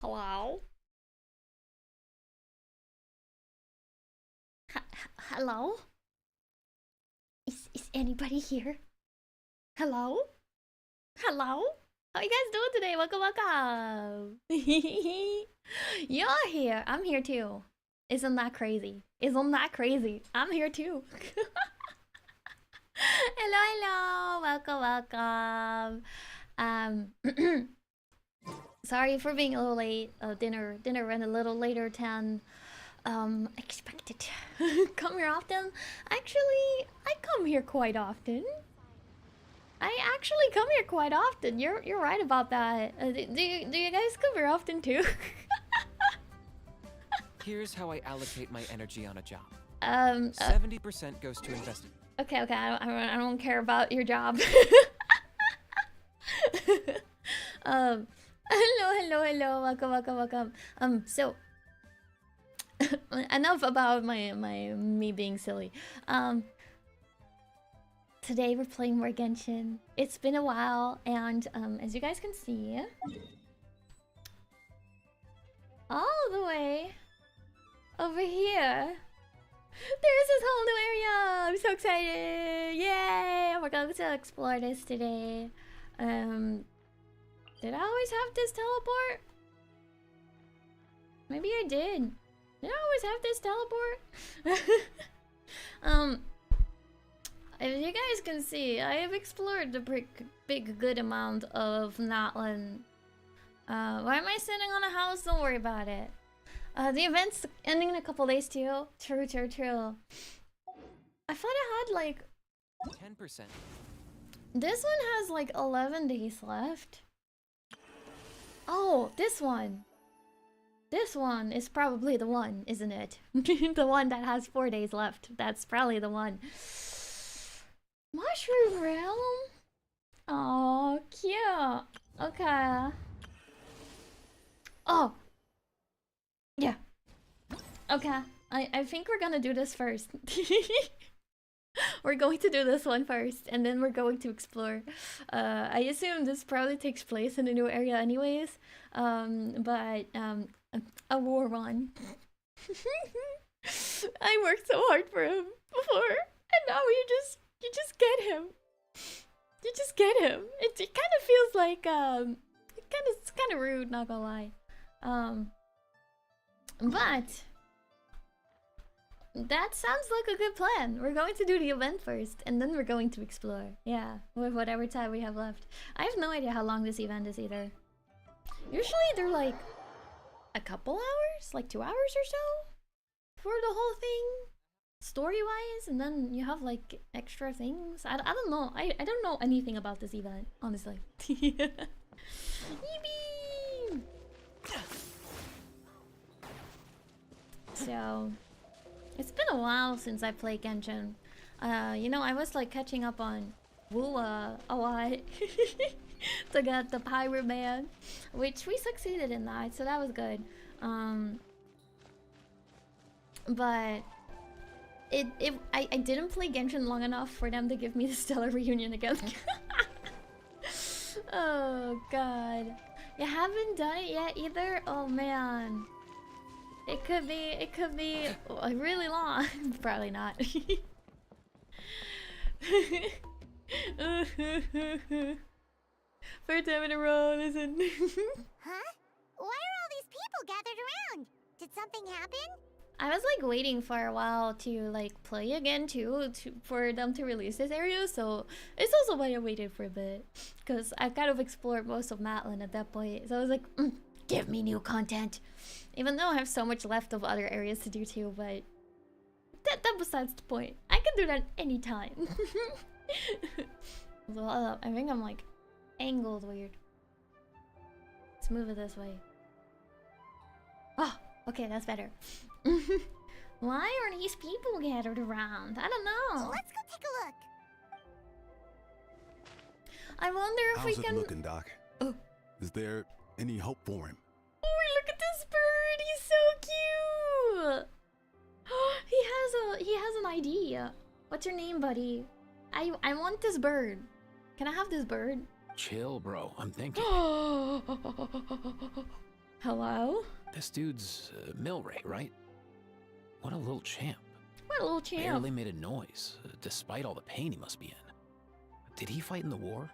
Hello? Hello? Is anybody here? Hello? Hello? How you guys doing today? Welcome, welcome. You're here. I'm here too. Isn't that crazy? Isn't that crazy? I'm here too. Hello, hello. Welcome, welcome. Sorry for being a little late. Dinner ran a little later than expected. Come here often? Actually, I come here quite often. I actually come here quite often. You're right about that. Do you guys come here often too? Here's how I allocate my energy on a job. 70% goes to investing. Okay, I don't care about your job. Hello. Welcome. So enough about me being silly. Today we're playing more Genshin. It's been a while, and as you guys can see, all the way over here, there's this whole new area. I'm so excited! Yay! We're going to explore this today. Did I always have this teleport? Maybe I did. Did I always have this teleport? As you guys can see, I have explored the big good amount of Natlan. Why am I sitting on a house? Don't worry about it. The event's ending in a couple days too. True. I thought it had like 10%. This one has like 11 days left. Oh, this one. This one is probably the one, isn't it? The one that has 4 days left. That's probably the one. Mushroom Realm? Oh, cute. Okay. Oh. Yeah. Okay. I think we're gonna do this first. We're going to do this one first, and then we're going to explore. I assume this probably takes place in a new area anyways. But a war one. I worked so hard for him before, and now you just get him. You just get him. It kind of feels like it's kind of rude, not gonna lie. But that sounds like a good plan. We're going to do the event first, and then we're going to explore. Yeah, with whatever time we have left. I have no idea how long this event is either. Usually they're like a couple hours, like 2 hours or so for the whole thing, story-wise, and then you have like extra things. I don't know. I don't know anything about this event, honestly. Yippee! So it's been a while since I played Genshin. You know, I was like catching up on Wua a lot to get the Pirate Man, which we succeeded in that, so that was good. But I didn't play Genshin long enough for them to give me the Stellar Reunion again. Oh god. You haven't done it yet either? Oh man. It could be really long. Probably not. Third time in a row, listen. Huh? Why are all these people gathered around? Did something happen? I was like waiting for a while to like play again too, for them to release this area, so it's also why I waited for a bit. Because I kind of explored most of Matland at that point, so I was like, give me new content. Even though I have so much left of other areas to do too, but that besides the point. I can do that anytime. Well, I think I'm like angled weird. Let's move it this way. Oh, okay, that's better. Why are these people gathered around? I don't know. Let's go take a look. I wonder if we can... How's it looking, Doc? Oh. Is there any hope for him? Oh, look at this bird! He's so cute! He has an idea. What's your name, buddy? I want this bird. Can I have this bird? Chill, bro. I'm thinking. How Hello? This dude's Milray, right? What a little champ. What a little champ. Barely made a noise, despite all the pain he must be in. Did he fight in the war?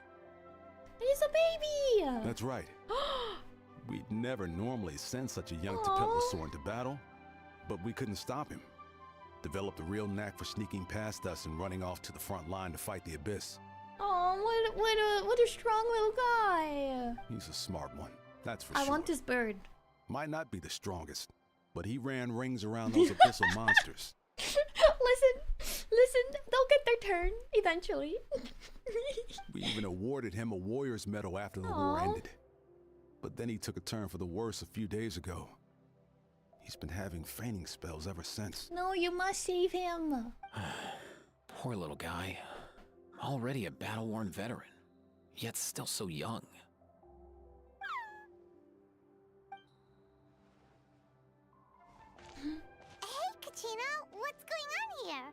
He's a baby! That's right. We'd never normally send such a young Aw. Tapetlosaur into battle, but we couldn't stop him. Developed a real knack for sneaking past us and running off to the front line to fight the Abyss. Oh, what a strong little guy. He's a smart one, that's for I sure. want this bird. Might not be the strongest, but he ran rings around those abyssal monsters. Listen, they'll get their turn eventually. We even awarded him a Warrior's Medal after the war ended. But then he took a turn for the worse a few days ago. He's been having fainting spells ever since. No, you must save him. Poor little guy. Already a battle-worn veteran, yet still so young. Hey, Katrina, what's going on here?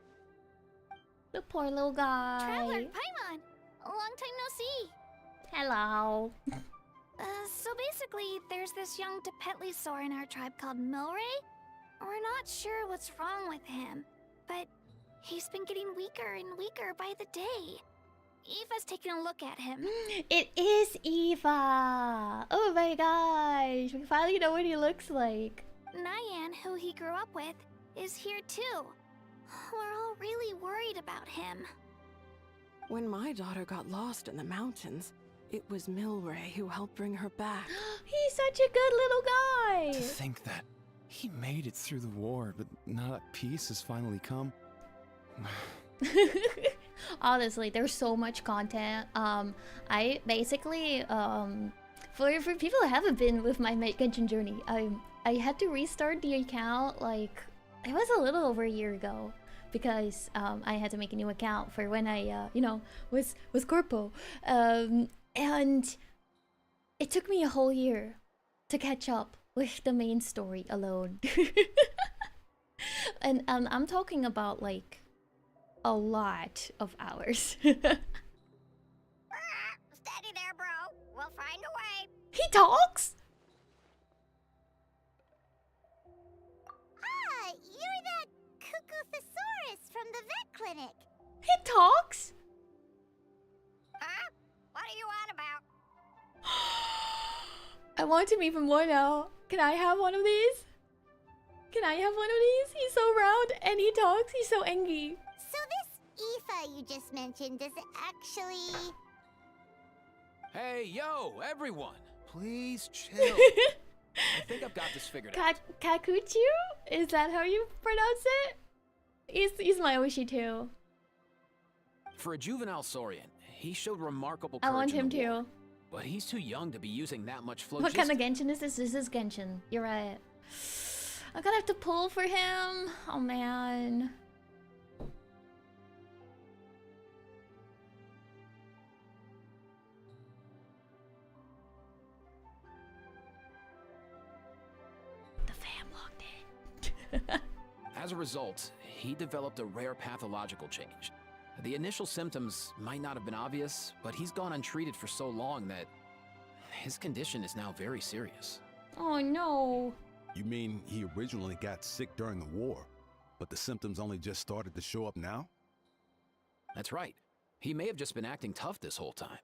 The poor little guy. Traveler Paimon, a long time no see. Hello. So basically, there's this young Tapetlosaur in our tribe called Milray. We're not sure what's wrong with him, but he's been getting weaker and weaker by the day. Eva's taking a look at him. It is Eva. Oh my gosh. We finally know what he looks like. Nyan, who he grew up with, is here too. We're all really worried about him. When my daughter got lost in the mountains, it was Milray who helped bring her back. He's such a good little guy. To think that he made it through the war, but now that peace has finally come. Honestly, there's so much content. I basically for people who haven't been with my Genshin journey, I had to restart the account like it was a little over a year ago because I had to make a new account for when I was corpo. And it took me a whole year to catch up with the main story alone. And I'm talking about like a lot of hours. Steady there, bro. We'll find a way. He talks? Ah, you're that Cuckoo-thesaurus from the vet clinic. He talks? Huh? What are you on about? I want him even more now. Can I have one of these? Can I have one of these? He's so round and he talks. He's so angry. So this Aoife you just mentioned is actually... Hey, yo, everyone! Please chill. I think I've got this figured out. Kakuchu? Is that how you pronounce it? He's my Oshi too. For a juvenile Saurian, he showed remarkable I courage want in him the war, too. but he's too young to be using that much flow. What kind of Genshin is this? This is Genshin. You're right. I'm gonna have to pull for him. Oh man. The fam logged in. As a result, he developed a rare pathological change. The initial symptoms might not have been obvious, but he's gone untreated for so long that his condition is now very serious. Oh no. You mean he originally got sick during the war, but the symptoms only just started to show up now? That's right. He may have just been acting tough this whole time.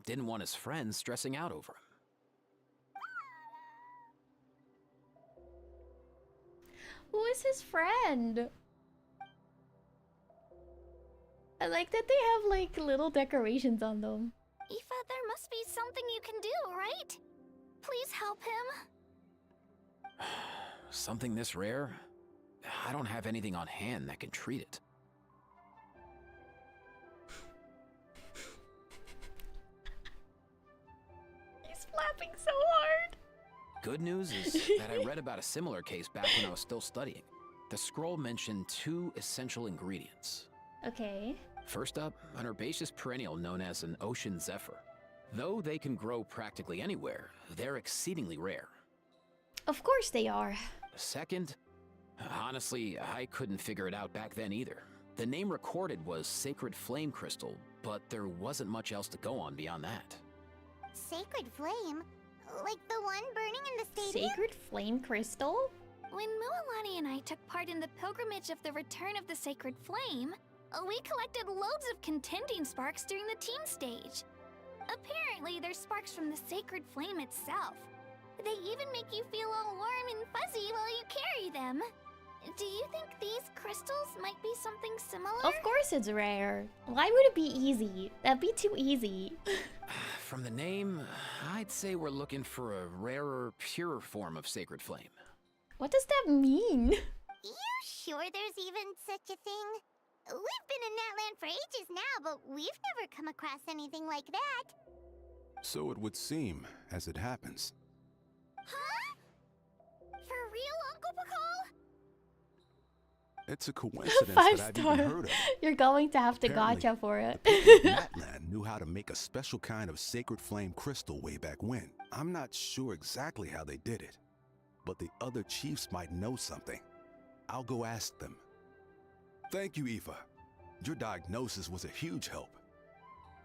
Didn't want his friends stressing out over him. Who is his friend? I like that they have like little decorations on them. Aoife, there must be something you can do, right? Please help him. Something this rare? I don't have anything on hand that can treat it. He's flapping so hard. Good news is that I read about a similar case back when I was still studying. The scroll mentioned 2 essential ingredients. Okay. First up, an herbaceous perennial known as an ocean zephyr. Though they can grow practically anywhere, they're exceedingly rare. Of course they are. Second, honestly, I couldn't figure it out back then either. The name recorded was Sacred Flame Crystal, but there wasn't much else to go on beyond that. Sacred flame? Like the one burning in the Sacred flame crystal? When Mualani and I took part in the pilgrimage of the return of the sacred flame, we collected loads of contending sparks during the team stage. Apparently, they're sparks from the sacred flame itself. They even make you feel all warm and fuzzy while you carry them. Do you think these crystals might be something similar? Of course it's rare. Why would it be easy? That'd be too easy. From the name, I'd say we're looking for a rarer, purer form of sacred flame. What does that mean? You sure there's even such a thing? We've been in that land for ages now, but we've never come across anything like that. So it would seem, as it happens. Huh? For real, Uncle Pakal? It's a coincidence Five that I've star. even heard of. You're going to have to Apparently, gotcha for it. The people of Natland knew how to make a special kind of sacred flame crystal way back when. I'm not sure exactly how they did it, but the other chiefs might know something. I'll go ask them. Thank you, Aoife. Your diagnosis was a huge help.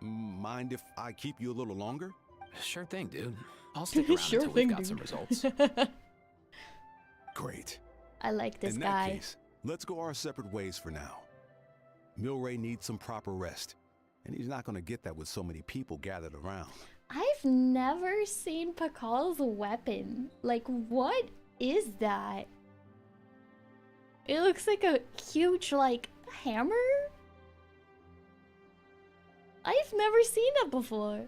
Mind if I keep you a little longer? Sure thing, dude. I'll stick around until we've got some results. Great. I like this In guy. that case, let's go our separate ways for now. Milray needs some proper rest, and he's not going to get that with so many people gathered around. I've never seen Pakal's weapon. Like, what is that? It looks like a huge, like, hammer? I've never seen that before.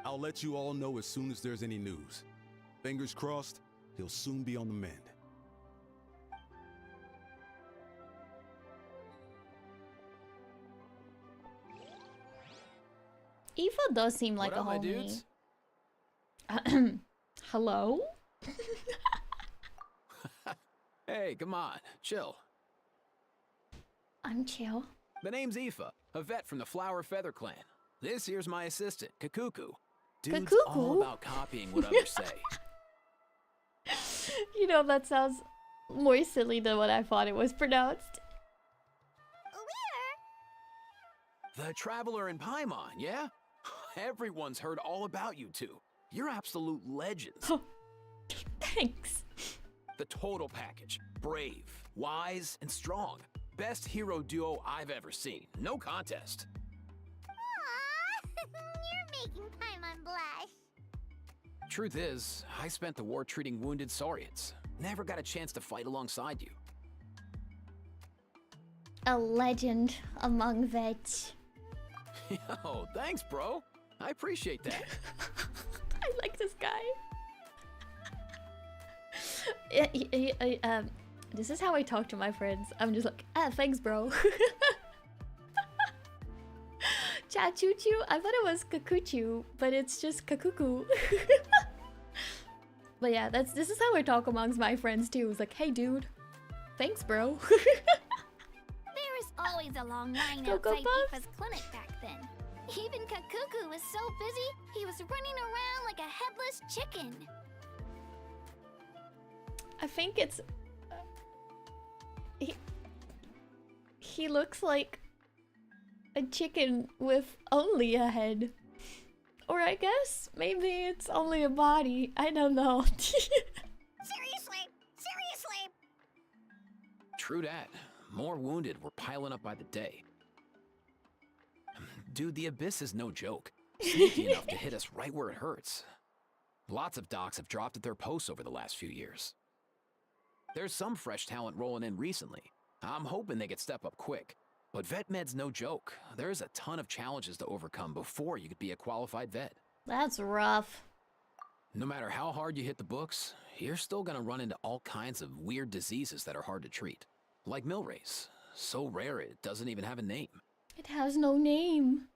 I'll let you all know as soon as there's any news. Fingers crossed, he'll soon be on the mend. Aoife does seem like What a up, my homie. dudes? Hello? Hey, come on, chill. I'm chill. The name's Aoife, a vet from the Flower Feather clan. This here's my assistant, Kakuku. Dude's all Kakuku? about copying what others say. You know, that sounds more silly than what I thought it was pronounced. The Traveler in Paimon, yeah? Everyone's heard all about you two. You're absolute legends. Thanks. The total package. Brave, wise, and strong. Best hero duo I've ever seen. No contest. Aww, you're making Paimon blush. Truth is, I spent the war treating wounded Saurians. Never got a chance to fight alongside you. A legend among vets. Yo, thanks, bro. I appreciate that. I like this guy. This is how I talk to my friends. I'm just like, thanks, bro. Chachuchu? I thought it was Kakuchu, but it's just Kakuku. But yeah, this is how I talk amongst my friends too. It's like, hey, dude. Thanks, bro. There was always a long line Cocoa outside Puffs? Aoife's clinic back then. Even Kakuku was so busy, he was running around like a headless chicken. I think it's... he looks like a chicken with only a head. Or I guess maybe it's only a body. I don't know. Seriously? Seriously? True dat. More wounded were piling up by the day. Dude, the Abyss is no joke. Sneaky enough to hit us right where it hurts. Lots of docs have dropped at their posts over the last few years. There's some fresh talent rolling in recently. I'm hoping they could step up quick. But vet med's no joke. There's a ton of challenges to overcome before you could be a qualified vet. That's rough. No matter how hard you hit the books, you're still gonna run into all kinds of weird diseases that are hard to treat. Like Milray's. So rare it doesn't even have a name. It has no name.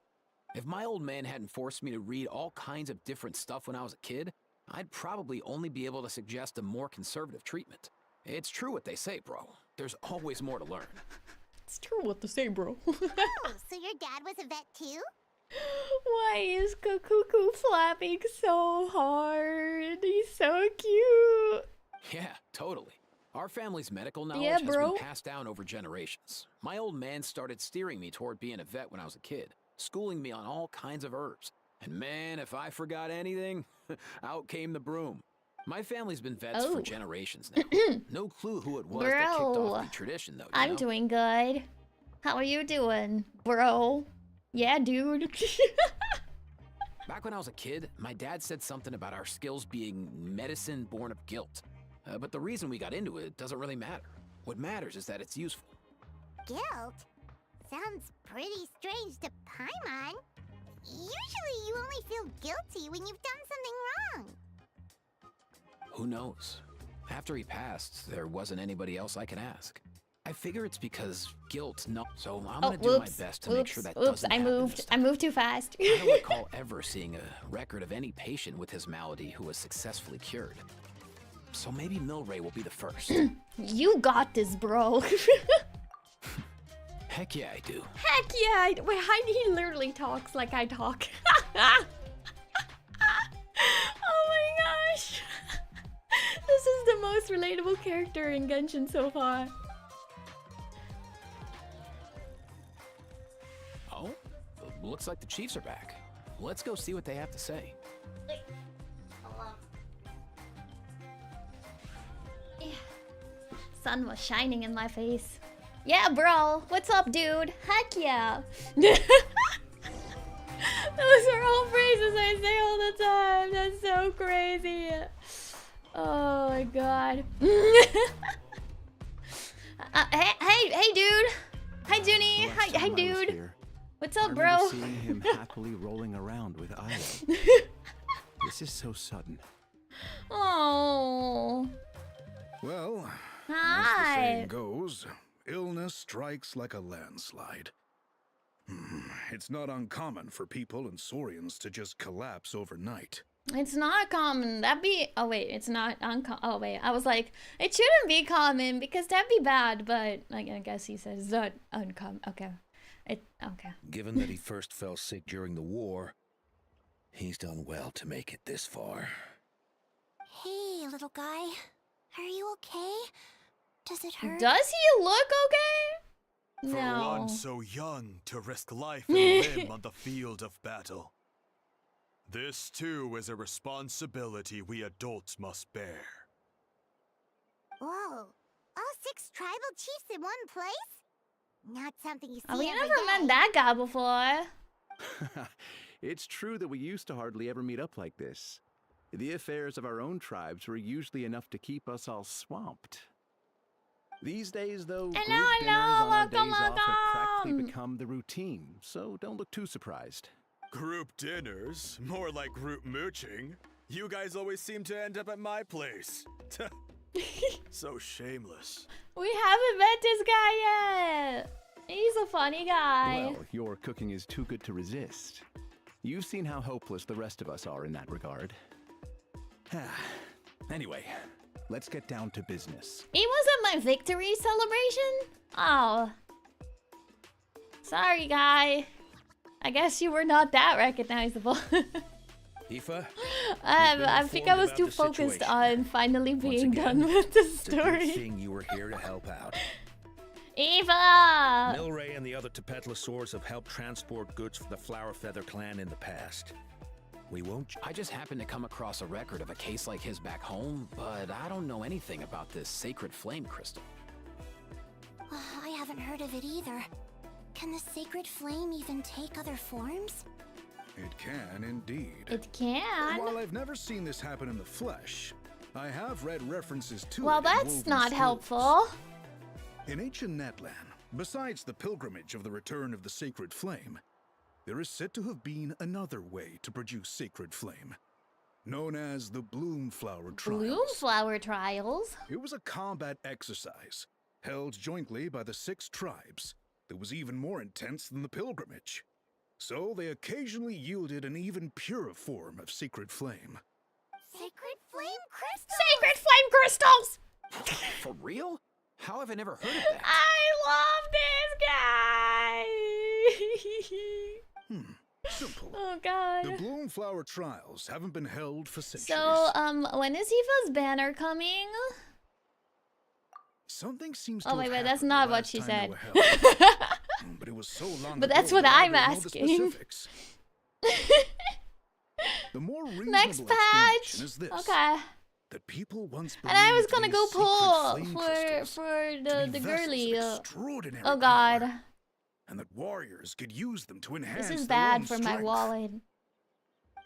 If my old man hadn't forced me to read all kinds of different stuff when I was a kid, I'd probably only be able to suggest a more conservative treatment. It's true what they say, bro. There's always more to learn. It's true what they say, bro. Oh, so your dad was a vet too? Why is Kakuku flapping so hard? He's so cute. Yeah, totally. Our family's medical knowledge Yeah, has bro. been passed down over generations. My old man started steering me toward being a vet when I was a kid, schooling me on all kinds of herbs. And man, if I forgot anything, out came the broom. My family's been vets for generations now. No clue who it was Bro, that kicked off the tradition, though. I'm doing good. How are you doing, bro? Yeah, dude. Back when I was a kid, my dad said something about our skills being medicine born of guilt. But the reason we got into it doesn't really matter. What matters is that it's useful. Guilt? Sounds pretty strange to Paimon. Usually you only feel guilty when you've done something wrong. Who knows? After he passed, there wasn't anybody else I can ask. I figure it's because guilt, no. So I'm gonna do my best to make sure that doesn't happen. I moved too fast. I don't recall ever seeing a record of any patient with his malady who was successfully cured. So maybe Milray will be the first. You got this, bro. Heck yeah, I do. Heck yeah, wait, he literally talks like I talk. Oh my gosh. This is the most relatable character in Genshin so far. Oh, looks like the Chiefs are back. Let's go see what they have to say. Yeah. Sun was shining in my face. Yeah, bro. What's up, dude? Heck yeah. Those are all phrases I say all the time. That's so crazy. Oh my god. Hey, dude. Hi, Zhuni. Hi, dude. What's up, bro? I remember seeing him happily rolling around with Ayla. This is so sudden. Oh. Well, hi. as the saying goes, illness strikes like a landslide. It's not uncommon for people and Saurians to just collapse overnight. It's not common. That'd be... Oh, wait. It's not uncommon. Oh, wait. I was like, it shouldn't be common because that'd be bad. But I guess he says it's not uncommon. Okay. Okay. Given that he first fell sick during the war, he's done well to make it this far. Hey, little guy. Are you okay? Does it hurt? Does he look okay? For No. one so young to risk life and limb on the field of battle. This too is a responsibility we adults must bear. Whoa. All 6 tribal chiefs in one place? Not something you see Oh, we every never day. met that guy before. It's true that we used to hardly ever meet up like this. The affairs of our own tribes were usually enough to keep us all swamped. These days, though, group dinners on our days off have practically become the routine, so don't look too surprised. Group dinners? More like group mooching. You guys always seem to end up at my place. So shameless. We haven't met this guy yet. He's a funny guy. Well, your cooking is too good to resist. You've seen how hopeless the rest of us are in that regard. Anyway, let's get down to business. He was at my victory celebration? Oh. Sorry, guy. I guess you were not that recognizable. Aoife? I think I was too focused on finally being done with the story. It's a good thing you were here to help out. Eva! Milray and the other Tepetlosaurs have helped transport goods for the Flower Feather clan in the past. We won't... I just happened to come across a record of a case like his back home, but I don't know anything about this sacred flame crystal. I haven't heard of it either. Can the sacred flame even take other forms? It can indeed. It can. While I've never seen this happen in the flesh, I have read references to well, it in that's woven not scrolls. helpful. In ancient Netland, besides the pilgrimage of the return of the sacred flame, there is said to have been another way to produce sacred flame, known as the Bloomflower Trials. Bloomflower Trials? It was a combat exercise, held jointly by the 6 tribes, that was even more intense than the pilgrimage. So they occasionally yielded an even purer form of sacred flame. Sacred flame crystals! Sacred flame crystals! For real? How have I never heard of that? I love this guy! Simple. Oh god. The Bloomflower Trials haven't been held for centuries. So, when is Aoife's banner coming? Something seems to Oh, wait, have that's happened not the what last she time said. they were held. But it was so long But ago that's what that I I'm don't know the asking. specifics. The more reasonable Next patch! explanation is this. Okay. that people once And I was believed gonna go these secret pull flame for crystals the to be vessels girly. of extraordinary Oh god, power, and that warriors could use them to enhance this is their bad own for my strength. wallet.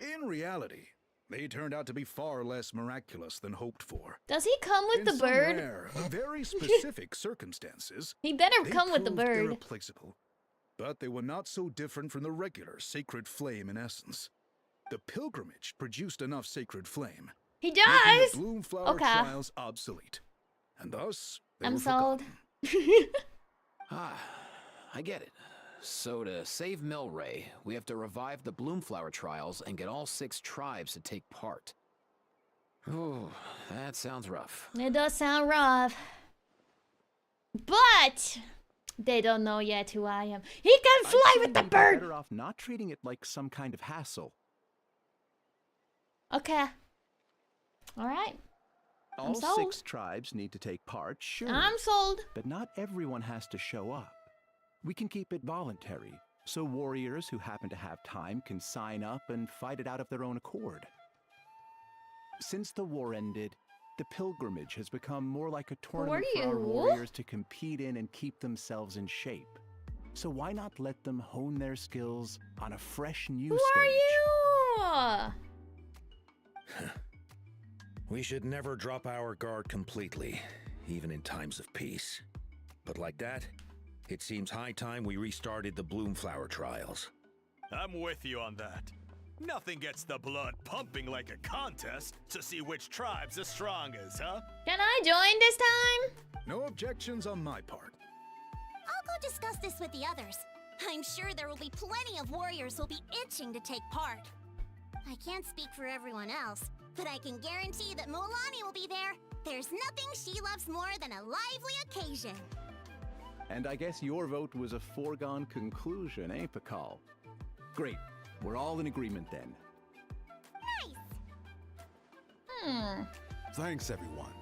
In reality, they turned out to be far less miraculous than hoped for. Does he come with In the some bird? rare, very specific circumstances, He better they come with the proved bird. irreplaceable. But they were not so different from the regular sacred flame in essence. The pilgrimage produced enough sacred flame, He making does. the Bloomflower Okay. trials obsolete, and thus they I'm were sold. forgotten. I get it. So to save Milray, we have to revive the Bloomflower trials and get all 6 tribes to take part. Ooh, that sounds rough. It does sound rough. But they don't know yet who I am. He can fly I'd say with the we'd be bird. Better off not treating it like some kind of hassle. Okay. All right. All sold. 6 tribes need to take part, sure. I'm sold. But not everyone has to show up. We can keep it voluntary, so warriors who happen to have time can sign up and fight it out of their own accord. Since the war ended, the pilgrimage has become more like a tournament for our warriors to compete in and keep themselves in shape. So why not let them hone their skills on a fresh new Who stage? are you? We should never drop our guard completely, even in times of peace. But like that, it seems high time we restarted the Bloomflower trials. I'm with you on that. Nothing gets the blood pumping like a contest to see which tribe's the strongest, huh? Can I join this time? No objections on my part. I'll go discuss this with the others. I'm sure there will be plenty of warriors who'll be itching to take part. I can't speak for everyone else, but I can guarantee that Molani will be there. There's nothing she loves more than a lively occasion. And I guess your vote was a foregone conclusion, eh, Pakal? Great. We're all in agreement then. Nice! Thanks, everyone.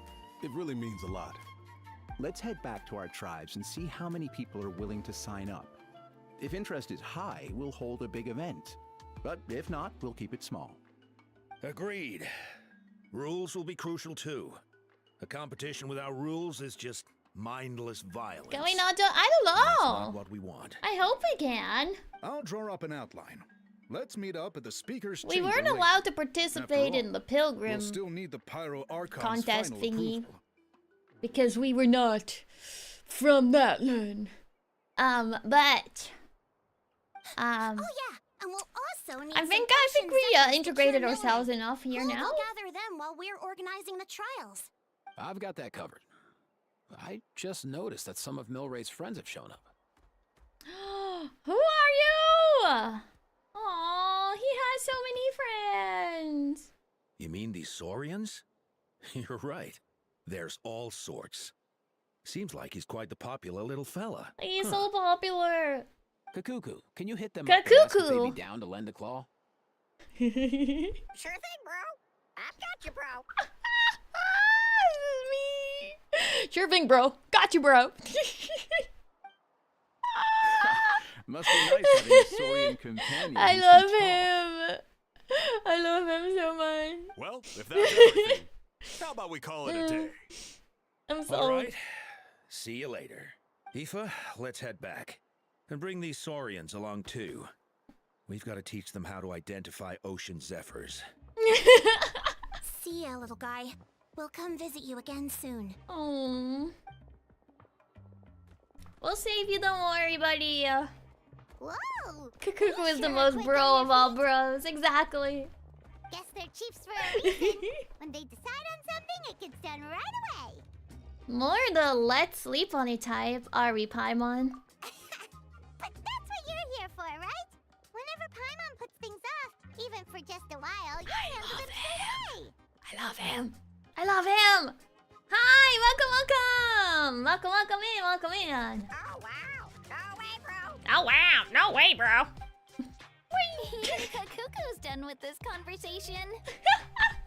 It really means a lot. Let's head back to our tribes and see how many people are willing to sign up. If interest is high, we'll hold a big event. But if not, we'll keep it small. Agreed. Rules will be crucial too. A competition without rules is just mindless violence. Can we not do? I don't That's know. not what we want. I hope we can. I'll draw up an outline. Let's meet up at the speaker's We chamber weren't later. allowed to After participate all, in the pilgrim We'll still need the Pyro Archon's contest final thingy. approval. Because we were not from that land. But Oh yeah, and we'll also need I think some we Genshin zephyrs to integrated cure ourselves Milray. enough here We'll now. go gather them while we're organizing the trials. I've got that covered. I just noticed that some of Milray's friends have shown up. Who are you? Oh, he has so many friends. You mean these Saurians? You're right. There's all sorts. Seems like he's quite the popular little fella. He's so popular. Kakuku, can you hit them up and ask if they'd Kakuku. be down to lend a claw? Sure thing, bro. I've got you, bro. Me. Sure thing, bro. Got you, bro. Must be nice having a Saurian companion. I who love can talk. him. I love him so much. Well, if that's everything, how about we call it a day? I'm so All right. See you later. Aoife, let's head back. And bring these Saurians along too. We've got to teach them how to identify ocean zephyrs. See ya, little guy. We'll come visit you again soon. Oh. We'll save you, don't worry, buddy. Whoa! Kakuku is the Sure, most quick bro on of your all feet. bros. Exactly. Guess they're chiefs for a reason. When they decide on something, it gets done right away. More the let's sleep on it type, are we, Paimon? But that's what you're here for, right? Whenever Paimon puts things off, even for just a while, you handle them straight away. I love him. I love him. Hi, welcome. Welcome in, welcome in. Oh, wow. No way, bro. Oh, wow. No way, bro. Kakuku's done with this conversation.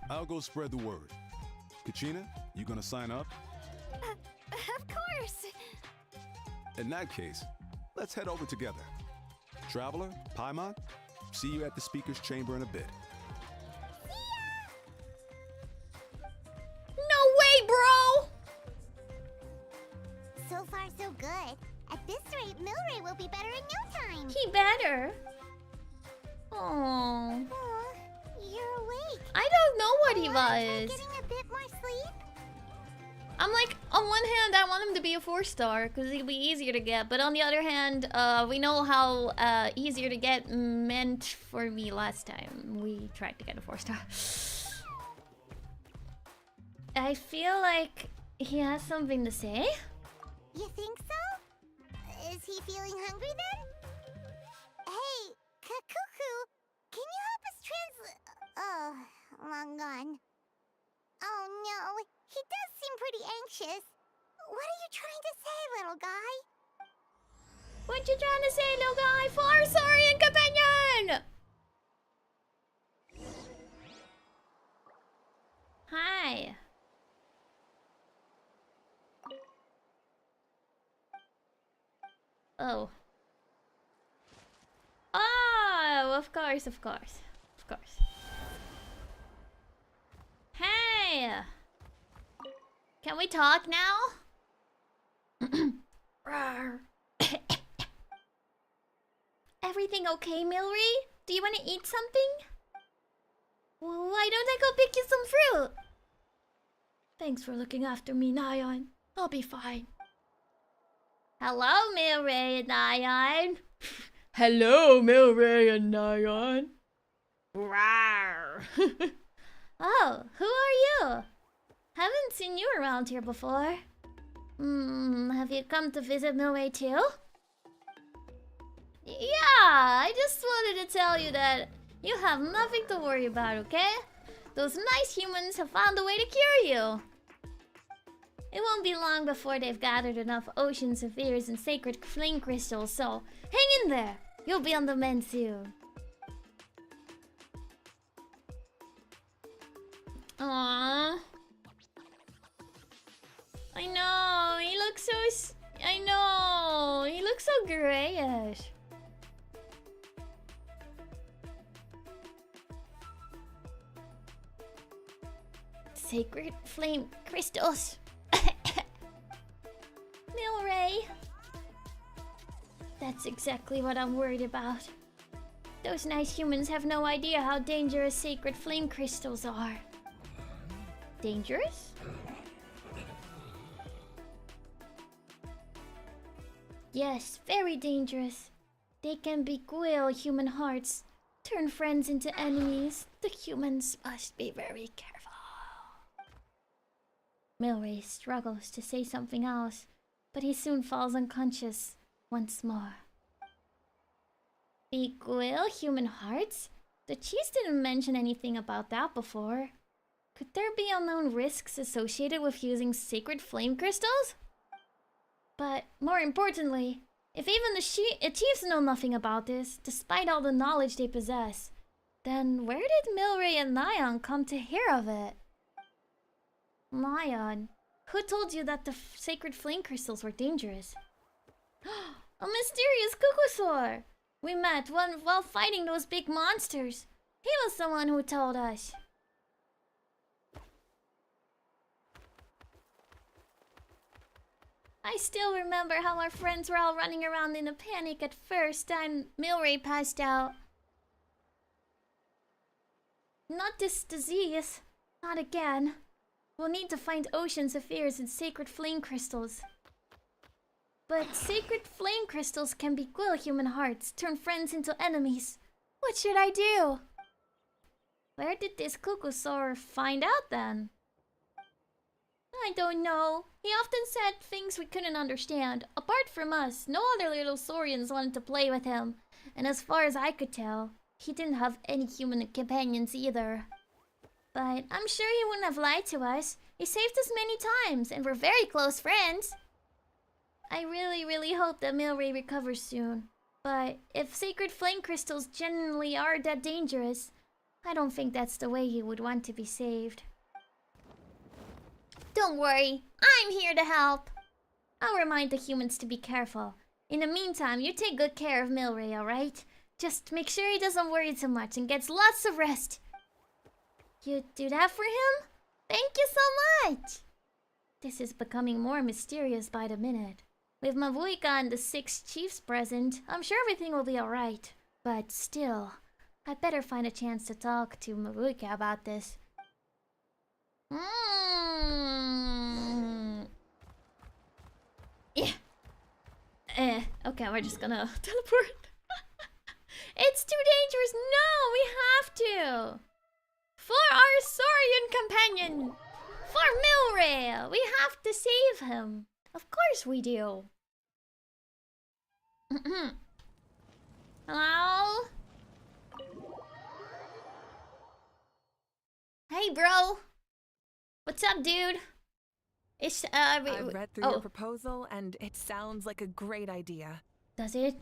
I'll go spread the word. Kachina, you gonna sign up? Of course. In that case, let's head over together. Traveler, Paimon, see you at the speaker's chamber in a bit. At this rate, Milray will be better in no time. He better. Oh. You're awake. I don't know what he Try was. getting a bit more sleep? I'm like, on one hand, I want him to be a 4-star because he'll be easier to get. But on the other hand, we know how easier to get meant for me last time. We tried to get a 4-star. I feel like he has something to say. You think so? Is he feeling hungry then? Hey, Kakuku, can you help us translate? Oh, long gone. Oh no, he does seem pretty anxious. What are you trying to say, little guy? What you trying to say, little guy? 4-star and companion! Hi. Oh. Oh, of course, of course. Of course. Hey! Can we talk now? Rawr. Everything okay, Milry? Do you want to eat something? Well, why don't I go pick you some fruit? Thanks for looking after me, Nyan. I'll be fine. Hello, Milray and Nyan. Hello, Milray and Nyan. Rawr. Oh, who are you? Haven't seen you around here before. Have you come to visit Milray too? Yeah, I just wanted to tell you that you have nothing to worry about, okay? Those nice humans have found a way to cure you. It won't be long before they've gathered enough ocean spheres and sacred flame crystals, so hang in there. You'll be on the mend soon. Aww. I know, he looks so... I know, he looks so grayish. Sacred flame crystals. Milray. That's exactly what I'm worried about. Those nice humans have no idea how dangerous sacred flame crystals are. Dangerous? Yes, very dangerous. They can beguile human hearts, turn friends into enemies. The humans must be very careful. Milray struggles to say something else, but he soon falls unconscious once more. Beguile human hearts? The chiefs didn't mention anything about that before. Could there be unknown risks associated with using sacred flame crystals? But more importantly, if even the chiefs know nothing about this, despite all the knowledge they possess, then where did Milray and Nyan come to hear of it? Nyan, who told you that the sacred flame crystals were dangerous? A mysterious Kukusaur! We met while fighting those big monsters. He was the one who told us. I still remember how our friends were all running around in a panic at first and Milray passed out. Not this disease. Not again. We'll need to find ocean spheres and sacred flame crystals. But sacred flame crystals can beguile human hearts, turn friends into enemies. What should I do? Where did this Kukusaur find out then? I don't know. He often said things we couldn't understand. Apart from us, no other little saurians wanted to play with him. And as far as I could tell, he didn't have any human companions either. But I'm sure he wouldn't have lied to us. He saved us many times, and we're very close friends. I really hope that Milray recovers soon. But if sacred flame crystals genuinely are that dangerous, I don't think that's the way he would want to be saved. Don't worry, I'm here to help. I'll remind the humans to be careful. In the meantime, you take good care of Milray, alright? Just make sure he doesn't worry too much and gets lots of rest. You'd do that for him? Thank you so much! This is becoming more mysterious by the minute. With Mavuika and the 6 chiefs present, I'm sure everything will be alright. But still, I'd better find a chance to talk to Mavuika about this. Yeah. Okay, we're just gonna teleport. It's too dangerous. No, we have to. For our Saurian companion. For Milray. We have to save him. Of course we do. Hello? Hey, bro. What's up, dude? It's, I read through your proposal, and it sounds like a great idea. Does it?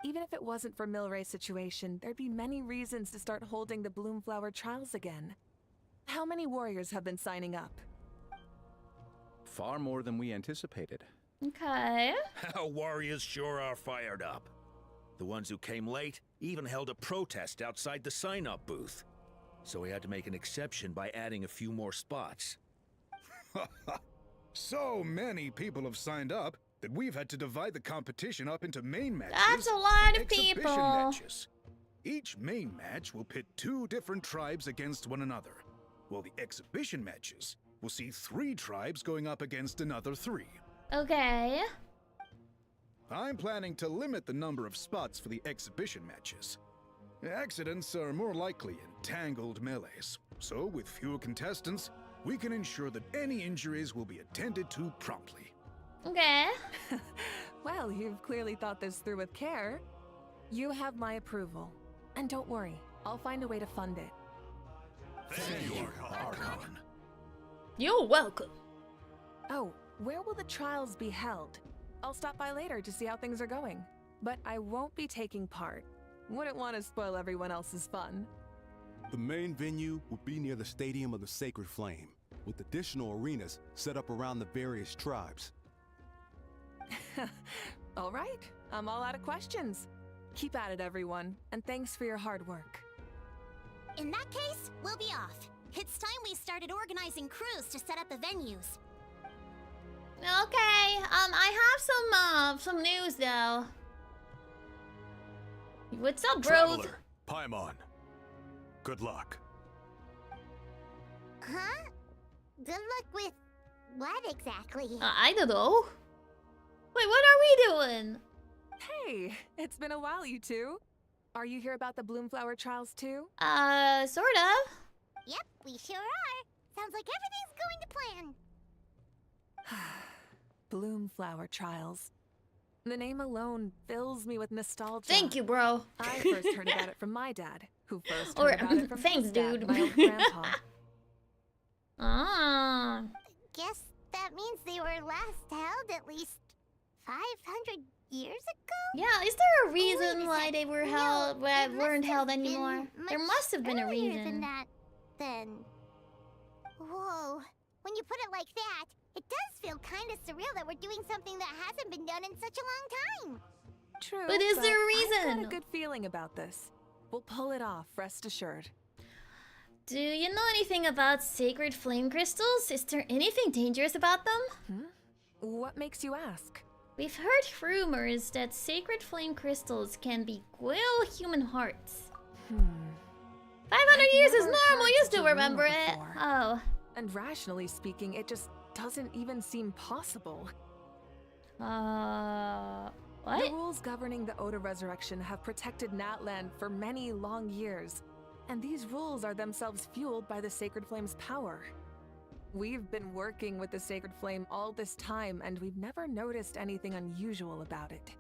Even if it wasn't for Milray's situation, there'd be many reasons to start holding the Bloomflower trials again. How many warriors have been signing up? Far more than we anticipated. Okay. Our warriors sure are fired up. The ones who came late even held a protest outside the sign-up booth. So we had to make an exception by adding a few more spots. So many people have signed up that we've had to divide the competition up into main matches. That's a lot and of exhibition people. Matches. Each main match will pit 2 different tribes against one another, while the exhibition matches will see 3 tribes going up against another 3. Okay. I'm planning to limit the number of spots for the exhibition matches. Accidents are more likely in tangled melees, so with fewer contestants, we can ensure that any injuries will be attended to promptly. Okay. Well, you've clearly thought this through with care. You have my approval. And don't worry, I'll find a way to fund it. Thank you, Archon. You're welcome. Oh, where will the trials be held? I'll stop by later to see how things are going. But I won't be taking part. Wouldn't want to spoil everyone else's fun. The main venue will be near the Stadium of the Sacred Flame, with additional arenas set up around the various tribes. All right, I'm all out of questions. Keep at it, everyone, and thanks for your hard work. In that case, we'll be off. It's time we started organizing crews to set up the venues. Okay, I have some news though. What's up, bro? Traveler, Paimon. Good luck. Huh? Good luck with what exactly? I don't know. Wait, what are we doing? Hey, it's been a while, you two. Are you here about the Bloomflower trials too? Sort of. Yep, we sure are. Sounds like everything's going to plan. Bloomflower trials. The name alone fills me with nostalgia. Thank you, bro. I first heard about it from my dad, who first heard about it from thanks, his dad, dude. my old grandpa. Guess that means they were last held at least 500 years ago? Yeah, is there a reason why they were held, weren't held anymore? There must have been a reason. Than that, then. Whoa, when you put it like that, it does feel kind of surreal that we're doing something that hasn't been done in such a long time. True, But is there a reason? I've got a good feeling about this. We'll pull it off, rest assured. Do you know anything about sacred flame crystals? Is there anything dangerous about them? What makes you ask? We've heard rumors that sacred flame crystals can beguile human hearts. 500 years is normal, you still remember it. Before. Oh. And rationally speaking, it just doesn't even seem possible. What? The rules governing the Oda resurrection have protected Natlan for many long years, and these rules are themselves fueled by the Sacred Flame's power. We've been working with the Sacred Flame all this time, and we've never noticed anything unusual about it.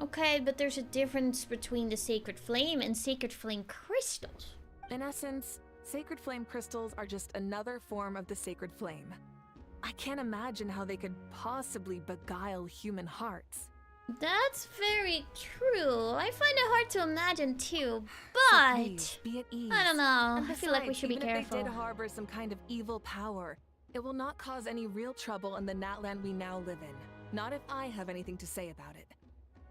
Okay, but there's a difference between the sacred flame and sacred flame crystals. In essence, Sacred Flame crystals are just another form of the Sacred Flame. I can't imagine how they could possibly beguile human hearts. That's very true. I find it hard to imagine too, but So please, be at ease. I don't know. And I feel like we besides, should be even careful. If they did harbor some kind of evil power, it will not cause any real trouble in the Natland we now live in. Not if I have anything to say about it.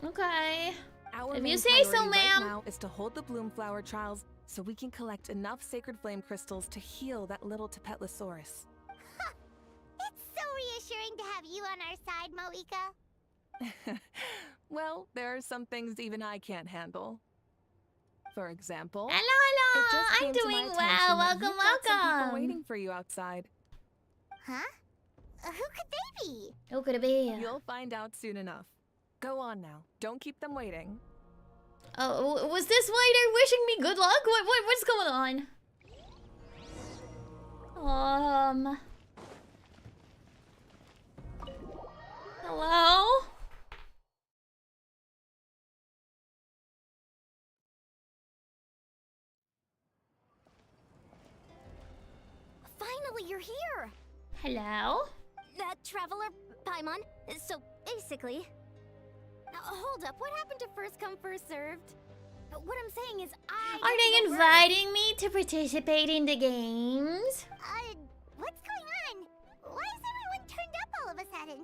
Okay. Our If main you say so, priority ma'am. right now is to hold the Bloomflower trials so we can collect enough Sacred Flame crystals to heal that little Tapetlosaurus. It's so reassuring to have you on our side, Moika. Well, there are some things even I can't handle. For example, hello, it just I'm came to my doing attention well. that Welcome, you've got some people welcome. waiting for you outside. Huh? Who could they be? Who could it be? You'll find out soon enough. Go on now. Don't keep them waiting. Oh, was this why they're wishing me good luck? What's going on? Hello? Finally, you're here! Hello? Traveler Paimon. So, basically... hold up, what happened to first come, first served? What I'm saying is Are they inviting me to participate in the games? What's going on? Why is everyone turned up all of a sudden?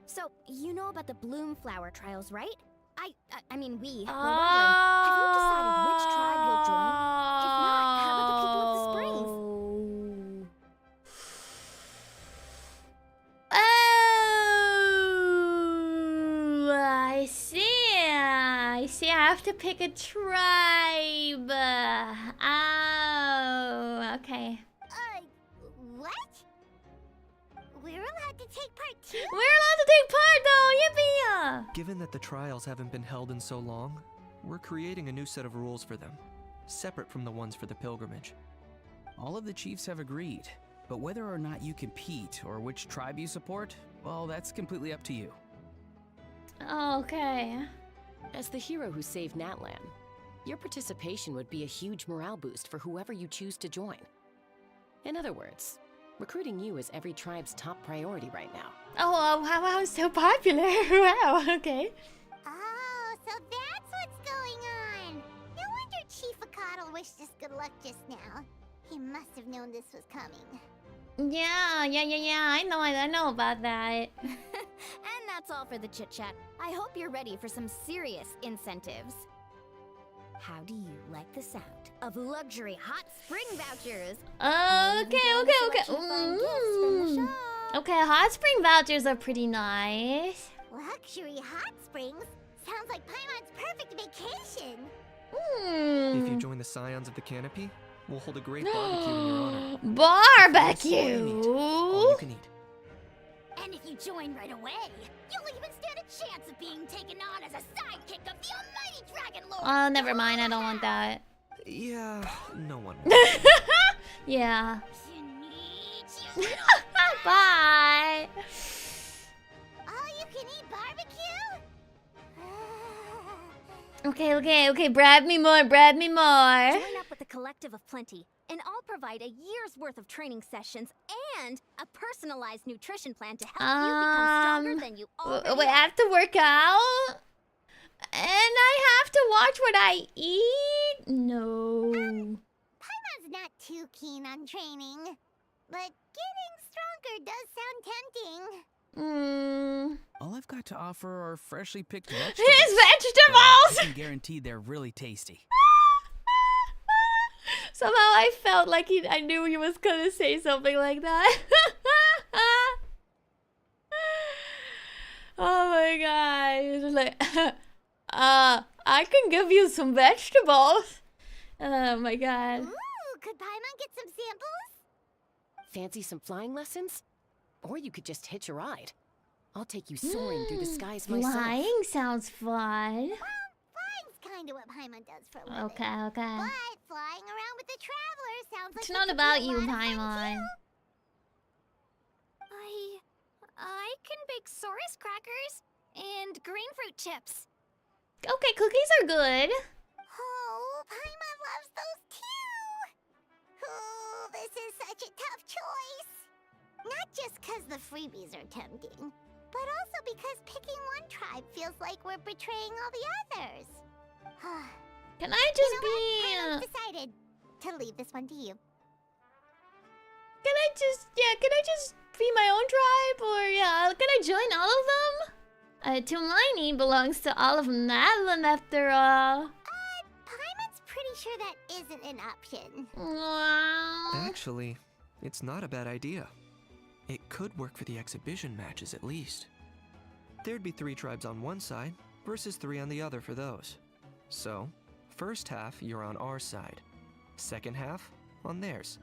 So, you know about the bloom flower trials, right? I mean, we were wondering, have you decided which tribe you'll join? If not, how about the people of the springs? Oh, I see. I see. I have to pick a tribe. Oh, okay. What? We're allowed to take part too? We're allowed to take part, though. Yippee! Given that the trials haven't been held in so long, we're creating a new set of rules for them, separate from the ones for the pilgrimage. All of the chiefs have agreed, but whether or not you compete or which tribe you support, well, that's completely up to you. Okay. As the hero who saved Natlan, your participation would be a huge morale boost for whoever you choose to join. In other words, recruiting you is every tribe's top priority right now. Oh, wow, so popular. Wow, okay. Oh, so that's what's going on. No wonder Chief Akatl wished us good luck just now. He must have known this was coming. Yeah. I know about that. And that's all for the chit-chat. I hope you're ready for some serious incentives. How do you like the sound of luxury hot spring vouchers? Okay. Okay, hot spring vouchers are pretty nice. Luxury hot springs? Sounds like Paimon's perfect vacation. If you join the Scions of the Canopy, we'll hold a great barbecue in your honor. Barbecue! All you can eat. And if you join right away, you'll even stand a chance of being taken on as a sidekick of the almighty Dragon Lord! Oh, never mind, I don't want that. Yeah, no one. Yeah. Bye! All you can eat barbecue? Okay, brab me more. Join up with the Collective of Plenty, and I'll provide a year's worth of training sessions and a personalized nutrition plan to help you become stronger than you already Wait, I have to work out? And I have to watch what I eat? No. Paimon's not too keen on training, but getting stronger does sound tempting. All I've got to offer are freshly picked vegetables. His vegetables! I can guarantee they're really tasty. Somehow I felt like I knew he was gonna say something like that. Oh my god. He was like, I can give you some vegetables. Oh my god. Ooh, could Paimon get some samples? Fancy some flying lessons? Or you could just hitch a ride. I'll take you soaring through the skies myself. Flying sounds fun. Well, flying's kind of what Paimon does for a living. Okay. But flying around with the Traveler sounds like It's not about you, Paimon. I can bake Saurus crackers and green fruit chips. Okay, cookies are good. Oh, Paimon loves those too. Oh, this is such a tough choice. Not just because the freebies are tempting, but also because picking one tribe feels like we're betraying all the others. Can I just Paimon's decided to leave this one to you. Can I just be my own tribe? Or can I join all of them? Tumlini belongs to all of Natlan after all. Paimon's pretty sure that isn't an option. Actually, it's not a bad idea. It could work for the exhibition matches at least. There'd be 3 tribes on one side versus 3 on the other for those. So, first half you're on our side, second half on theirs.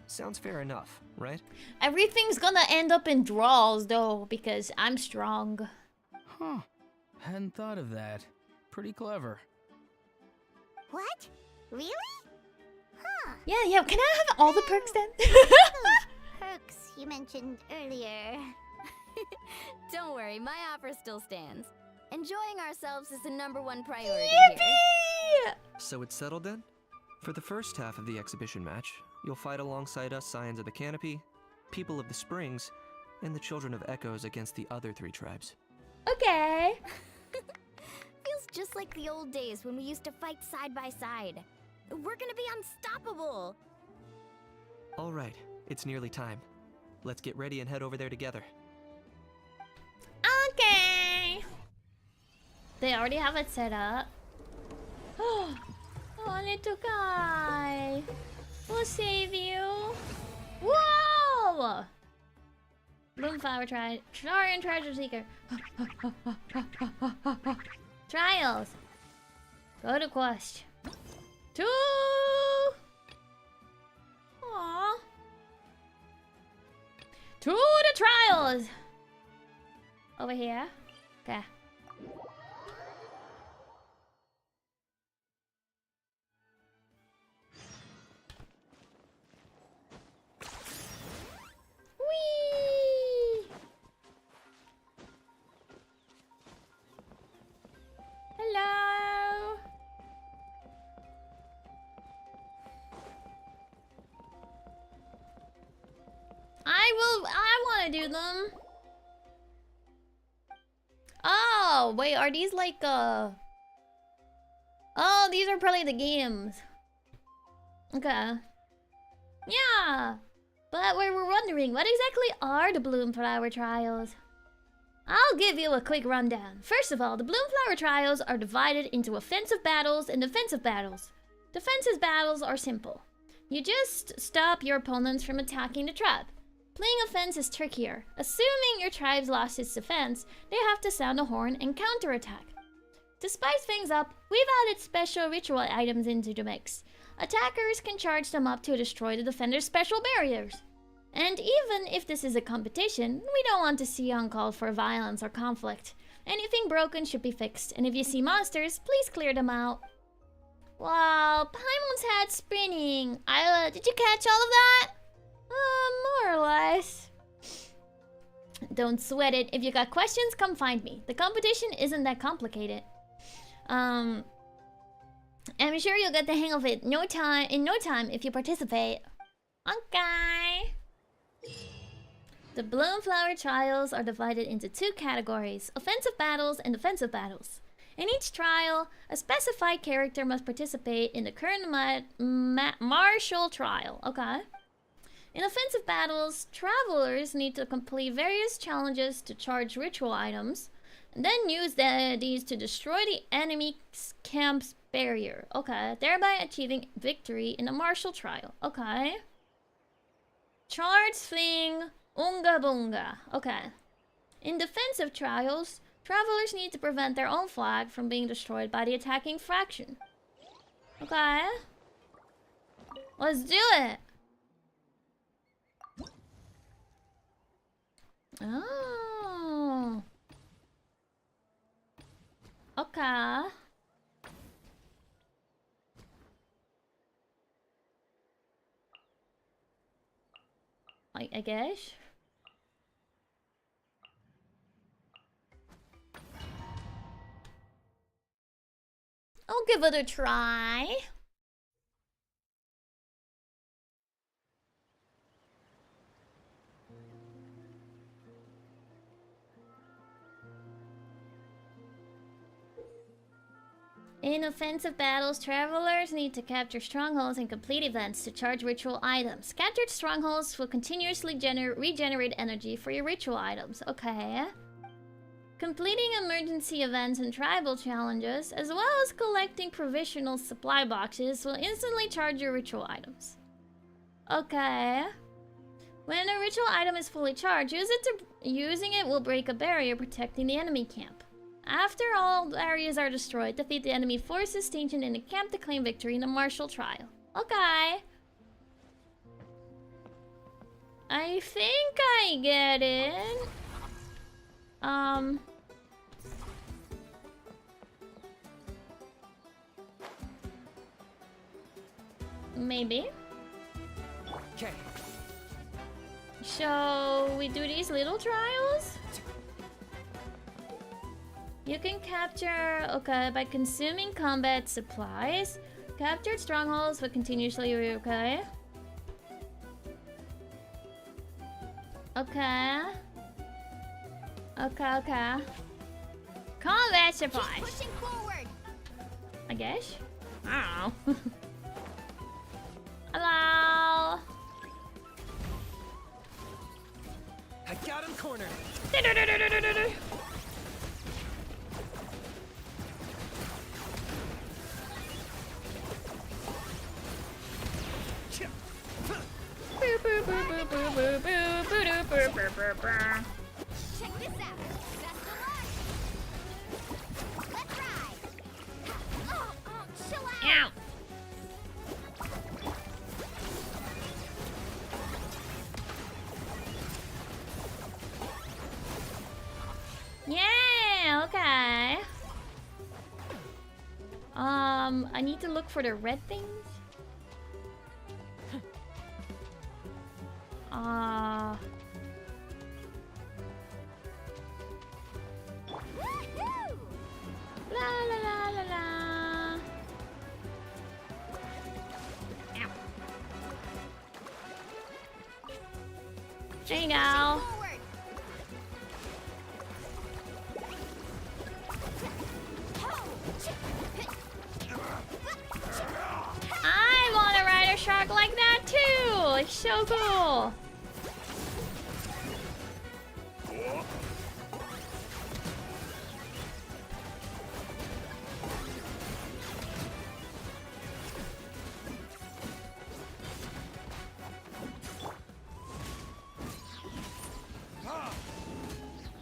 Sounds fair enough, right? Everything's gonna end up in draws though, because I'm strong. Huh. Hadn't thought of that. Pretty clever. What? Really? Huh. Yeah, can I have all the perks then? Perks you mentioned earlier. Don't worry, my offer still stands. Enjoying ourselves is the #1 priority here. So it's settled then? For the first half of the exhibition match, you'll fight alongside us Scions of the Canopy, People of the Springs, and the Children of Echoes against the other 3 tribes. Okay. Feels just like the old days when we used to fight side by side. We're gonna be unstoppable. All right, it's nearly time. Let's get ready and head over there together. Okay. They already have it set up. Oh, little guy. We'll save you. Whoa! Bloomflower and Treasure Seeker. Trials. Go to quest. 2. Aww. To the trials. Over here. Okay. Whee! Hello. I want to do them. Oh, wait, are these like, Oh, these are probably the games. Okay. Yeah. But we were wondering, what exactly are the Bloomflower Trials? I'll give you a quick rundown. First of all, the Bloomflower Trials are divided into offensive battles and defensive battles. Defensive battles are simple. You just stop your opponents from attacking the tribe. Playing offense is trickier. Assuming your tribe's lost its defense, they have to sound a horn and counterattack. To spice things up, we've added special ritual items into the mix. Attackers can charge them up to destroy the defender's special barriers. And even if this is a competition, we don't want to see uncalled for violence or conflict. Anything broken should be fixed, and if you see monsters, please clear them out. Wow, Paimon's head spinning. Ayla, did you catch all of that? More or less. Don't sweat it. If you got questions, come find me. The competition isn't that complicated. I'm sure you'll get the hang of it in no time if you participate. Okay. The Bloomflower Trials are divided into 2 categories: offensive battles and defensive battles. In each trial, a specified character must participate in the current martial trial. Okay. In offensive battles, travelers need to complete various challenges to charge ritual items, and then use these to destroy the enemy's camp's barrier. Okay, thereby achieving victory in the martial trial. Okay. Charge, fling, unga bunga. Okay. In defensive trials, travelers need to prevent their own flag from being destroyed by the attacking faction. Okay. Let's do it. Oh. Okay. I guess. I'll give it a try. In offensive battles, travelers need to capture strongholds and complete events to charge ritual items. Captured strongholds will continuously regenerate energy for your ritual items. Okay. Completing emergency events and tribal challenges, as well as collecting provisional supply boxes, will instantly charge your ritual items. Okay. When a ritual item is fully charged, using it will break a barrier protecting the enemy camp. After all barriers are destroyed, defeat the enemy forces stationed in the camp to claim victory in a martial trial. Okay. I think I get it. Maybe. Okay. So we do these little trials? You can capture okay by consuming combat supplies. Captured strongholds will continuously okay. Okay. Okay. Combat supplies. Keep pushing forward. I guess. I don't know. Hello. I got him cornered. Check this out. Best of luck. Let's ride. Chill out. Ow. Yeah, okay. I need to look for the red things. La la la la la. Ow. There you go. I want to ride a shark like that too! It's so cool!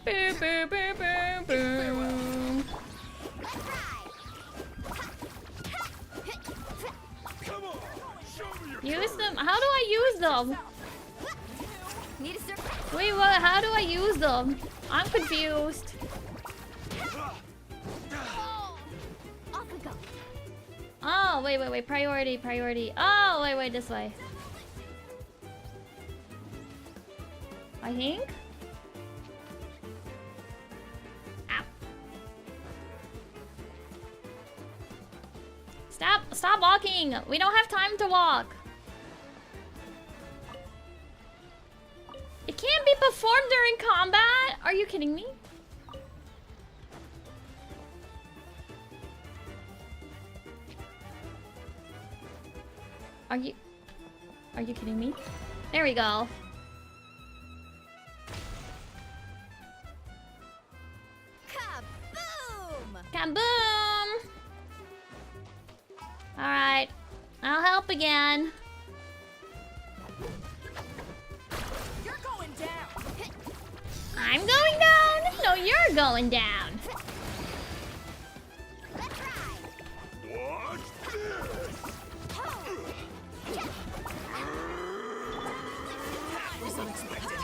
Boom, boom, boom, boom, boom. Use them? How do I use them? Wait, what? How do I use them? I'm confused. Oh, wait. Priority. Oh, wait, this way. I think? Ow. Stop walking! We don't have time to walk. It can't be performed during combat? Are you kidding me? Are you kidding me? There we go. Kaboom! Alright. I'll help again. You're going down. I'm going down? No, you're going down. Let's ride. What's this? That was unexpected.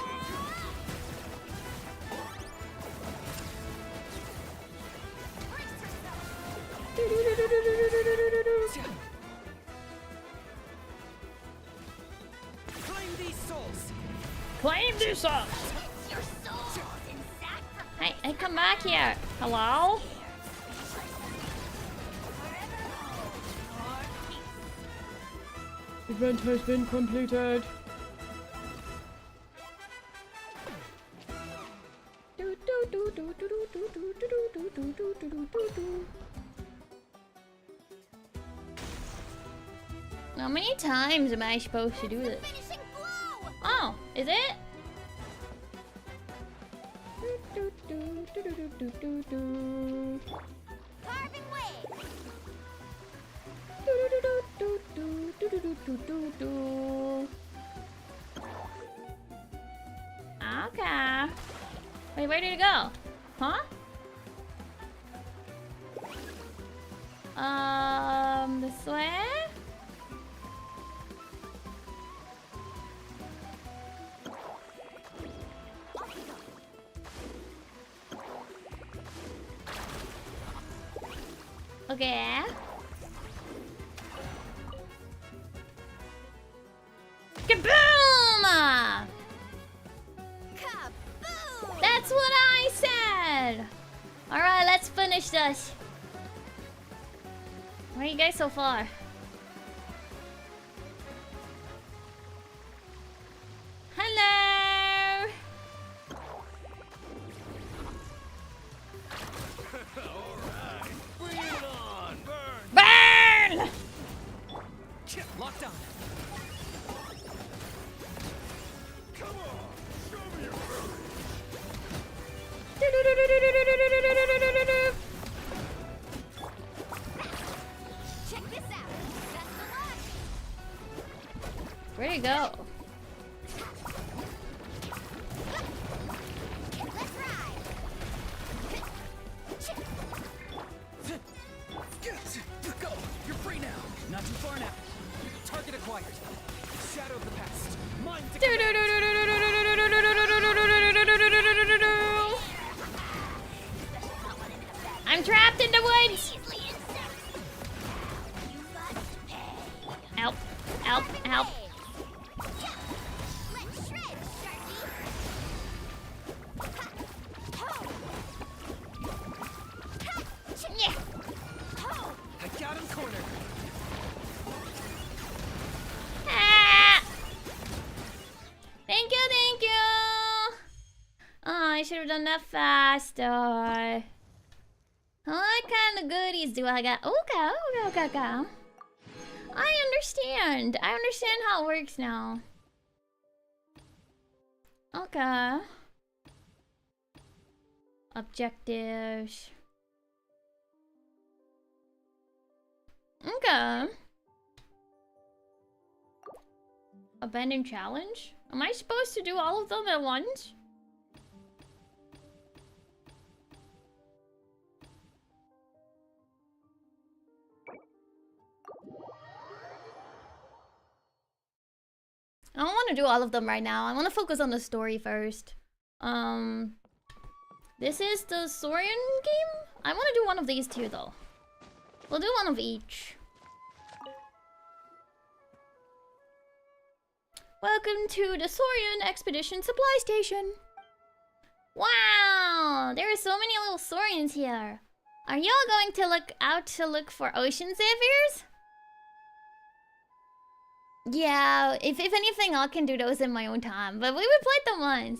Claim these souls. Claim these souls. Hey, come back here. Hello? Event has been completed. How many times am I supposed to do this? Oh, is it? Carving way. Wait, where did it go? Huh? This way? Okay. Kaboom! Kaboom! That's what I said! Alright, let's finish this. Where are you guys so far? Hello! Alright, bring it on! Burn! Locked down. Come on, show me your courage. Check this out. Best of luck. Where'd it go? Let's ride. Go! You're free now! Not too far now. Target acquired. Shadow of the past. Mind I'm trapped in the woods! Help. Help. Help. Let's shred, Sharky. Yeah. I got him cornered. Ah. Thank you, thank you. Oh, I should have done that faster. What kind of goodies do I got? Okay. I understand. I understand how it works now. Okay. Objectives. Okay. Abandoned challenge? Am I supposed to do all of them at once? I don't want to do all of them right now. I want to focus on the story first. This is the Saurian game? I want to do one of these two though. We'll do one of each. Welcome to the Saurian Expedition Supply Station. Wow, there are so many little Saurians here. Are y'all going to look for ocean zephyrs? Yeah, if anything, I can do those in my own time, but we would play them once.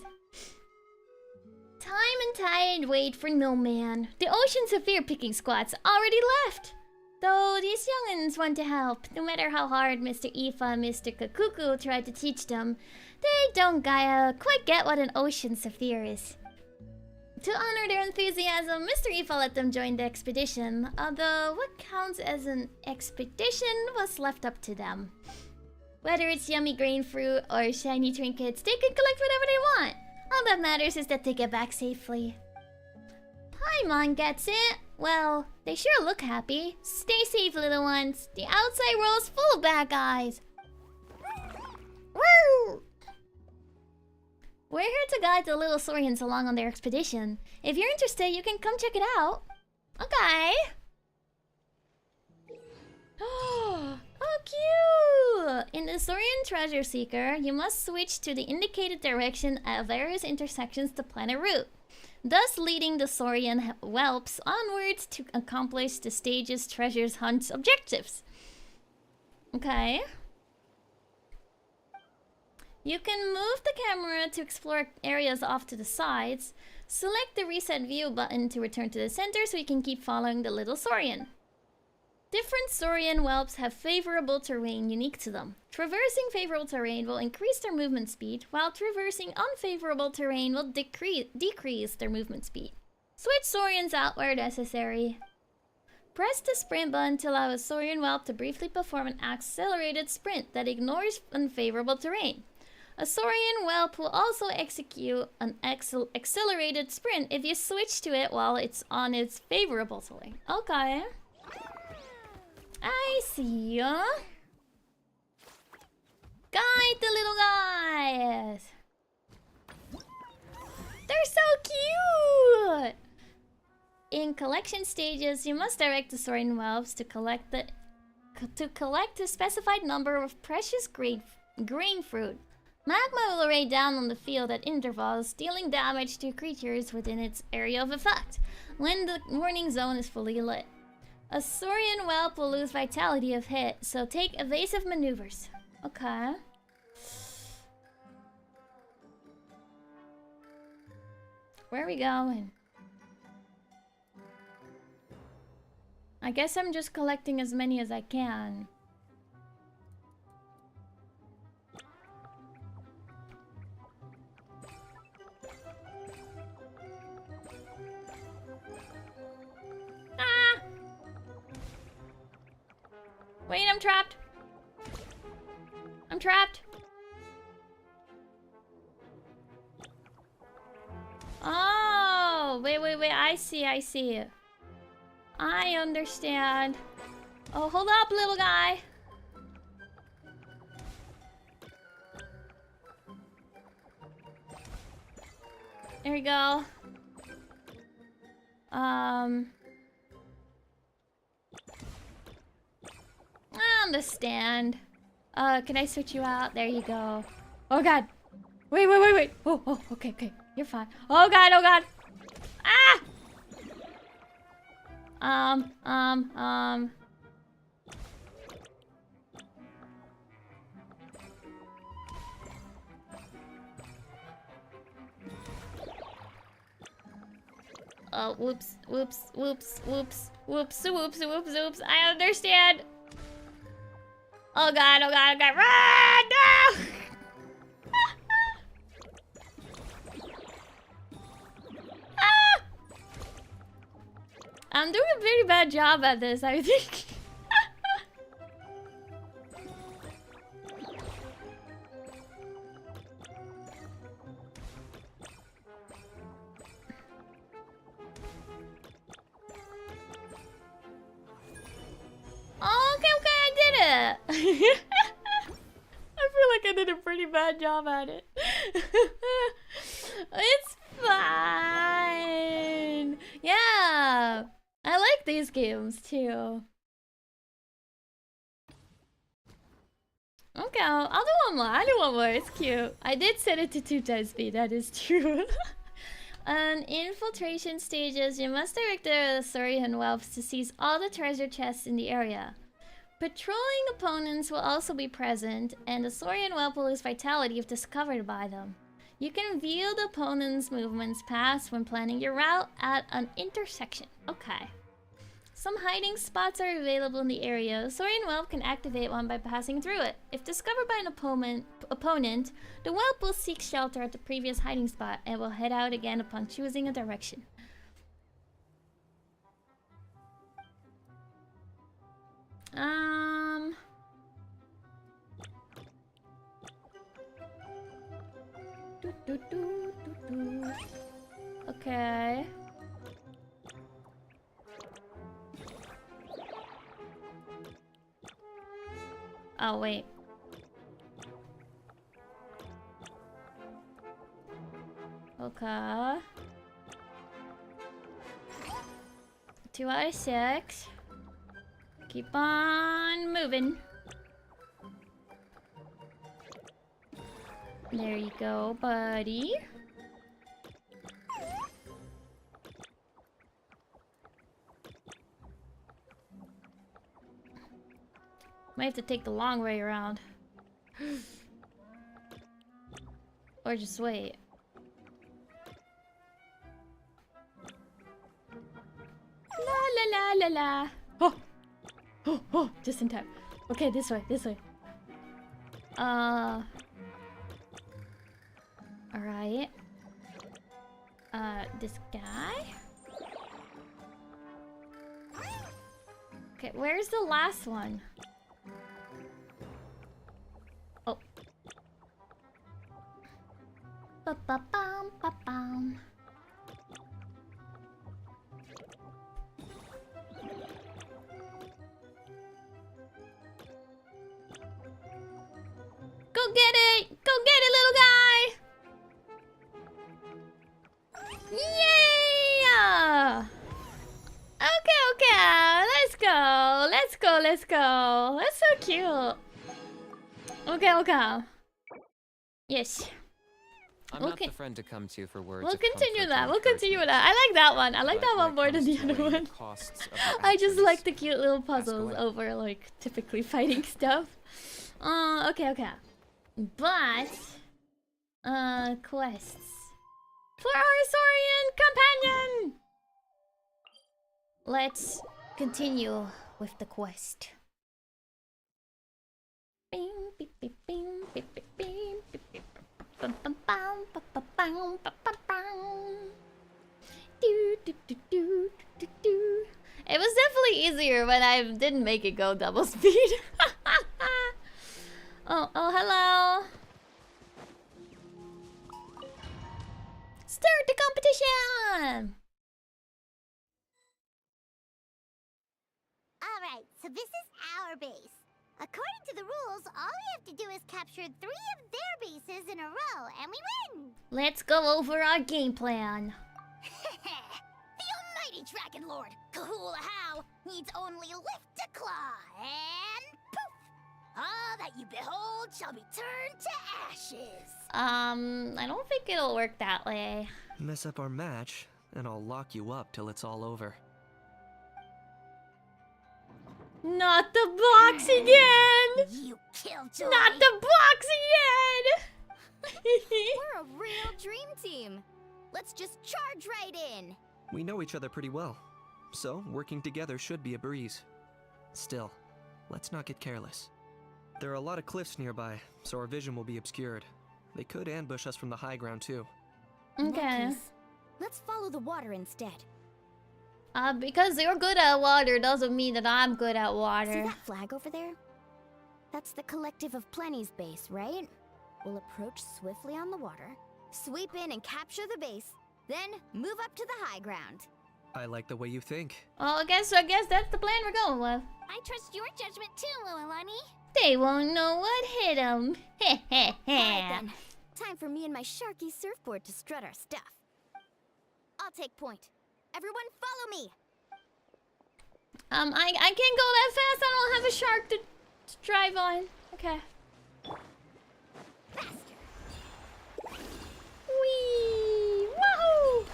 Time and tide wait for no man. The ocean zephyr picking squad's already left. Though these young'uns want to help, no matter how hard Mr. Aoife and Mr. Kakuku tried to teach them, they don't quite get what an ocean zephyr is. To honor their enthusiasm, Mr. Aoife let them join the expedition, although what counts as an expedition was left up to them. Whether it's yummy grain fruit or shiny trinkets, they can collect whatever they want. All that matters is that they get back safely. Paimon gets it. Well, they sure look happy. Stay safe, little ones. The outside world's full of bad guys. Woo! We're here to guide the little Saurians along on their expedition. If you're interested, you can come check it out. Okay. Oh, cute! In the Saurian Treasure Seeker, you must switch to the indicated direction at various intersections to plan a route, thus leading the Saurian whelps onwards to accomplish the stage's treasure hunt objectives. Okay. You can move the camera to explore areas off to the sides. Select the reset view button to return to the center so you can keep following the little Saurian. Different Saurian whelps have favorable terrain unique to them. Traversing favorable terrain will increase their movement speed, while traversing unfavorable terrain will decrease their movement speed. Switch Saurians out where necessary. Press the sprint button to allow a Saurian whelp to briefly perform an accelerated sprint that ignores unfavorable terrain. A Saurian whelp will also execute an accelerated sprint if you switch to it while it's on its favorable swing. Okay. I see ya. Guide the little guys. They're so cute. In collection stages, you must direct the Saurian whelps to collect a specified number of precious grain fruit. Magma will rain down on the field at intervals, dealing damage to creatures within its area of effect when the warning zone is fully lit. A Saurian whelp will lose vitality if hit, so take evasive maneuvers. Okay. Where are we going? I guess I'm just collecting as many as I can. Ah! Wait, I'm trapped. I'm trapped. Oh, wait, I see. I understand. Oh, hold up, little guy. There we go. I understand. Can I switch you out? There you go. Oh god. Wait. Oh, okay. You're fine. Oh god. Ah! Oh, whoops. I understand. Oh god. Run! No! Ah! I'm doing a very bad job at this, I think. Okay, I did it. I feel like I did a pretty bad job at it. It's fine. Yeah, I like these games too. Okay, I'll do one more. It's cute. I did set it to 2x speed, that is true. On infiltration stages, you must direct the Saurian whelps to seize all the treasure chests in the area. Patrolling opponents will also be present, and the Saurian whelp will lose vitality if discovered by them. You can view the opponent's movements past when planning your route at an intersection. Okay. Some hiding spots are available in the area. Saurian whelp can activate one by passing through it. If discovered by an opponent, the whelp will seek shelter at the previous hiding spot and will head out again upon choosing a direction. Okay. Oh, wait. Okay. 2 out of 6. Keep on moving. There you go, buddy. Might have to take the long way around. Or just wait. La. Oh, just in time. Okay, this way. Alright. This guy? Okay, where's the last one? Oh. Ba-ba-bum-ba-bum. Go get it! Go get it, little guy! Yeah! Okay, okay. Let's go. Let's go. Let's go. That's so cute. Okay, okay. Yes. I'm not the friend to come to for words. We'll of continue comfort that. and We'll continue that. I like that one. I like that one more than the other one. I just like the cute little puzzles over like typically fighting stuff. Okay, okay. But quests for our Saurian companion. Let's continue with the quest. Bing, beep, beep, bing, beep, beep, bing, beep, beep. Bum, bum, bum, bum, bum, bum, bum, bum, bum. Do, do, do, do, do, do. It was definitely easier when I didn't make it go double speed. Oh, hello. Start the competition. Alright, so this is our base. According to the rules, all we have to do is capture 3 of their bases in a row, and we win! Let's go over our game plan. The almighty Dragon Lord, Kahula How, needs only lift a claw, and poof! All that you behold shall be turned to ashes. I don't think it'll work that way. Mess up our match, and I'll lock you up till it's all over. Not the box again! You killjoy! Not the box again! We're a real dream team. Let's just charge right in. We know each other pretty well, so working together should be a breeze. Still, let's not get careless. There are a lot of cliffs nearby, so our vision will be obscured. They could ambush us from the high ground too. Okay. Let's follow the water instead. Because you're good at water doesn't mean that I'm good at water. See that flag over there? That's the Collective of Plenty's base, right? We'll approach swiftly on the water, sweep in and capture the base, then move up to the high ground. I like the way you think. Well, I guess that's the plan we're going with. I trust your judgment too, Mualani. They won't know what hit them. Alright then. Time for me and my Sharky surfboard to strut our stuff. I'll take point. Everyone follow me! I can't go that fast. I don't have a shark to drive on. Okay. Faster! Whee! Wahoo!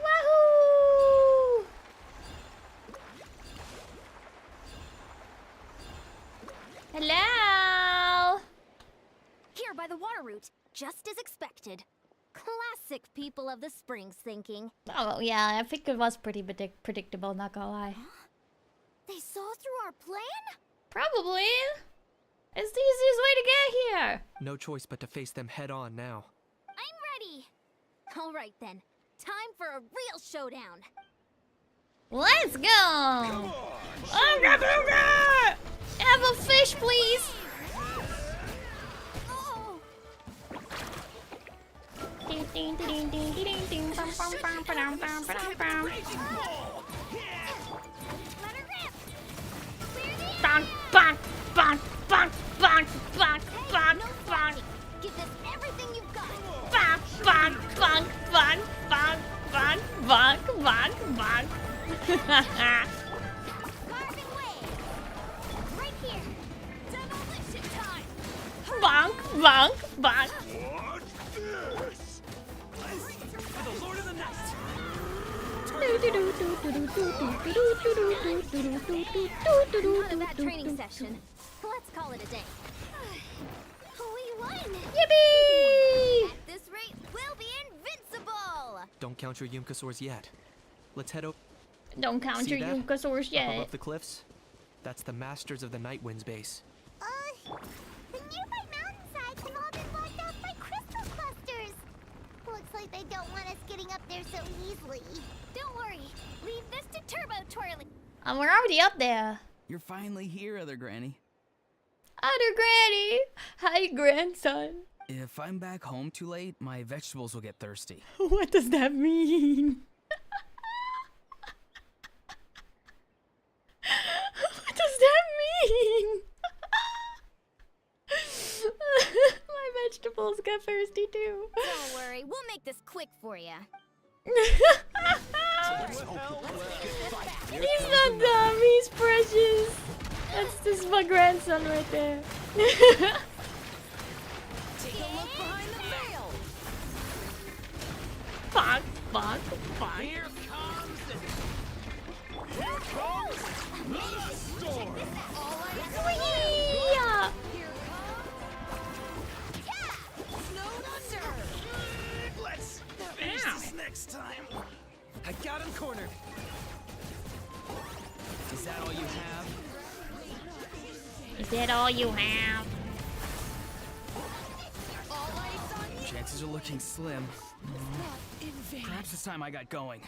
Wahoo! Hello! Here by the water route, just as expected. Classic people of the spring's thinking. Oh, yeah, I think it was pretty predictable, not gonna lie. They saw through our plan? Probably. It's the easiest way to get here. No choice but to face them head on now. I'm ready! Alright then, time for a real showdown. Let's go! Have a fish, please! Ding ding ding ding ding ding ding bum bum bum bum bum bum bum. Bonk bonk bonk bonk bonk bonk bonk bonk. Give this everything you've got. Bonk bonk bonk bonk bonk bonk bonk bonk bonk. Carving waves. Right here. Demolition time. Bonk bonk bonk. For the Lord of the Night. Not a bad training session. Let's call it a day. We won! Yippee! At this rate, we'll be invincible! Don't count your Yumkasaurs yet. Let's head over. Don't count your Yumkasaurs Up yet. above the cliffs? That's the Masters of the Night Wind's base. The nearby mountainside have all been blocked off by crystal clusters. Looks like they don't want us getting up there so easily. Don't worry, leave this to Turbo Twirly. We're already up there. You're finally here, Other Granny. Other granny! Hi, grandson. If I'm back home too late, my vegetables will get thirsty. What does that mean? What does that mean? My vegetables get thirsty too. Don't worry, we'll make this quick for you. He's not dumb, he's precious. That's my grandson right there. Take a look behind the veil. Fuck, fuck, fuck. Here comes the storm. Yeah. Let's finish this next time. I got him cornered. Is that all you have? Is that all you have? Chances are looking slim. Perhaps this time I got going.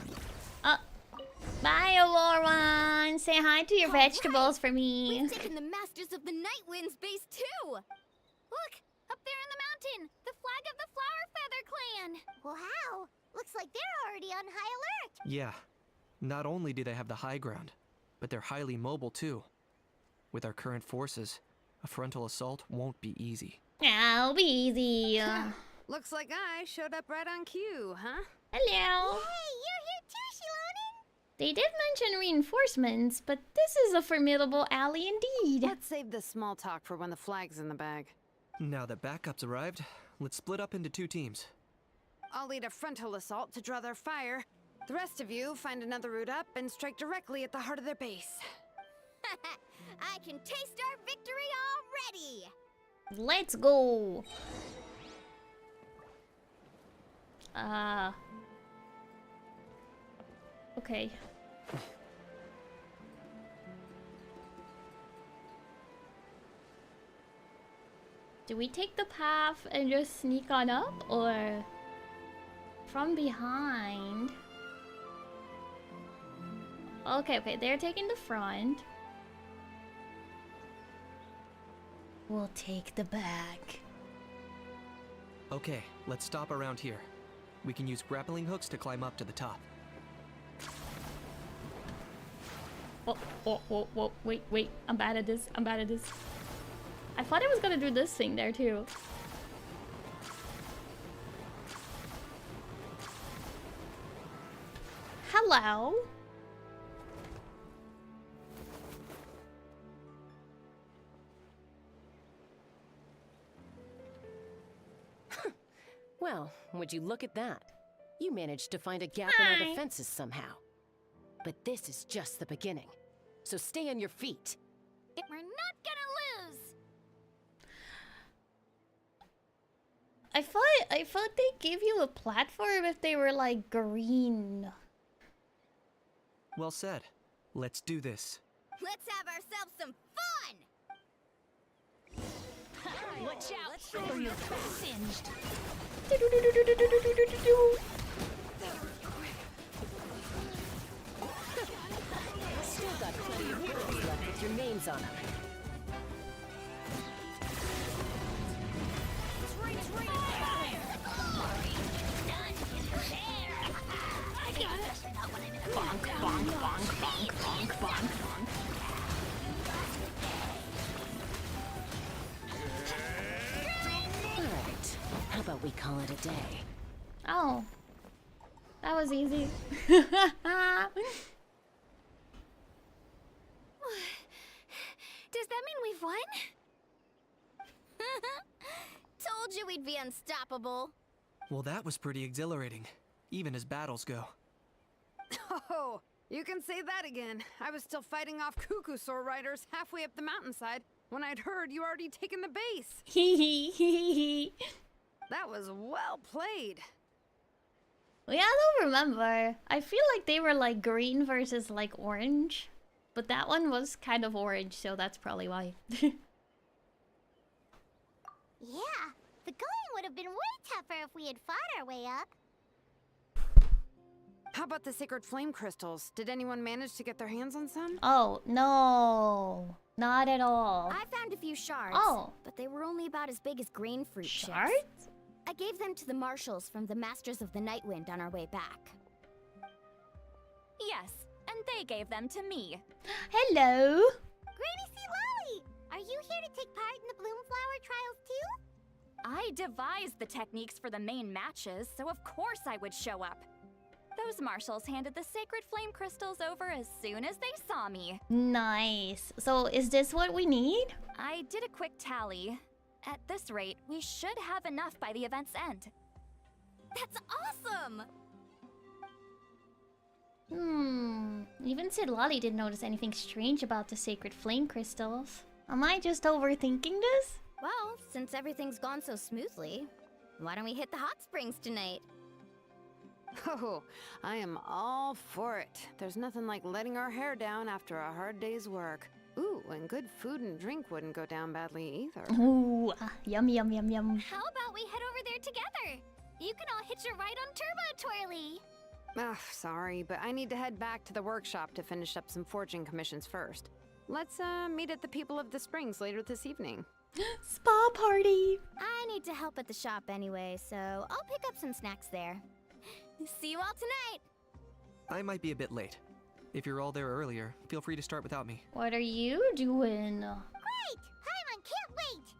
Bye, Auroran. Say hi to your vegetables for me. We've taken the Masters of the Night Wind's base too. Look, up there in the mountain, the flag of the Flower Feather Clan. Wow, looks like they're already on high alert. Yeah. Not only do they have the high ground, but they're highly mobile too. With our current forces, a frontal assault won't be easy. I'll be easy. Looks like I showed up right on cue, huh? Hello. Hey, you're here too, Shilonen. They did mention reinforcements, but this is a formidable ally indeed. Let's save the small talk for when the flag's in the bag. Now that backup's arrived, let's split up into 2 teams. I'll lead a frontal assault to draw their fire. The rest of you find another route up and strike directly at the heart of their base. I can taste our victory already. Let's go. Okay. Do we take the path and just sneak on up, or from behind? Okay, they're taking the front. We'll take the back. Okay, let's stop around here. We can use grappling hooks to climb up to the top. Whoa, wait, I'm bad at this, I thought I was gonna do this thing there too. Hello? Well, would you look at that? You managed to find a gap in our defenses somehow. But this is just the beginning. So stay on your feet. We're not gonna lose. I thought they gave you a platform if they were like green. Well said. Let's do this. Let's have ourselves some fun. Watch out, or you'll get singed. Still got plenty of heroes left with your names on them. Bonk, bonk, bonk, bonk, bonk, bonk, bonk. Alright, how about we call it a day? Oh. That was easy. Does that mean we've won? Told you we'd be unstoppable. Well, that was pretty exhilarating, even as battles go. Oh, you can say that again. I was still fighting off Cuckoosaur riders halfway up the mountainside when I'd heard you already taken the base. Hee. That was well played. Yeah, I don't remember. I feel like they were like green versus like orange. But that one was kind of orange, so that's probably why. Yeah, the going would have been way tougher if we had fought our way up. How about the sacred flame crystals? Did anyone manage to get their hands on some? Oh, no. Not at all. I found a few shards. Oh. But they were only about as big as grain fruit Shards? chips. I gave them to the marshals from the Masters of the Nightwind on our way back. Yes, and they gave them to me. Hello. Granny C. Lolly! Are you here to take part in the Bloomflower trials too? I devised the techniques for the main matches, so of course I would show up. Those marshals handed the sacred flame crystals over as soon as they saw me. Nice. So is this what we need? I did a quick tally. At this rate, we should have enough by the event's end. That's awesome! Even Sid Lolly didn't notice anything strange about the sacred flame crystals. Am I just overthinking this? Well, since everything's gone so smoothly, why don't we hit the hot springs tonight? Oh, I am all for it. There's nothing like letting our hair down after a hard day's work. Ooh, and good food and drink wouldn't go down badly either. Ooh, yum yum yum yum. How about we head over there together? You can all hitch a ride on Turbo Twirly. Ugh, sorry, but I need to head back to the workshop to finish up some forging commissions first. Let's meet at the People of the Springs later this evening. Spa party! I need to help at the shop anyway, so I'll pick up some snacks there. See you all tonight! I might be a bit late. If you're all there earlier, feel free to start without me. What are you doing? Great! Paimon can't wait!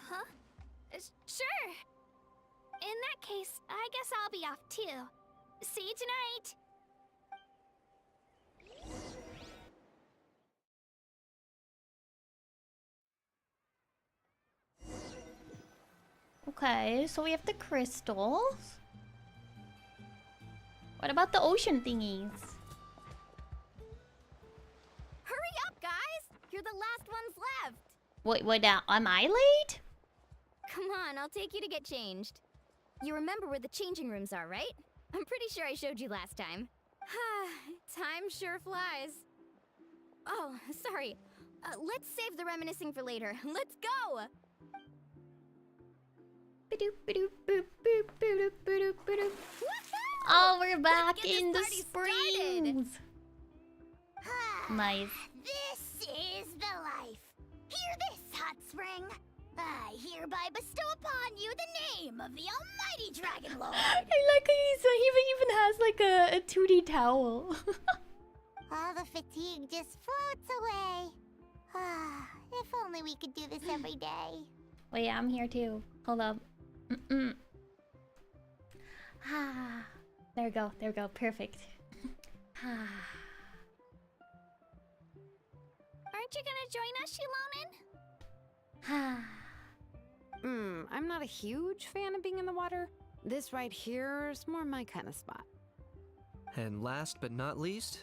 Huh? Sure. In that case, I guess I'll be off too. See you tonight! Okay, so we have the crystals. What about the ocean thingies? Hurry up, guys! You're the last ones left! Wait, am I late? Come on, I'll take you to get changed. You remember where the changing rooms are, right? I'm pretty sure I showed you last time. Time sure flies. Oh, sorry. Let's save the reminiscing for later. Let's go! Oh, we're back in the springs. Nice. This is the life. Hear this, hot spring. I hereby bestow upon you the name of the Almighty Dragon Lord. I like how he even has like a 2D towel. All the fatigue just floats away. If only we could do this every day. Wait, I'm here too. Hold up. There we go. Perfect. Aren't you gonna join us, Shilonen? I'm not a huge fan of being in the water. This right here is more my kind of spot. And last but not least,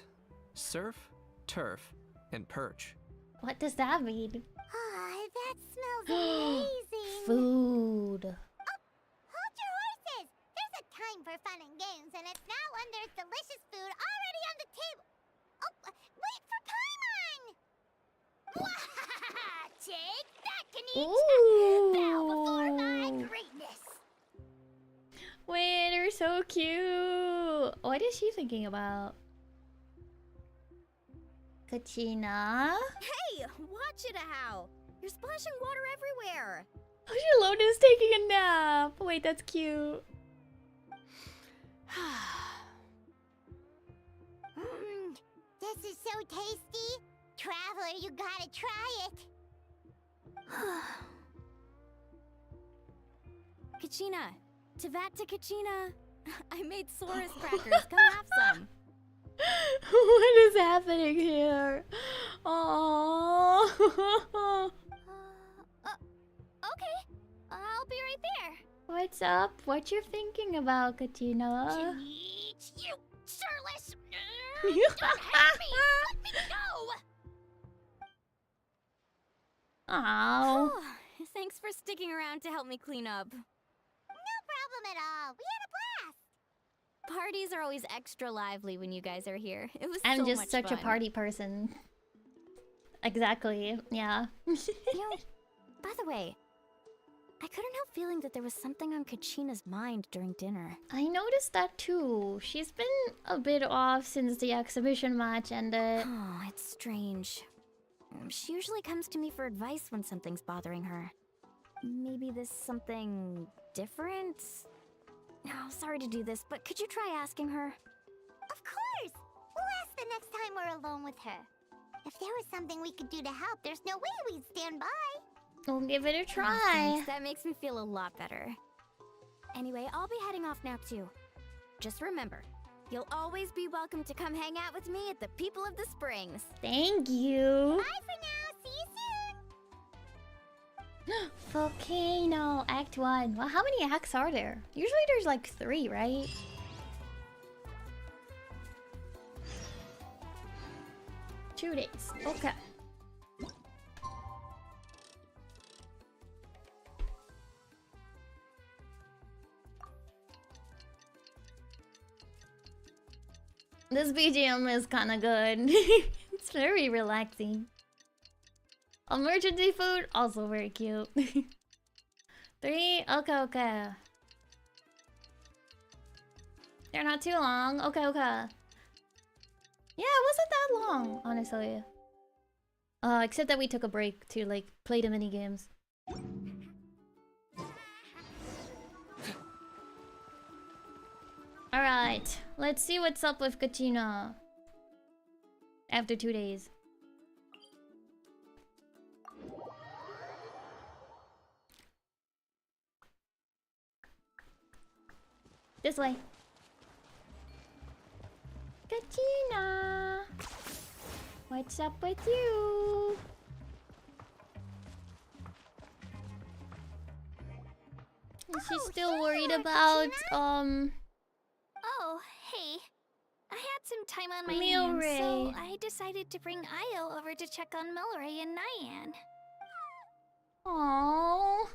surf, turf, and perch. What does that mean? That smells amazing. Food. Hold your horses. There's a time for fun and games, and it's now when there's delicious food already on the table. Oh, wait for Paimon! Take that, Kanich! Bow before my greatness! Wait, they're so cute. What is she thinking about? Kachina? Hey, watch it, how? You're splashing water everywhere. Oh, Shalon is taking a nap. Wait, that's cute. This is so tasty. Traveler, you gotta try it. Kachina, Tavat to Kachina. I made Saurus crackers. Come have some. What is happening here? Oh. Okay, I'll be right there. What's up? What you thinking about, Katina? Kanich, you surless! Don't have me! Let me go! Ow. Thanks for sticking around to help me clean up. No problem at all. We had a blast. Parties are always extra lively when you guys are here. It was I'm so just much such fun. a party person. Exactly. Yeah. You know, by the way, I couldn't help feeling that there was something on Kachina's mind during dinner. I noticed that too. She's been a bit off since the exhibition match ended. Oh, it's strange. She usually comes to me for advice when something's bothering her. Maybe this something different? Oh, sorry to do this, but could you try asking her? Of course! We'll ask the next time we're alone with her. If there was something we could do to help, there's no way we'd stand by. We'll give it a Oh, try. thanks. That makes me feel a lot better. Anyway, I'll be heading off now too. Just remember, you'll always be welcome to come hang out with me at the People of the Springs. Thank you. Bye for now. See you soon. Volcano, Act 1. Well, how many acts are there? Usually there's like 3, right? Two days. Okay. This BGM is kind of good. It's very relaxing. Emergency food, also very cute. 3, okay. They're not too long. Okay. Yeah, it wasn't that long, honestly. Except that we took a break to like play the mini games. Alright, let's see what's up with Kachina after 2 days. This way. Kachina! What's up with you? Is she still worried about, Oh, hey. I had some time on my Milray. hands, so I decided to bring Io over to check on Milray and Nyan. Aww.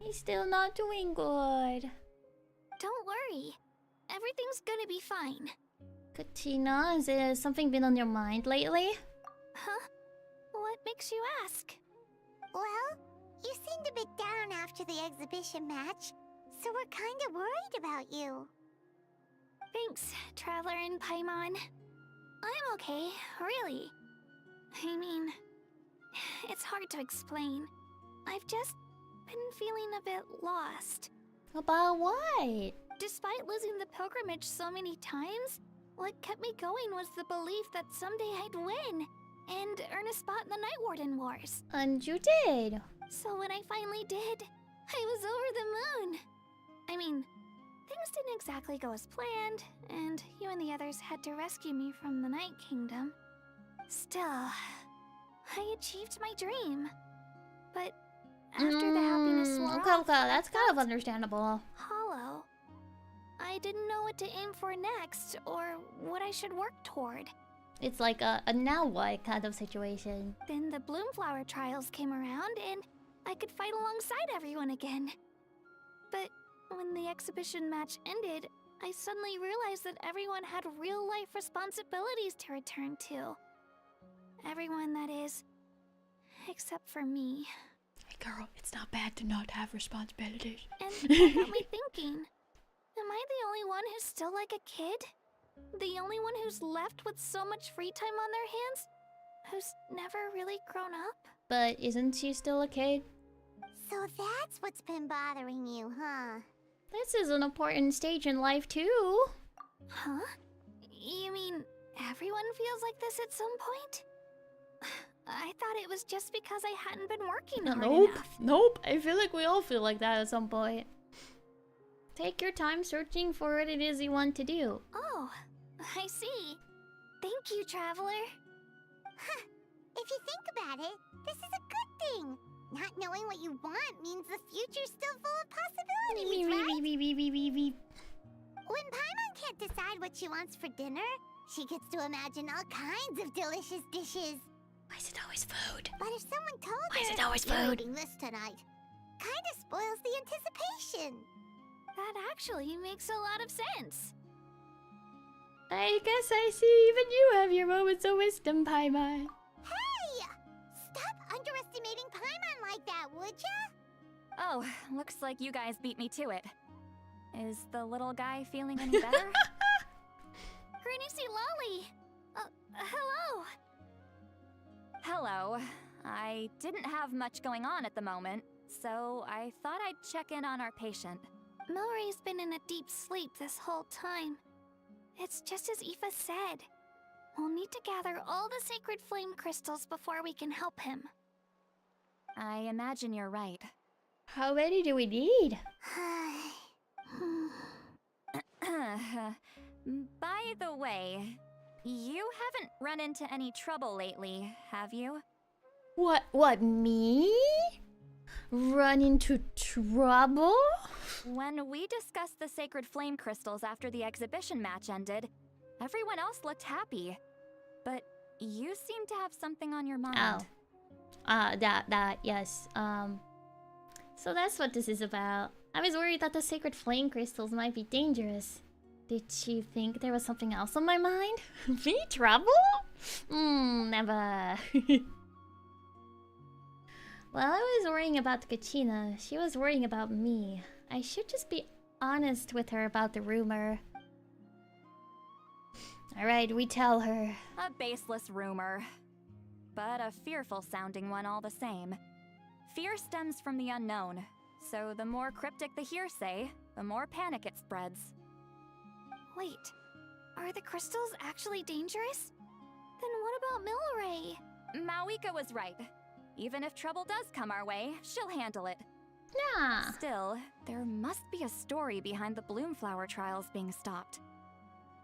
He's still not doing good. Don't worry. Everything's gonna be fine. Kachina, has something been on your mind lately? Huh? What makes you ask? Well, you seemed a bit down after the exhibition match, so we're kind of worried about you. Thanks, Traveler and Paimon. I'm okay, really. I mean, it's hard to explain. I've just been feeling a bit lost. About what? Despite losing the pilgrimage so many times, what kept me going was the belief that someday I'd win and earn a spot in the Night Warden Wars. And you did. So when I finally did, I was over the moon. I mean, things didn't exactly go as planned, and you and the others had to rescue me from the Night Kingdom. Still, I achieved my dream. But after the happiness wore off, that's kind of understandable. hollow. I didn't know what to aim for next, or what I should work toward. It's like a now what kind of situation. Then the Bloomflower trials came around, and I could fight alongside everyone again. But when the exhibition match ended, I suddenly realized that everyone had real-life responsibilities to return to. Everyone, that is. Except for me. Hey girl, it's not bad to not have responsibilities. And that got me thinking. Am I the only one who's still like a kid? The only one who's left with so much free time on their hands? Who's never really grown up? But isn't she still a kid? So that's what's been bothering you, huh? This is an important stage in life too. Huh? You mean everyone feels like this at some point? I thought it was just because I hadn't been working hard enough. Nope. I feel like we all feel like that at some point. Take your time searching for what it is you want to do. Oh, I see. Thank you, Traveler. Huh. If you think about it, this is a good thing. Not knowing what you want means the future's still full of possibilities, right? When Paimon can't decide what she wants for dinner, she gets to imagine all kinds of delicious dishes. Why is it always food? But if someone told Why is her, it always "You're food?" eating this tonight, kinda spoils the anticipation. That actually makes a lot of sense. I guess I see even you have your moments of wisdom, Paimon. Hey! Stop underestimating Paimon like that, would ya? Oh, looks like you guys beat me to it. Is the little guy feeling any better? Greasy Lolly! Hello! Hello. I didn't have much going on at the moment, so I thought I'd check in on our patient. Milray's been in a deep sleep this whole time. It's just as Aoife said. We'll need to gather all the sacred flame crystals before we can help him. I imagine you're right. How many do we need? By the way, you haven't run into any trouble lately, have you? What, me? Run into trouble? When we discussed the sacred flame crystals after the exhibition match ended, everyone else looked happy. But you seem to have something on your mind. Yes. So that's what this is about. I was worried that the sacred flame crystals might be dangerous. Did you think there was something else on my mind? Me? Trouble? Never. While I was worrying about Kachina, she was worrying about me. I should just be honest with her about the rumor. Alright, we tell her. A baseless rumor. But a fearful-sounding one all the same. Fear stems from the unknown, so the more cryptic the hearsay, the more panic it spreads. Wait, are the crystals actually dangerous? Then what about Milray? Mawika was right. Even if trouble does come our way, she'll handle it. Nah. Still, there must be a story behind the Bloomflower trials being stopped.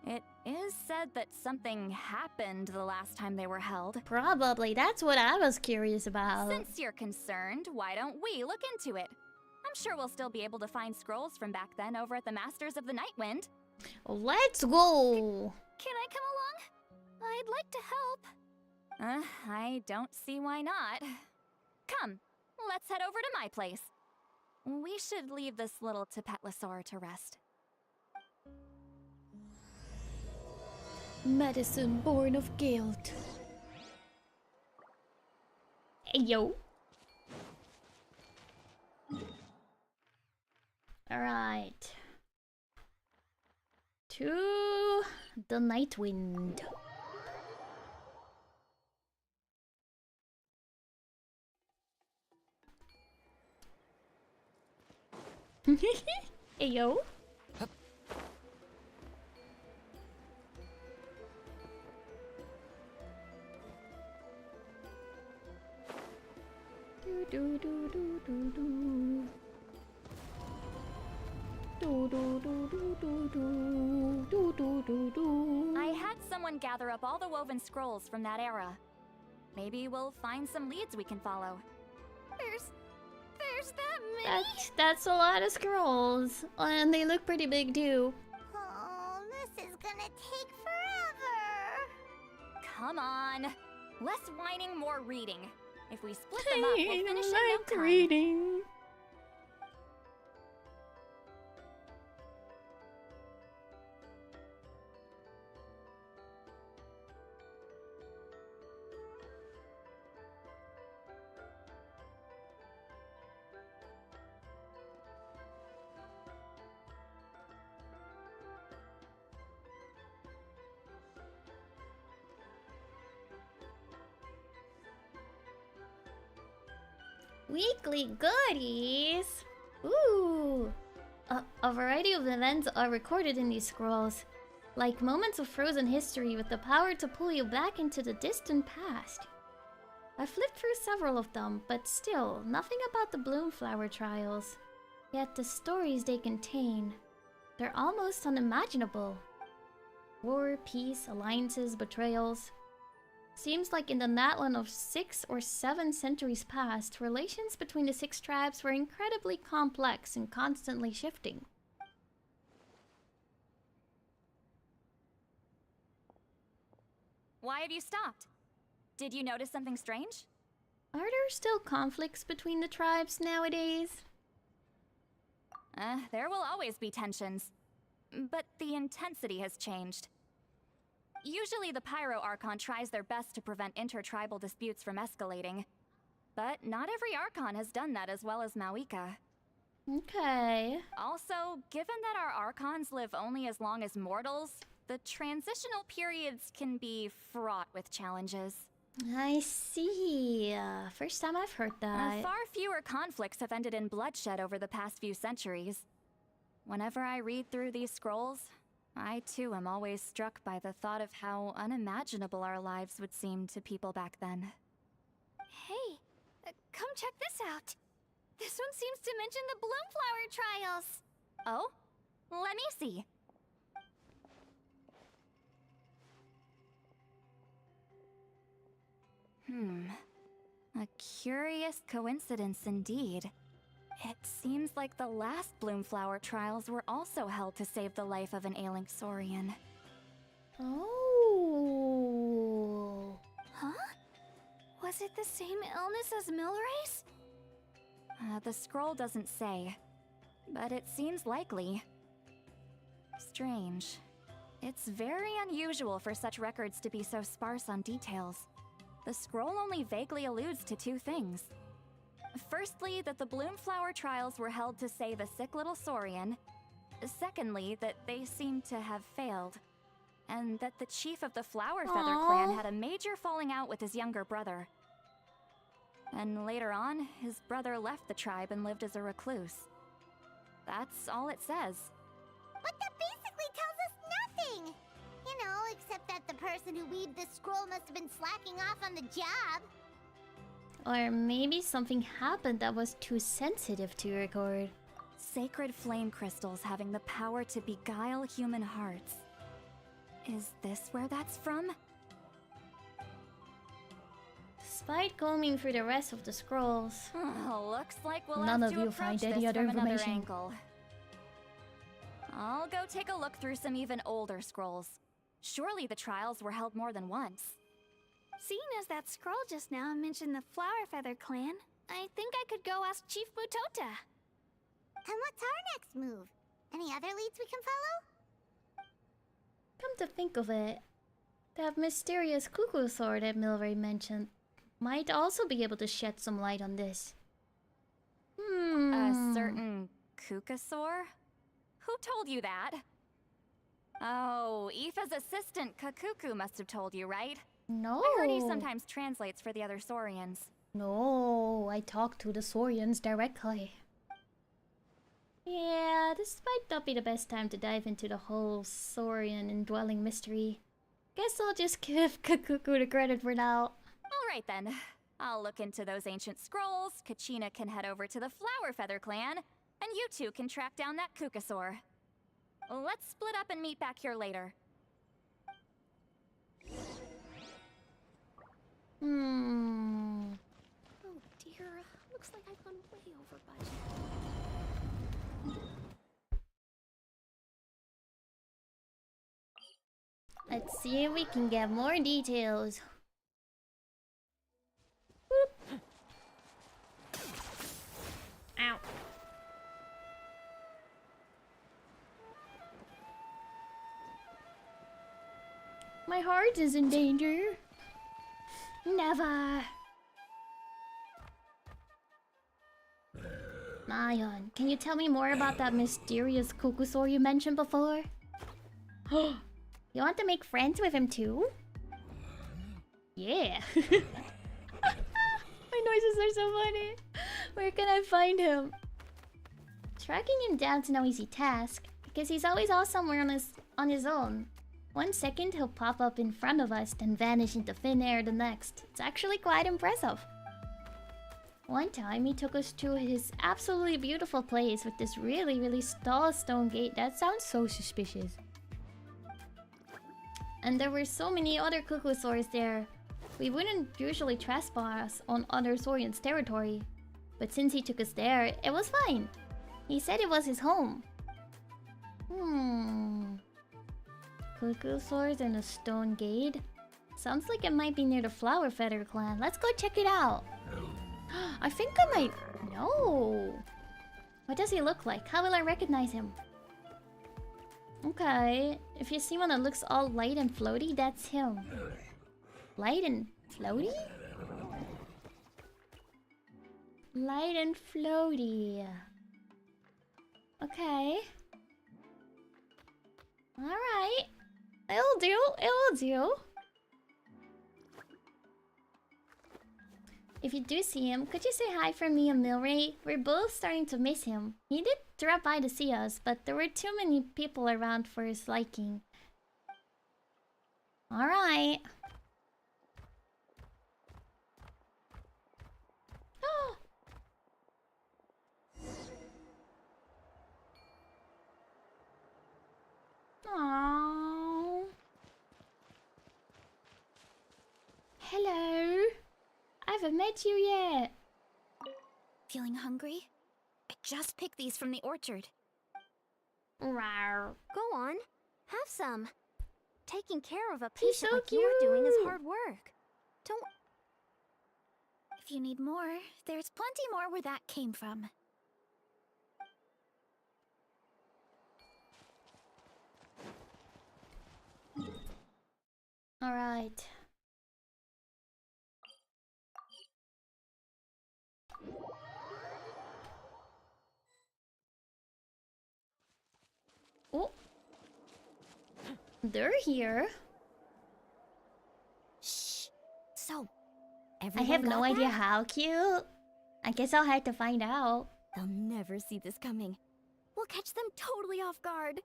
It is said that something happened the last time they were held. Probably, that's what I was curious about. Since you're concerned, why don't we look into it? I'm sure we'll still be able to find scrolls from back then over at the Masters of the Nightwind. Let's go! Can I come along? I'd like to help. I don't see why not. Come, let's head over to my place. We should leave this little Tapetlosaur to rest. Medicine born of guilt. Hey, yo. Alright. To the Nightwind. Hey, yo. Do do do do do. Do do do do do do do do do do. I had someone gather up all the woven scrolls from that era. Maybe we'll find some leads we can follow. There's that many? That's a lot of scrolls. And they look pretty big too. Oh, this is gonna take forever. Come on. Less whining, more reading. If we split them up, we'll finish in no time. Reading. Weekly goodies! Ooh! A variety of events are recorded in these scrolls, like moments of frozen history with the power to pull you back into the distant past. I flipped through several of them, but still, nothing about the Bloomflower trials. Yet the stories they contain, they're almost unimaginable. War, peace, alliances, betrayals. Seems like in the Natlan of 6 or 7 centuries past, relations between the 6 tribes were incredibly complex and constantly shifting. Why have you stopped? Did you notice something strange? Are there still conflicts between the tribes nowadays? There will always be tensions. But the intensity has changed. Usually the Pyro Archon tries their best to prevent intertribal disputes from escalating. but not every Archon has done that as well as Mawika. Okay. Also, given that our Archons live only as long as mortals, the transitional periods can be fraught with challenges. I see. First time I've heard that. Far fewer conflicts have ended in bloodshed over the past few centuries. Whenever I read through these scrolls, I too am always struck by the thought of how unimaginable our lives would seem to people back then. Hey, come check this out. This one seems to mention the Bloomflower trials. Oh? Let me see. A curious coincidence indeed. It seems like the last Bloomflower trials were also held to save the life of an ailing Saurian. Oh. Huh? Was it the same illness as Milray's? The scroll doesn't say, but it seems likely. Strange. It's very unusual for such records to be so sparse on details. The scroll only vaguely alludes to two things. Firstly, that the Bloomflower trials were held to save a sick little Saurian. Secondly, that they seem to have failed. And that the chief of the Flower Feather clan had a major falling out with his younger brother. And later on, his brother left the tribe and lived as a recluse. That's all it says. But that basically tells us nothing! You know, except that the person who weaved this scroll must have been slacking off on the job. Or maybe something happened that was too sensitive to record. Sacred flame crystals having the power to beguile human hearts. Is this where that's from? Despite combing through the rest of the scrolls, Looks like we'll none have of to you approach find this any other from another information. angle. I'll go take a look through some even older scrolls. Surely the trials were held more than once. Seeing as that scroll just now mentioned the Flower Feather clan, I think I could go ask Chief Mutota. And what's our next move? Any other leads we can follow? Come to think of it, that mysterious cuckoo sword that Milray mentioned might also be able to shed some light on this. A certain Kukasaur? Who told you that? Oh, Aoife's assistant Kakuku must have told you, right? No. I heard he sometimes translates for the other Saurians. No, I talked to the Saurians directly. Yeah, this might not be the best time to dive into the whole Saurian indwelling mystery. Guess I'll just give Kakuku the credit for now. Alright then. I'll look into those ancient scrolls, Kachina can head over to the Flower Feather clan, and you two can track down that Kukasaur. Let's split up and meet back here later. Oh dear, looks like I've gone way over budget. Let's see if we can get more details. Ow. My heart is in danger. Never. Mayon, can you tell me more about that mysterious Kukusaur you mentioned before? You want to make friends with him too? Yeah. My noises are so funny. Where can I find him? Tracking him down's no easy task, because he's always off somewhere on his own. 1 second he'll pop up in front of us, then vanish into thin air the next. It's actually quite impressive. One time he took us to his absolutely beautiful place with this really tall stone gate. That sounds so suspicious. And there were so many other Kukusaurs there. We wouldn't usually trespass on other Saurians' territory. But since he took us there, it was fine. He said it was his home. Kukusaurs and a stone gate? Sounds like it might be near the Flower Feather clan. Let's go check it out. I think I might know. What does he look like? How will I recognize him? Okay, if you see one that looks all light and floaty, that's him. Light and floaty? Light and floaty. Okay. Alright. It'll do. It'll do. If you do see him, could you say hi from me and Milray? We're both starting to miss him. He did drop by to see us, but there were too many people around for his liking. Alright. Oh. Aww. Hello. I haven't met you yet. Feeling hungry? I just picked these from the orchard. Rawr. Go on, have some. Taking care of a He's patient so like you're doing is cute. hard work. Don't... If you need more, there's plenty more where that came from. Alright. Oh. They're here. Shh. So, I everyone have no got idea that? how cute. I guess I'll have to find out. They'll never see this coming. We'll catch them totally off guard.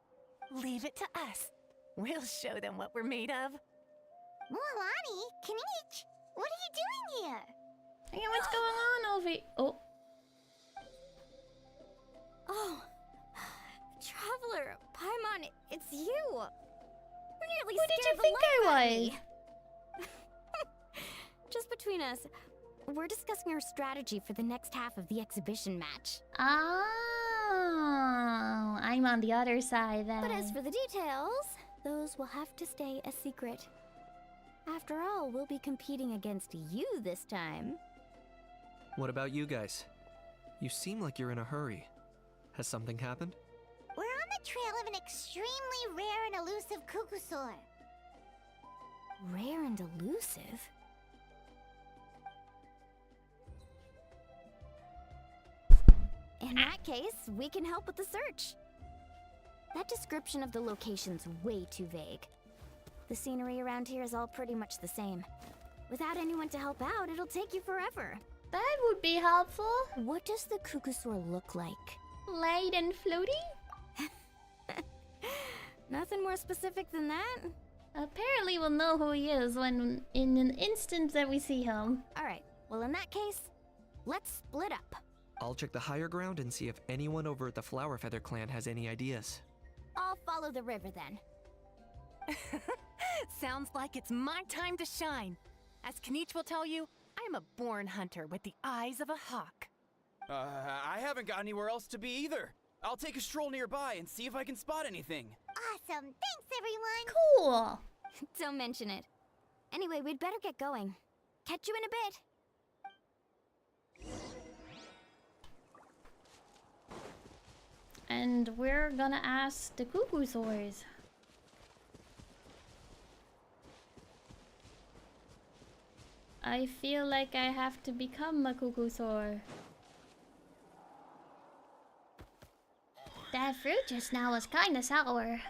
Leave it to us. We'll show them what we're made of. Mualani, Kinich, what are you doing here? Hey, what's going on over here? Oh. Oh, Traveler, Paimon, it's you. You're nearly Who did you scared the think life out I of me. Just between us, we're discussing our strategy for the next half of the exhibition match. Oh, I'm on the other side then. But as for the details, those will have to stay a secret. After all, we'll be competing against you this time. What about you guys? You seem like you're in a hurry. Has something happened? We're on the trail of an extremely rare and elusive cuckoosaur. Rare and elusive? In that case, we can help with the search. That description of the location's way too vague. The scenery around here is all pretty much the same. Without anyone to help out, it'll take you forever. That would be helpful. What does the cuckoosaur look like? Light and floaty? Nothing more specific than that? Apparently we'll know who he is when in an instant that we see him. Alright, well in that case, let's split up. I'll check the higher ground and see if anyone over at the Flower Feather clan has any ideas. I'll follow the river then. Sounds like it's my time to shine. As Kinich will tell you, I'm a born hunter with the eyes of a hawk. I haven't got anywhere else to be either. I'll take a stroll nearby and see if I can spot anything. Awesome, thanks everyone! Cool! Don't mention it. Anyway, we'd better get going. Catch you in a bit. And we're gonna ask the cuckoosaurs. I feel like I have to become a cuckoosaur. That fruit just now was kinda sour.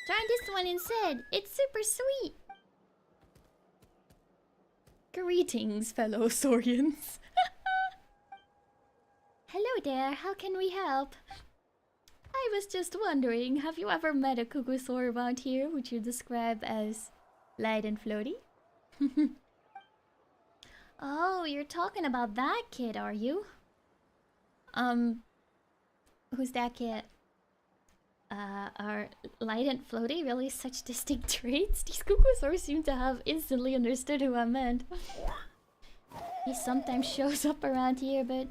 Try this one instead. It's super sweet. Greetings, fellow saurians. Hello there, how can we help? I was just wondering, have you ever met a cuckoosaur around here which you describe as light and floaty? Oh, you're talking about that kid, are you? Who's that kid? Are light and floaty really such distinct traits? These cuckoosaurs seem to have instantly understood who I meant. He sometimes shows up around here, but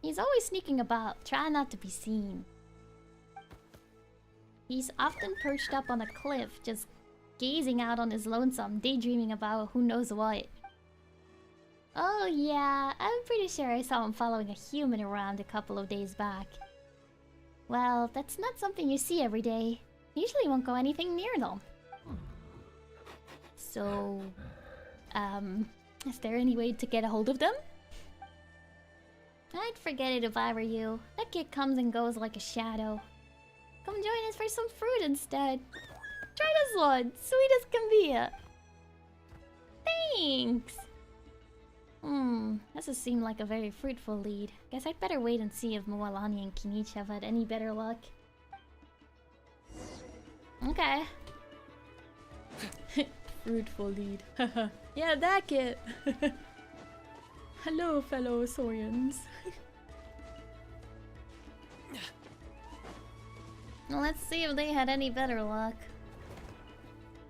he's always sneaking about, trying not to be seen. He's often perched up on a cliff, just gazing out on his lonesome, daydreaming about who knows what. Oh yeah, I'm pretty sure I saw him following a human around a couple of days back. Well, that's not something you see every day. Usually won't go anything near them. So, is there any way to get a hold of them? I'd forget it if I were you. That kid comes and goes like a shadow. Come join us for some fruit instead. Try this one, sweet as can be. Thanks. Doesn't seem like a very fruitful lead. Guess I'd better wait and see if Moalani and Kinich have had any better luck. Okay. Fruitful lead. Yeah, that kid. Hello, fellow Saurians. Well, let's see if they had any better luck.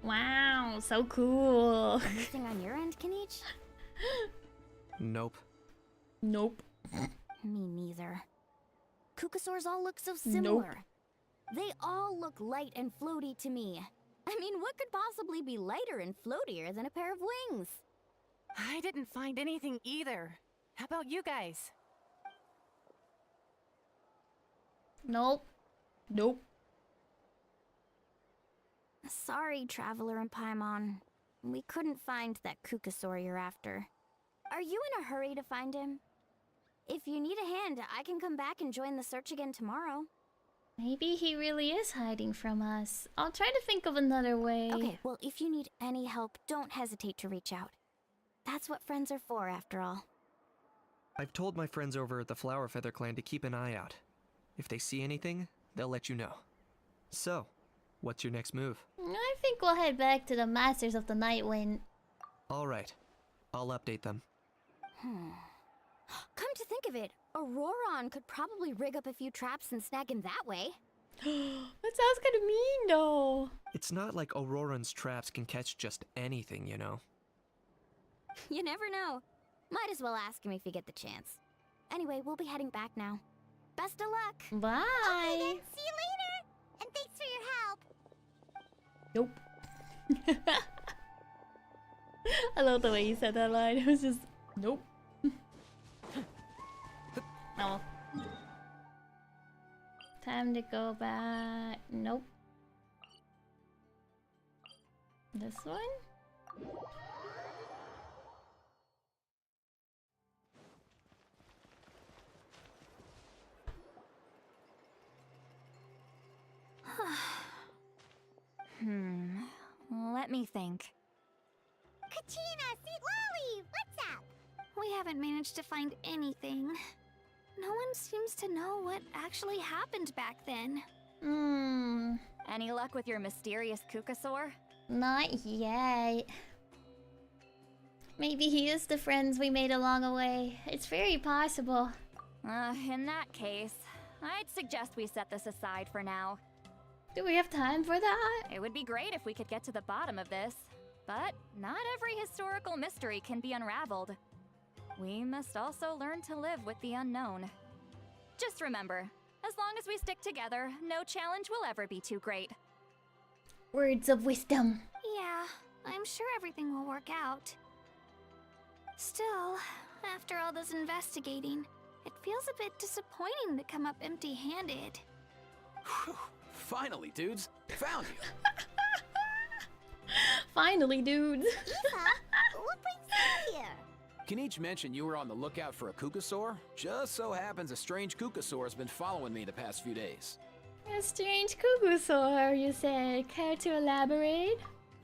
Wow, so cool. Anything on your end, Kinich? Nope. Nope. Me neither. Cucosaurs all look so similar. They all look light and floaty to me. I mean, what could possibly be lighter and floatier than a pair of wings? I didn't find anything either. How about you guys? Nope. Nope. Sorry, Traveler and Paimon. We couldn't find that Cucosaur you're after. Are you in a hurry to find him? If you need a hand, I can come back and join the search again tomorrow. Maybe he really is hiding from us. I'll try to think of another way. Okay, well, if you need any help, don't hesitate to reach out. That's what friends are for, after all. I've told my friends over at the Flower Feather Clan to keep an eye out. If they see anything, they'll let you know. So, what's your next move? I think we'll head back to the Masters of the Night Wind. Alright, I'll update them. Come to think of it, Auroron could probably rig up a few traps and snag him that way. That sounds kind of mean, though. It's not like Auroran's traps can catch just anything, you know. You never know. Might as well ask him if you get the chance. Anyway, we'll be heading back now. Best of luck. Bye. Okay then, see you later. And thanks for your help. Nope. I love the way you said that line. It was just, nope. No. Time to go back. Nope. This one? Let me think. Kachina, Lolly, what's up? We haven't managed to find anything. No one seems to know what actually happened back then. Any luck with your mysterious Cucosaur? Not yet. Maybe he is the friends we made along the way. It's very possible. In that case, I'd suggest we set this aside for now. Do we have time for that? It would be great if we could get to the bottom of this. But not every historical mystery can be unraveled. We must also learn to live with the unknown. Just remember, as long as we stick together, no challenge will ever be too great. Words of wisdom. Yeah, I'm sure everything will work out. Still, after all this investigating, it feels a bit disappointing to come up empty-handed. Finally, dudes. Found you. Finally, dudes. What brings you here? Kinich mentioned you were on the lookout for a Cucosaur. Just so happens a strange Cucosaur has been following me the past few days. A strange Cucosaur, you said. Care to elaborate?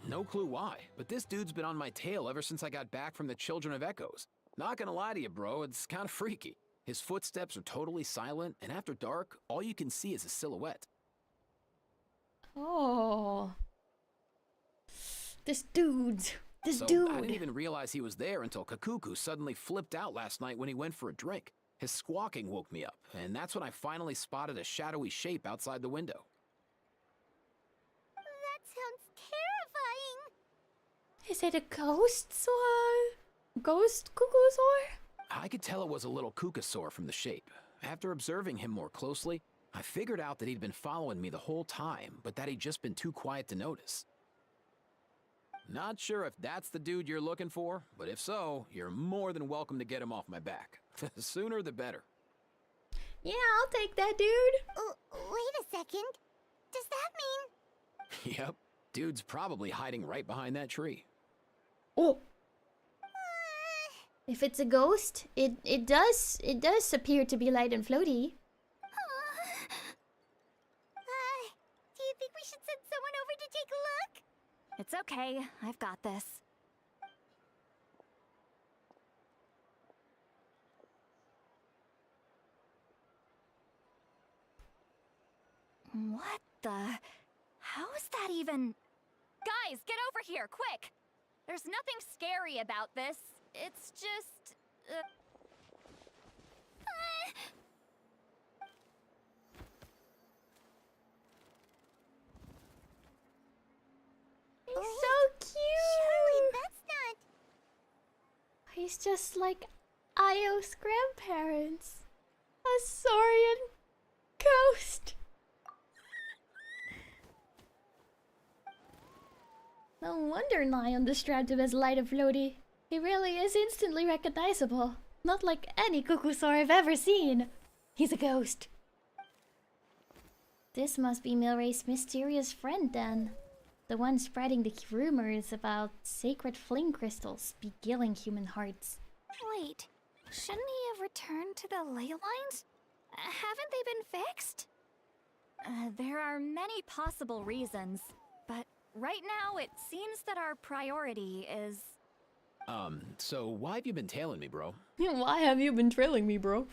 No clue why, but this dude's been on my tail ever since I got back from the Children of Echoes. Not gonna lie to you, bro, it's kinda freaky. His footsteps are totally silent, and after dark, all you can see is a silhouette. Oh. This dude. I didn't even realize he was there until Kakuku suddenly flipped out last night when he went for a drink. His squawking woke me up, and that's when I finally spotted a shadowy shape outside the window. That sounds terrifying. Is it a ghost Saur? Ghost Cucosaur? I could tell it was a little Cucosaur from the shape. After observing him more closely, I figured out that he'd been following me the whole time, but that he'd just been too quiet to notice. Not sure if that's the dude you're looking for, but if so, you're more than welcome to get him off my back. The sooner the better. Yeah, I'll take that, dude. Wait a second. Does that mean... Yep, dude's probably hiding right behind that tree. Oh. If it's a ghost, it does appear to be light and floaty. Do you think we should send someone over to take a look? It's okay, I've got this. What the? How is that even? Guys, get over here, quick! There's nothing scary about this. It's just... He's so cute! Surely that's not... He's just like Io's grandparents. A Saurian ghost. No wonder Lion described him as light and floaty. He really is instantly recognizable. Not like any Kukusaur I've ever seen. He's a ghost. This must be Milray's mysterious friend then. The one spreading the rumors about sacred flame crystals beguiling human hearts. Wait, shouldn't he have returned to the ley lines? Haven't they been fixed? There are many possible reasons, but right now it seems that our priority is... So why have you been tailing me, bro? Why have you been trailing me, bro?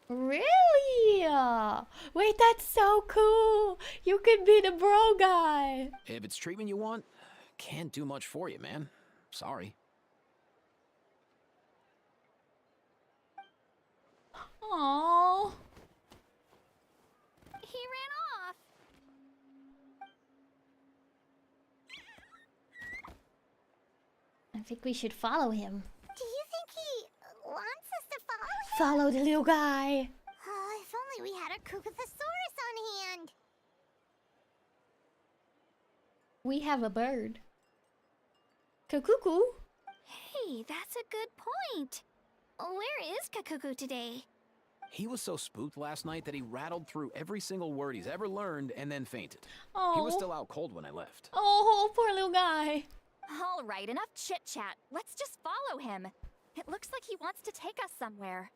Really? Wait, that's so cool! You could be the bro guy! If it's treatment you want, can't do much for you, man. Sorry. Aww. He ran off. I think we should follow him. Do you think he wants us to follow him? Follow the little guy! If only we had a Kukathosaurus on hand. We have a bird. Kakuku? Hey, that's a good point. Where is Kakuku today? He was so spooked last night that he rattled through every single word he's ever learned and then fainted. Oh. He was still out cold when I left. Oh, poor little guy. All right, enough chit-chat. Let's just follow him. It looks like he wants to take us somewhere.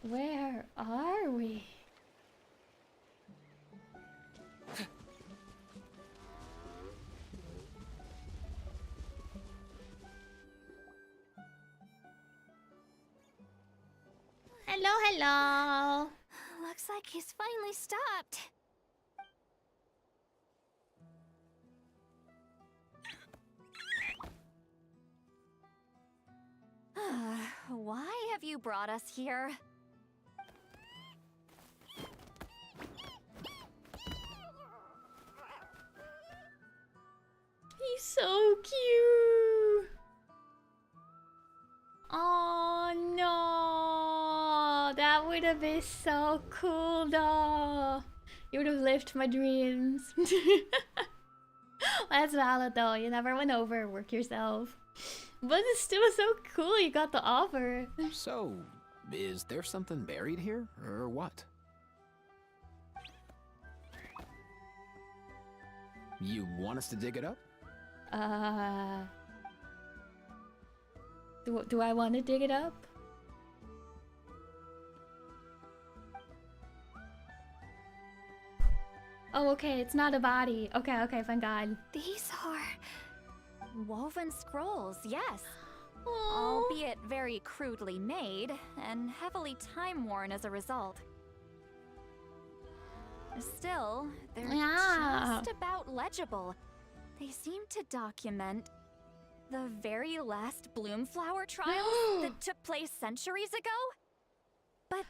Where are we? Hello, hello. Looks like he's finally stopped. Why have you brought us here? He's so cute. Oh no, that would have been so cool though. You would have lived my dreams. That's valid though, you never went over, work yourself. But it's still so cool you got the offer. So, is there something buried here, or what? You want us to dig it up? Do I want to dig it up? Oh, okay, it's not a body. Okay, okay, thank God. These are... woven scrolls, yes. Aww. Albeit very crudely made, and heavily time-worn as a result. Still, they're just about legible. They seem to document the very last Bloomflower trials that took place centuries ago? But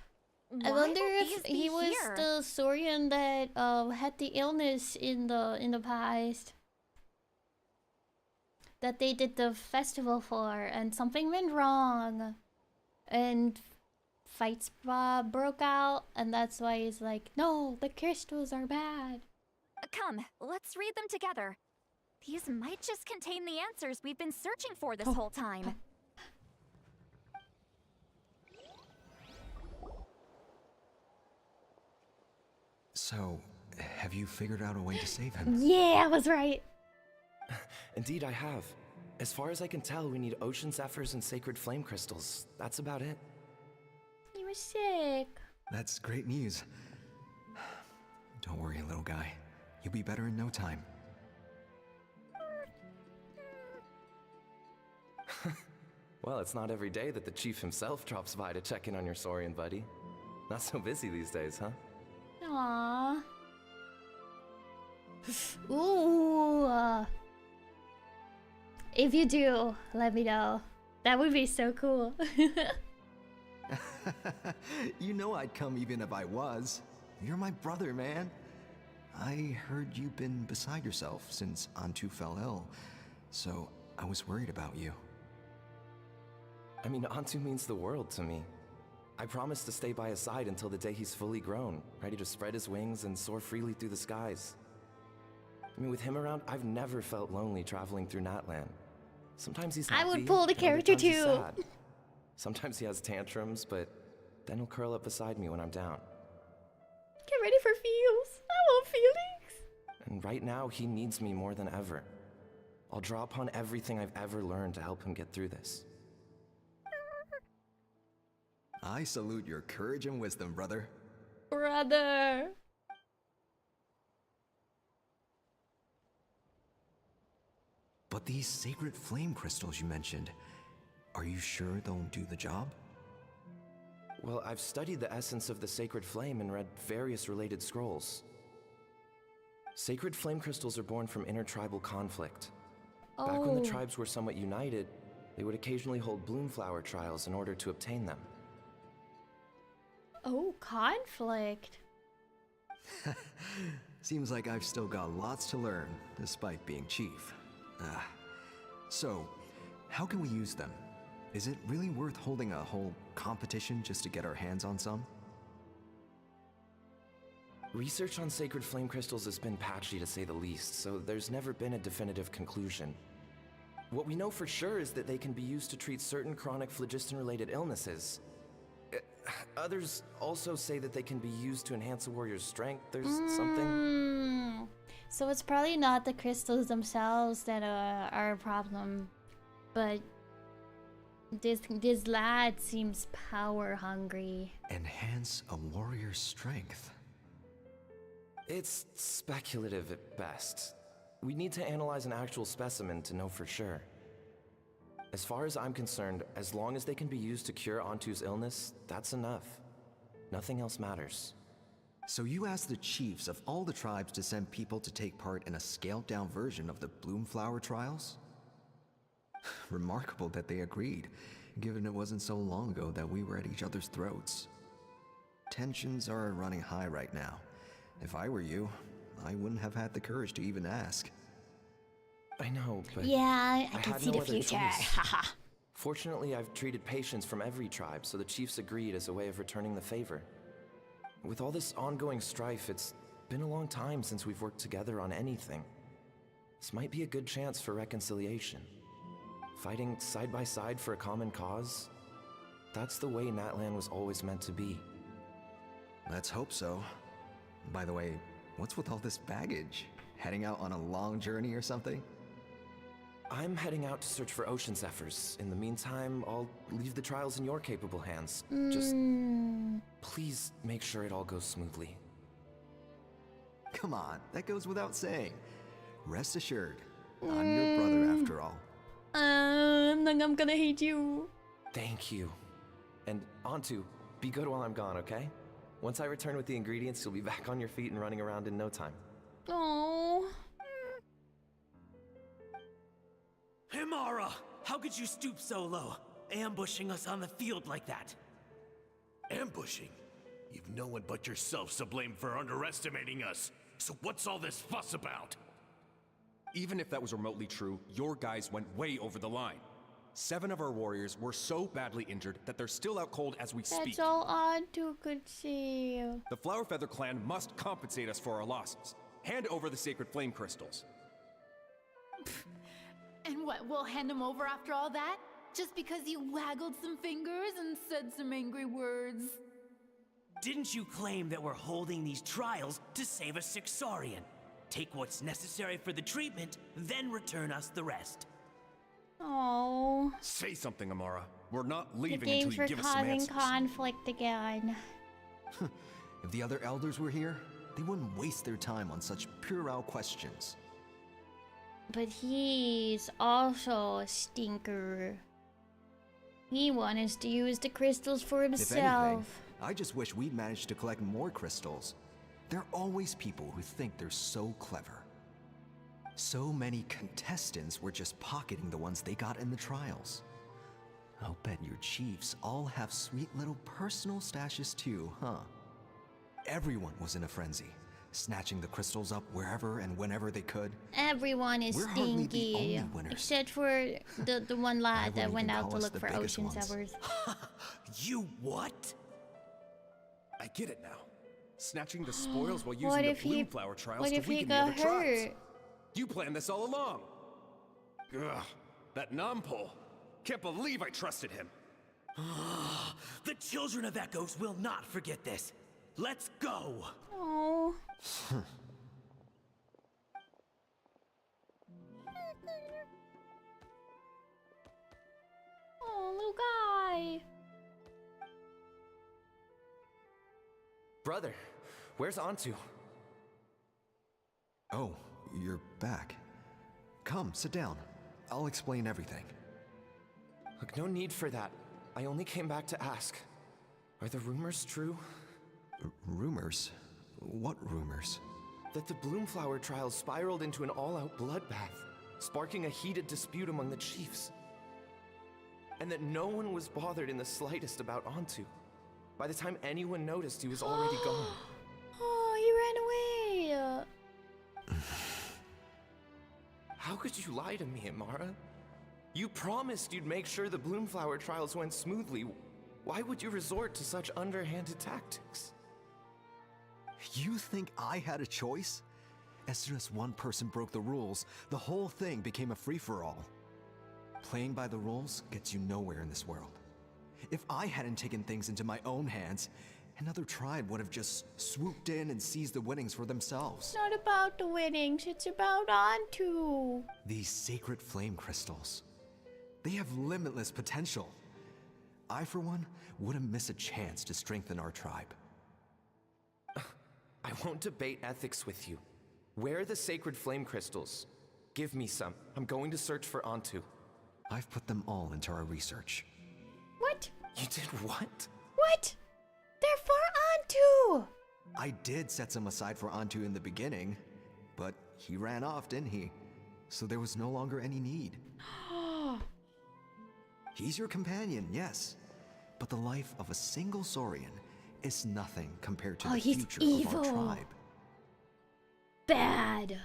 I wonder would if these he be was here? the Saurian that had the illness in the past. That they did the festival for, and something went wrong. And fights broke out, and that's why he's like, no, the crystals are bad. Come, let's read them together. These might just contain the answers we've been searching for this whole time. So, have you figured out a way to save him? Yeah, I was right. Indeed, I have. As far as I can tell, we need ocean zephyrs and sacred flame crystals. That's about it. You were sick. That's great news. Don't worry, little guy. You'll be better in no time. Well, it's not every day that the chief himself drops by to check in on your Saurian buddy. Not so busy these days, huh? Aww. Ooh. If you do, let me know. That would be so cool. You know I'd come even if I was. You're my brother, man. I heard you've been beside yourself since Antu fell ill, so I was worried about you. I mean, Antu means the world to me. I promised to stay by his side until the day he's fully grown, ready to spread his wings and soar freely through the skies. I mean, with him around, I've never felt lonely traveling through Natlan. Sometimes he's happy, I would pull the and other character times he's too. sad. Sometimes he has tantrums, but then he'll curl up beside me when I'm down. Get ready for feels. I want feelings. And right now, he needs me more than ever. I'll draw upon everything I've ever learned to help him get through this. I salute your courage and wisdom, brother. Brother. But these sacred flame crystals you mentioned, are you sure they'll do the job? Well, I've studied the essence of the sacred flame and read various related scrolls. Sacred flame crystals are born from intertribal conflict. Back when the tribes were somewhat united, they would occasionally hold bloomflower trials in order to obtain them. Oh, conflict. Seems like I've still got lots to learn, despite being chief. So, how can we use them? Is it really worth holding a whole competition just to get our hands on some? Research on sacred flame crystals has been patchy to say the least, so there's never been a definitive conclusion. What we know for sure is that they can be used to treat certain chronic phlogiston-related illnesses. Others also say that they can be used to enhance a warrior's strength. There's something... So it's probably not the crystals themselves that are a problem, but this lad seems power hungry. Enhance a warrior's strength? It's speculative at best. We need to analyze an actual specimen to know for sure. As far as I'm concerned, as long as they can be used to cure Antu's illness, that's enough. Nothing else matters. So you asked the chiefs of all the tribes to send people to take part in a scaled-down version of the Bloomflower trials? Remarkable that they agreed, given it wasn't so long ago that we were at each other's throats. Tensions are running high right now. If I were you, I wouldn't have had the courage to even ask. I know, but yeah, I can had see no the other future. choice. Haha. Fortunately, I've treated patients from every tribe, so the chiefs agreed as a way of returning the favor. With all this ongoing strife, it's been a long time since we've worked together on anything. This might be a good chance for reconciliation. Fighting side by side for a common cause? That's the way Natlan was always meant to be. Let's hope so. By the way, what's with all this baggage? Heading out on a long journey or something? I'm heading out to search for ocean zephyrs. In the meantime, I'll leave the trials in your capable hands. Just please make sure it all goes smoothly. Come on, that goes without saying. Rest assured, I'm your brother after all. I'm gonna hate you. Thank you. And Antu, be good while I'm gone, okay? Once I return with the ingredients, you'll be back on your feet and running around in no time. Oh. Himara! How could you stoop so low, ambushing us on the field like that? Ambushing? You've no one but yourself to blame for underestimating us. So what's all this fuss about? Even if that was remotely true, your guys went way over the line. 7 of our warriors were so badly injured that they're still out cold as we speak. That's all Antu could see. The Flower Feather clan must compensate us for our losses. Hand over the sacred flame crystals. And what, we'll hand him over after all that? Just because you waggled some fingers and said some angry words? Didn't you claim that we're holding these trials to save a sick Saurian? Take what's necessary for the treatment, then return us the rest. Oh. Say something, Amara. We're not The leaving games until were you give us some causing answers. conflict again. If the other elders were here, they wouldn't waste their time on such puerile questions. But he's also a stinker. He wants to use the crystals for If anything, himself. I just wish we'd managed to collect more crystals. There are always people who think they're so clever. So many contestants were just pocketing the ones they got in the trials. I'll bet your chiefs all have sweet little personal stashes too, huh? Everyone was in a frenzy, snatching the crystals up wherever and whenever they could. Everyone is We're hardly the only stinky. winners. Except for the one lad that wouldn't went even out call to us look the for biggest ocean ones. severs. You what? I get it now. Snatching the spoils while What using the if he- bloom flower trials what to if he weaken the got other tribes. hurt? You planned this all along. Ugh, that numpole. Can't believe I trusted him. The children of Echoes will not forget this. Let's go. Oh. Oh, little guy. Brother, where's Antu? Oh, you're back. Come, sit down. I'll explain everything. Look, no need for that. I only came back to ask. Are the rumors true? Rumors? What rumors? That the Bloomflower trials spiraled into an all-out bloodbath, sparking a heated dispute among the chiefs. And that no one was bothered in the slightest about Antu. By the time anyone noticed, he was already gone. Oh, he ran away. How could you lie to me, Amara? You promised you'd make sure the Bloomflower trials went smoothly. Why would you resort to such underhanded tactics? You think I had a choice? As soon as one person broke the rules, the whole thing became a free-for-all. Playing by the rules gets you nowhere in this world. If I hadn't taken things into my own hands, another tribe would have just swooped in and seized the winnings for themselves. It's not about the winnings, it's about Antu. These sacred flame crystals, they have limitless potential. I, for one, wouldn't miss a chance to strengthen our tribe. I won't debate ethics with you. Where are the sacred flame crystals? Give me some. I'm going to search for Antu. I've put them all into our research. What? You did what? What? They're for Antu! I did set some aside for Antu in the beginning, but he ran off, didn't he? So there was no longer any need. He's your companion, yes, but the life of a single Saurian is nothing compared to the he's future evil. of our tribe. Bad.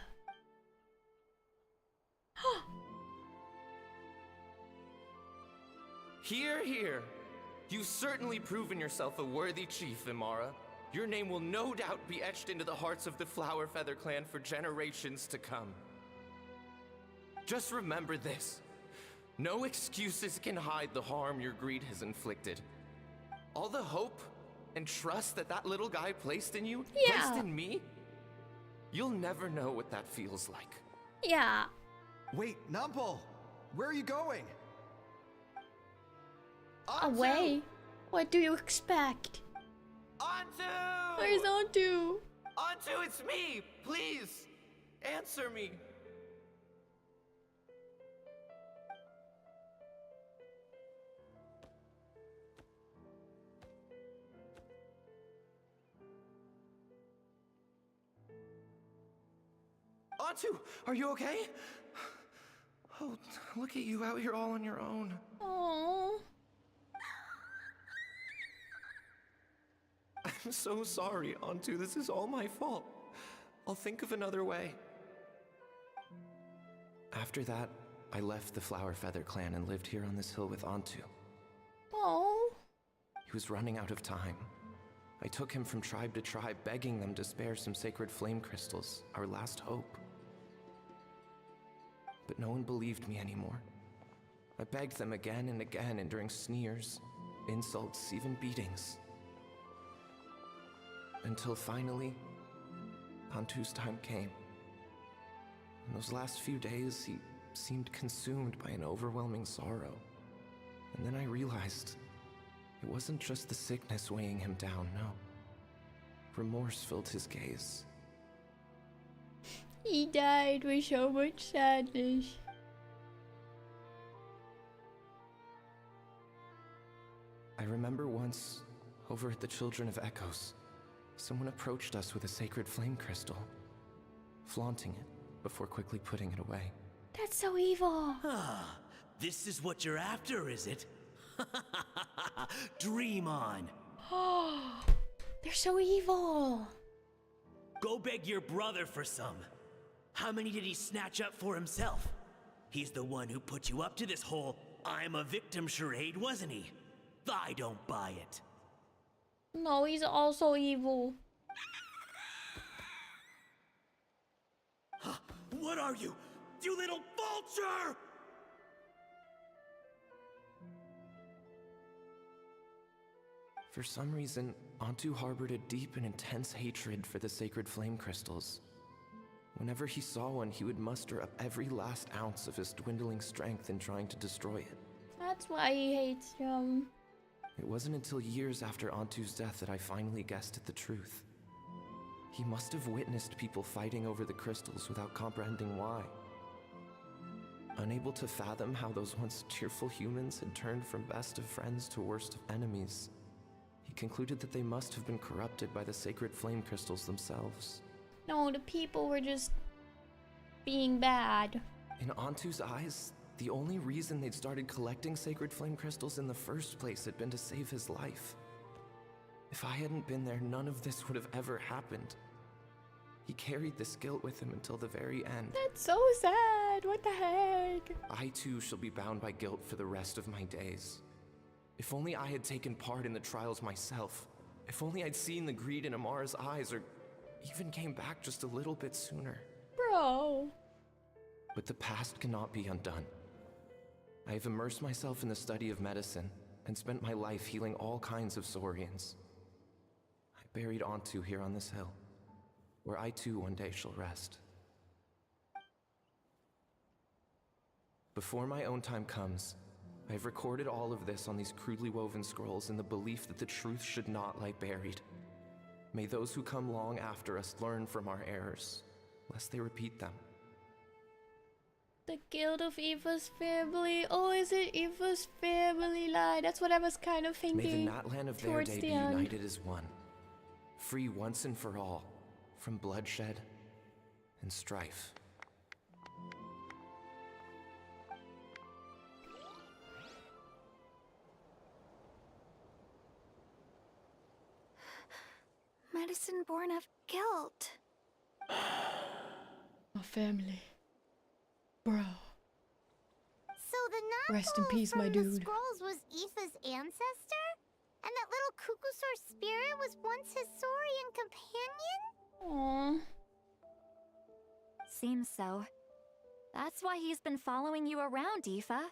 Hear, hear. You've certainly proven yourself a worthy chief, Imara. Your name will no doubt be etched into the hearts of the Flower Feather clan for generations to come. Just remember this. No excuses can hide the harm your greed has inflicted. All the hope and trust that little guy placed in you, placed in me, you'll never know what that feels like. Yeah. Wait, Numpel! Where are you going? Away? What do you expect? Antu! Where's Antu? Antu, it's me! Please, answer me. Antu, are you okay? Oh, look at you out here all on your own. Oh. I'm so sorry, Antu. This is all my fault. I'll think of another way. After that, I left the Flower Feather clan and lived here on this hill with Antu. Oh. He was running out of time. I took him from tribe to tribe, begging them to spare some sacred flame crystals, our last hope. But no one believed me anymore. I begged them again and again, enduring sneers, insults, even beatings. Until finally, Antu's time came. In those last few days, he seemed consumed by an overwhelming sorrow. And then I realized it wasn't just the sickness weighing him down, no. Remorse filled his gaze. He died with so much sadness. I remember once, over at the Children of Echoes, someone approached us with a sacred flame crystal, flaunting it before quickly putting it away. That's so evil. Ah, this is what you're after, is it? Dream on. Oh, they're so evil. Go beg your brother for some. How many did he snatch up for himself? He's the one who put you up to this whole I'm a victim charade, wasn't he? I don't buy it. No, he's also evil. What are you? You little vulture! For some reason, Antu harbored a deep and intense hatred for the sacred flame crystals. Whenever he saw one, he would muster up every last ounce of his dwindling strength in trying to destroy it. That's why he hates him. It wasn't until years after Antu's death that I finally guessed at the truth. He must have witnessed people fighting over the crystals without comprehending why. Unable to fathom how those once cheerful humans had turned from best of friends to worst of enemies, he concluded that they must have been corrupted by the sacred flame crystals themselves. No, the people were just being bad. In Antu's eyes, the only reason they'd started collecting sacred flame crystals in the first place had been to save his life. If I hadn't been there, none of this would have ever happened. He carried this guilt with him until the very end. That's so sad. What the heck? I too shall be bound by guilt for the rest of my days. If only I had taken part in the trials myself. If only I'd seen the greed in Amara's eyes, or even came back just a little bit sooner. Bro. But the past cannot be undone. I have immersed myself in the study of medicine and spent my life healing all kinds of Saurians. I buried Antu here on this hill, where I too one day shall rest. Before my own time comes, I have recorded all of this on these crudely woven scrolls in the belief that the truth should not lie buried. May those who come long after us learn from our errors, lest they repeat them. The guilt of Eva's family. Oh, is it Eva's family line? That's what I was kind of thinking. May the Natlan of their day be united as one, free once and for all from bloodshed and strife. Medicine born of guilt. My family. Bro. So the Rest in peace, from my the dude. scrolls was Aoife's ancestor? And that little Cuckoosaur spirit was once his Saurian companion? Aww. Seems so. That's why he's been following you around, Aoife.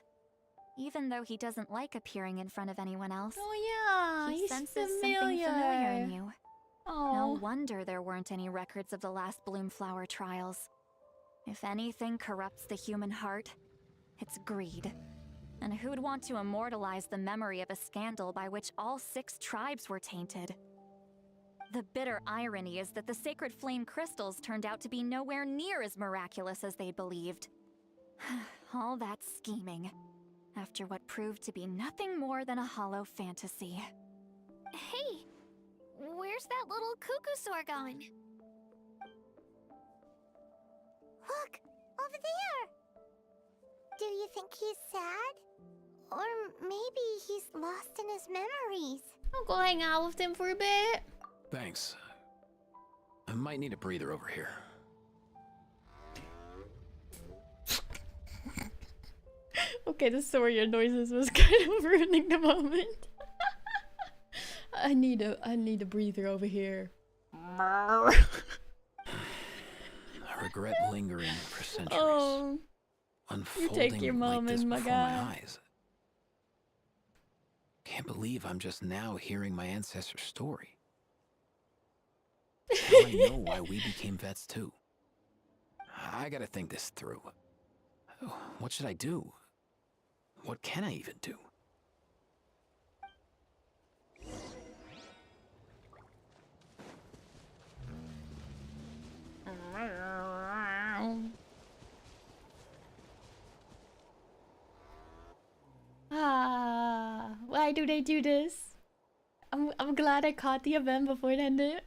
Even though he doesn't like appearing in front of anyone else. Oh yeah, he he's senses familiar. something familiar in you. Oh. No wonder there weren't any records of the last Bloomflower trials. If anything corrupts the human heart, it's greed. And who'd want to immortalize the memory of a scandal by which all 6 tribes were tainted? The bitter irony is that the sacred flame crystals turned out to be nowhere near as miraculous as they believed. All that scheming, after what proved to be nothing more than a hollow fantasy. Hey, where's that little Cuckoosaur going? Look, over there! Do you think he's sad? Or maybe he's lost in his memories? I'll go hang out with him for a bit. Thanks. I might need a breather over here. Okay, the Saurian noises was kind of ruining the moment. I need a breather over here. I regret lingering for centuries. Oh, unfolding you take your like this moment, my before guy. my eyes. Can't believe I'm just now hearing my ancestor's story. Now I know why we became vets too. I gotta think this through. What should I do? What can I even do? Why do they do this? I'm glad I caught the event before it ended.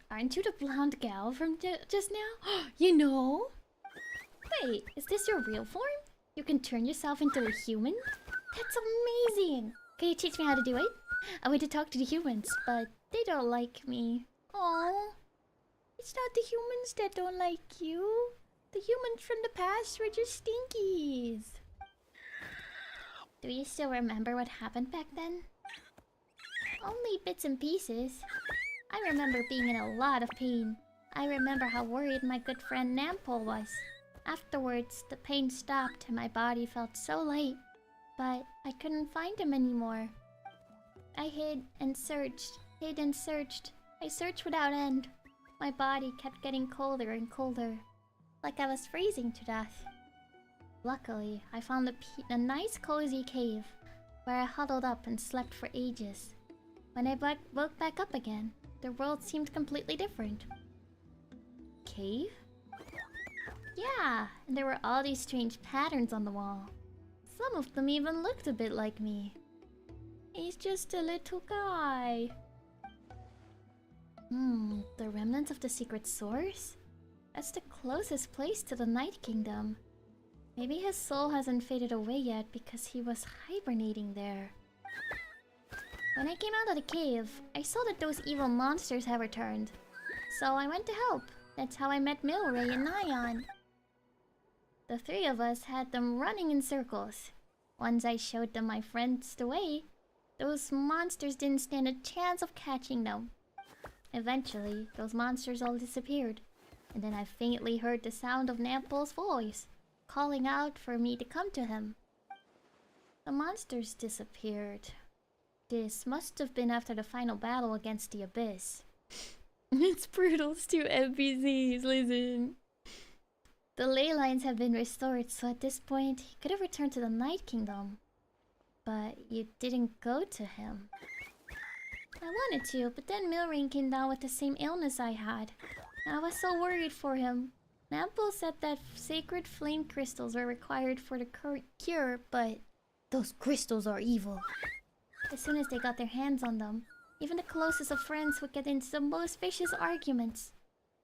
Aren't you the blonde gal from just now? You know? Wait, is this your real form? You can turn yourself into a human? That's amazing! Can you teach me how to do it? I went to talk to the humans, but they don't like me. Oh, it's not the humans that don't like you. The humans from the past were just stinkies. Do you still remember what happened back then? Only bits and pieces. I remember being in a lot of pain. I remember how worried my good friend Nampol was. Afterwards, the pain stopped and my body felt so light. But I couldn't find him anymore. I hid and searched, hid and searched. I searched without end. My body kept getting colder and colder, like I was freezing to death. Luckily, I found a nice cozy cave where I huddled up and slept for ages. When I woke back up again, the world seemed completely different. Cave? Yeah, and there were all these strange patterns on the wall. Some of them even looked a bit like me. He's just a little guy. The remnants of the secret source? That's the closest place to the Night Kingdom. Maybe his soul hasn't faded away yet because he was hibernating there. When I came out of the cave, I saw that those evil monsters had returned. So I went to help. That's how I met Milray and Nyan. The three of us had them running in circles. Once I showed them my friends the way, those monsters didn't stand a chance of catching them. Eventually, those monsters all disappeared. And then I faintly heard the sound of Nampol's voice, calling out for me to come to him. The monsters disappeared. This must have been after the final battle against the Abyss. It's brutal, it's two NPCs, listen. The ley lines have been restored, so at this point, he could have returned to the Night Kingdom. But you didn't go to him. I wanted to, but then Milrain came down with the same illness I had. I was so worried for him. Nampol said that sacred flame crystals were required for the cure, but those crystals are evil. As soon as they got their hands on them, even the closest of friends would get into the most vicious arguments.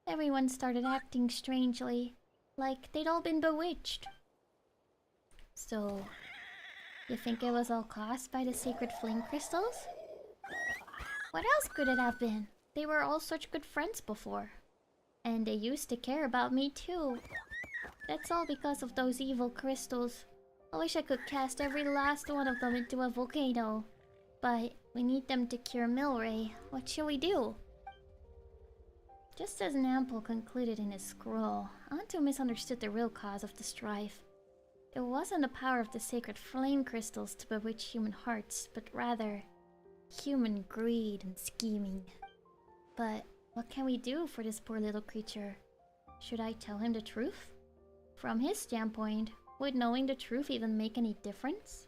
Everyone started acting strangely, like they'd all been bewitched. So, you think it was all caused by the sacred flame crystals? What else could it have been? They were all such good friends before. And they used to care about me too. That's all because of those evil crystals. I wish I could cast every last one of them into a volcano. But we need them to cure Milray. What shall we do? Just as Nampol concluded in his scroll, Antu misunderstood the real cause of the strife. It wasn't the power of the sacred flame crystals to bewitch human hearts, but rather human greed and scheming. But what can we do for this poor little creature? Should I tell him the truth? From his standpoint, would knowing the truth even make any difference?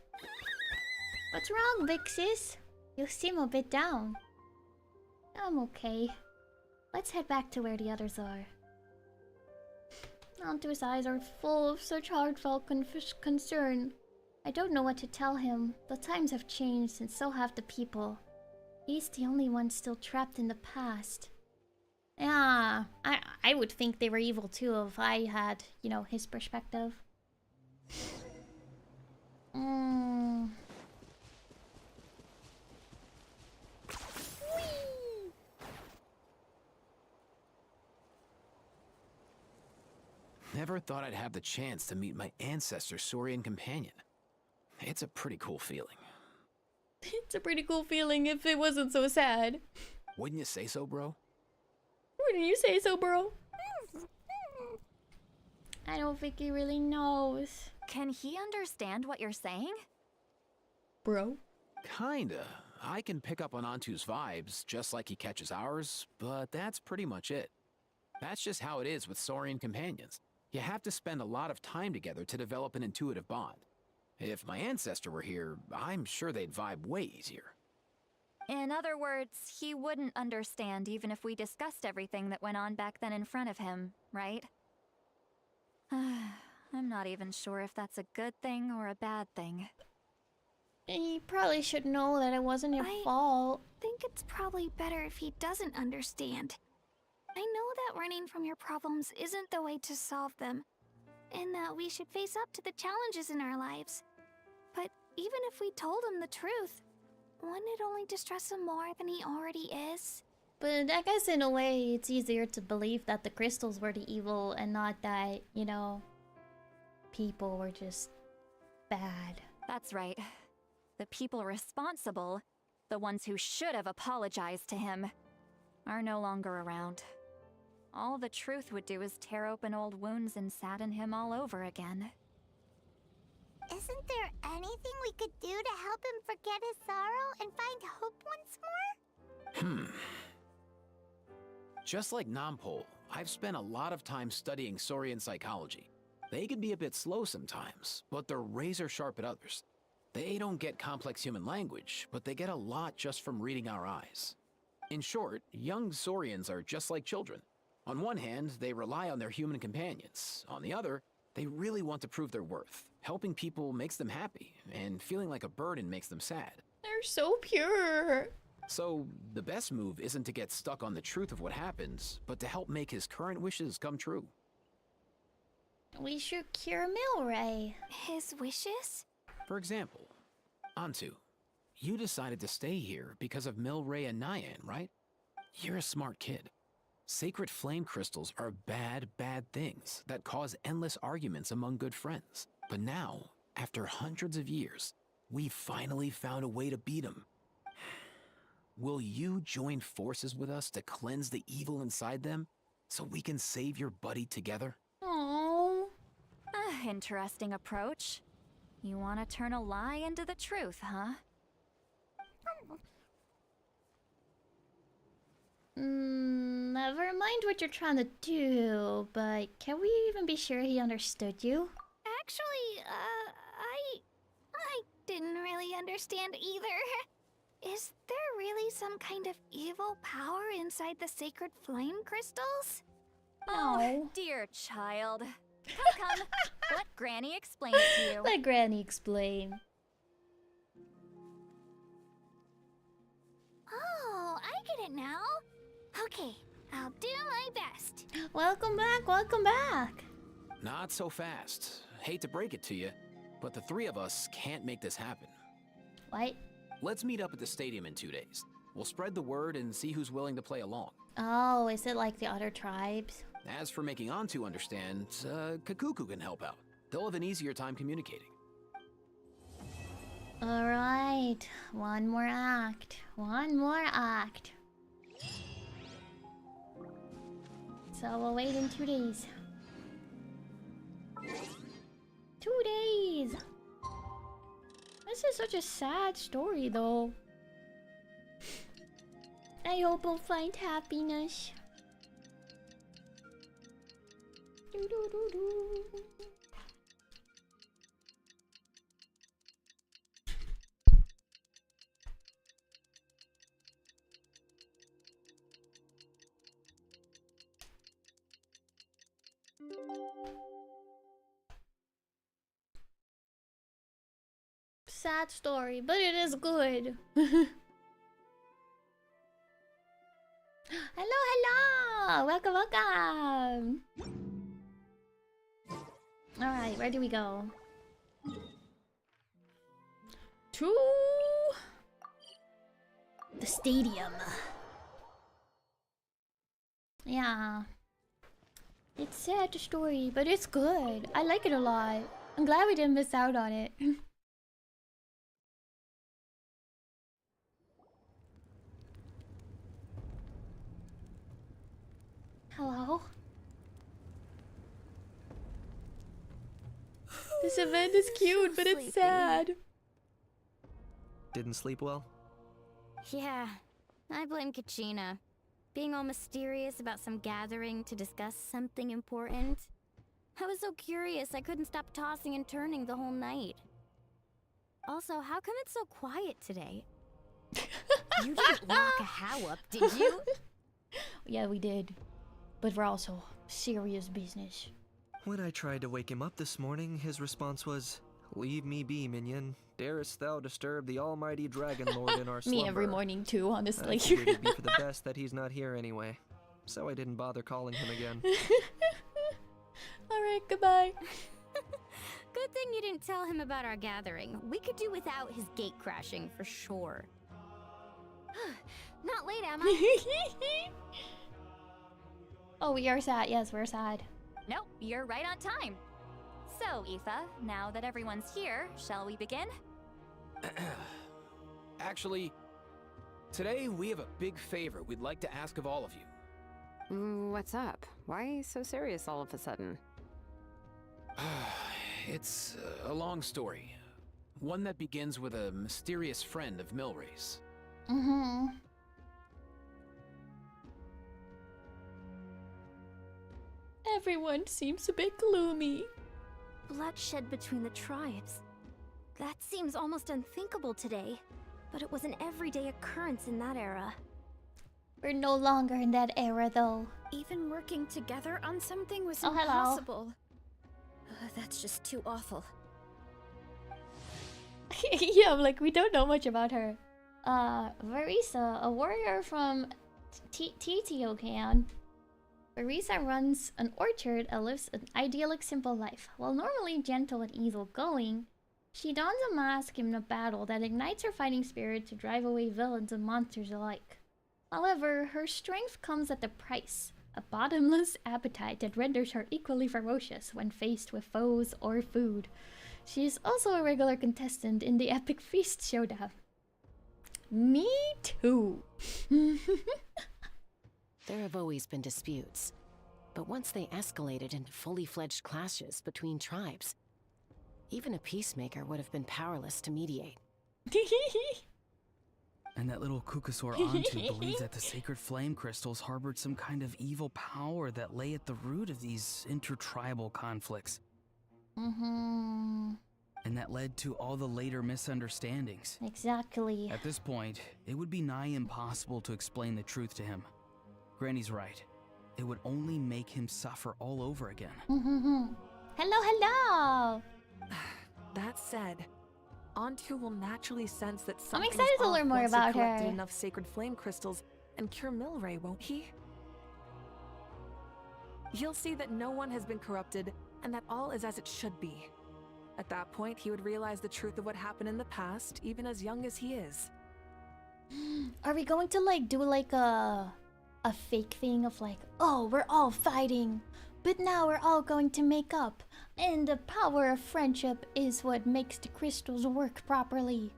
What's wrong, big sis? You seem a bit down. I'm okay. Let's head back to where the others are. Antu's eyes are full of such heartfelt concern. I don't know what to tell him. The times have changed and so have the people. He's the only one still trapped in the past. Yeah, I would think they were evil too if I had, you know, his perspective. Never thought I'd have the chance to meet my ancestor Saurian companion. It's a pretty cool feeling. It's a pretty cool feeling if it wasn't so sad. Wouldn't you say so, bro? Wouldn't you say so, bro? I don't think he really knows. Can he understand what you're saying? Bro? Kinda. I can pick up on Antu's vibes just like he catches ours, but that's pretty much it. That's just how it is with Saurian companions. You have to spend a lot of time together to develop an intuitive bond. If my ancestor were here, I'm sure they'd vibe way easier. In other words, he wouldn't understand even if we discussed everything that went on back then in front of him, right? I'm not even sure if that's a good thing or a bad thing. You probably should know that it wasn't your fault. I think it's probably better if he doesn't understand. I know that running from your problems isn't the way to solve them, and that we should face up to the challenges in our lives. But even if we told him the truth, wouldn't it only distress him more than he already is? But I guess in a way, it's easier to believe that the crystals were the evil and not that, you know, people were just bad. That's right. The people responsible, the ones who should have apologized to him, are no longer around. All the truth would do is tear open old wounds and sadden him all over again. Isn't there anything we could do to help him forget his sorrow and find hope once more? Just like Nampol, I've spent a lot of time studying Saurian psychology. They can be a bit slow sometimes, but they're razor sharp at others. They don't get complex human language, but they get a lot just from reading our eyes. In short, young Saurians are just like children. On one hand, they rely on their human companions. On the other, they really want to prove their worth. Helping people makes them happy, and feeling like a burden makes them sad. They're so pure. So, the best move isn't to get stuck on the truth of what happens, but to help make his current wishes come true. We should cure Milray. His wishes? For example, Antu, you decided to stay here because of Milray and Nyan, right? You're a smart kid. Sacred flame crystals are bad, bad things that cause endless arguments among good friends. But now, after hundreds of years, we finally found a way to beat them. Will you join forces with us to cleanse the evil inside them so we can save your buddy together? Oh, interesting approach. You want to turn a lie into the truth, huh? Never mind what you're trying to do, but can we even be sure he understood you? Actually, I didn't really understand either. Is there really some kind of evil power inside the sacred flame crystals? Oh, dear child. Come. Let Granny explain it to you. Let Granny explain. Oh, I get it now. Okay, I'll do my best. Welcome back, welcome back. Not so fast. Hate to break it to you, but the three of us can't make this happen. What? Let's meet up at the stadium in 2 days. We'll spread the word and see who's willing to play along. Oh, is it like the other tribes? As for making Antu understand, Kakuku can help out. They'll have an easier time communicating. Alright, one more act. One more act. So we'll wait in 2 days. 2 days! This is such a sad story though. I hope we'll find happiness. Sad story, but it is good. Hello, hello! Welcome, welcome! Alright, where do we go? To the stadium. Yeah. It's a sad story, but it's good. I like it a lot. I'm glad we didn't miss out on it. Hello? This event is cute, but it's sad. Didn't sleep well? Yeah, I blame Kachina. Being all mysterious about some gathering to discuss something important. I was so curious I couldn't stop tossing and turning the whole night. Also, how come it's so quiet today? You didn't lock a how up, did you? Yeah, we did. But we're also serious business. When I tried to wake him up this morning, his response was, "Leave me be, minion. Darest thou disturb the almighty Dragon Lord in our slumber?" Me every morning too, honestly. I figured it'd be for the best that he's not here anyway, so I didn't bother calling him again. Alright, goodbye. Good thing you didn't tell him about our gathering. We could do without his gate crashing for sure. Not late, am I? Oh, we are sad. Yes, we're sad. Nope, you're right on time. So, Aoife, now that everyone's here, shall we begin? Actually, today we have a big favor we'd like to ask of all of you. What's up? Why so serious all of a sudden? It's a long story. One that begins with a mysterious friend of Milray's. Mm-hmm. Everyone seems a bit gloomy. Bloodshed between the tribes. That seems almost unthinkable today, but it was an everyday occurrence in that era. We're no longer in that era, though. Even working together on something was Oh, hello. impossible. That's just too awful. Yeah, like, we don't know much about her. Verisa, a warrior from Titiocan. Verisa runs an orchard and lives an idyllic, simple life. While normally gentle and easygoing, she dons a mask in a battle that ignites her fighting spirit to drive away villains and monsters alike. However, her strength comes at a price. A bottomless appetite that renders her equally ferocious when faced with foes or food. She is also a regular contestant in the Epic Feast Showdown. Me too. There have always been disputes, but once they escalated into fully fledged clashes between tribes, even a peacemaker would have been powerless to mediate. And that little Kukasaur Antu believes that the sacred flame crystals harbored some kind of evil power that lay at the root of these intertribal conflicts. Mm-hmm. And that led to all the later misunderstandings. Exactly. At this point, it would be nigh impossible to explain the truth to him. Granny's right. It would only make him suffer all over again. Mm-hmm. Hello, hello! That said, Antu will naturally sense that I'm something's excited to off learn more once about he collected her. enough sacred flame crystals and cure Milray, won't he? He'll see that no one has been corrupted and that all is as it should be. At that point, he would realize the truth of what happened in the past, even as young as he is. Are we going to like do like a fake thing of like, oh, we're all fighting, but now we're all going to make up, and the power of friendship is what makes the crystals work properly.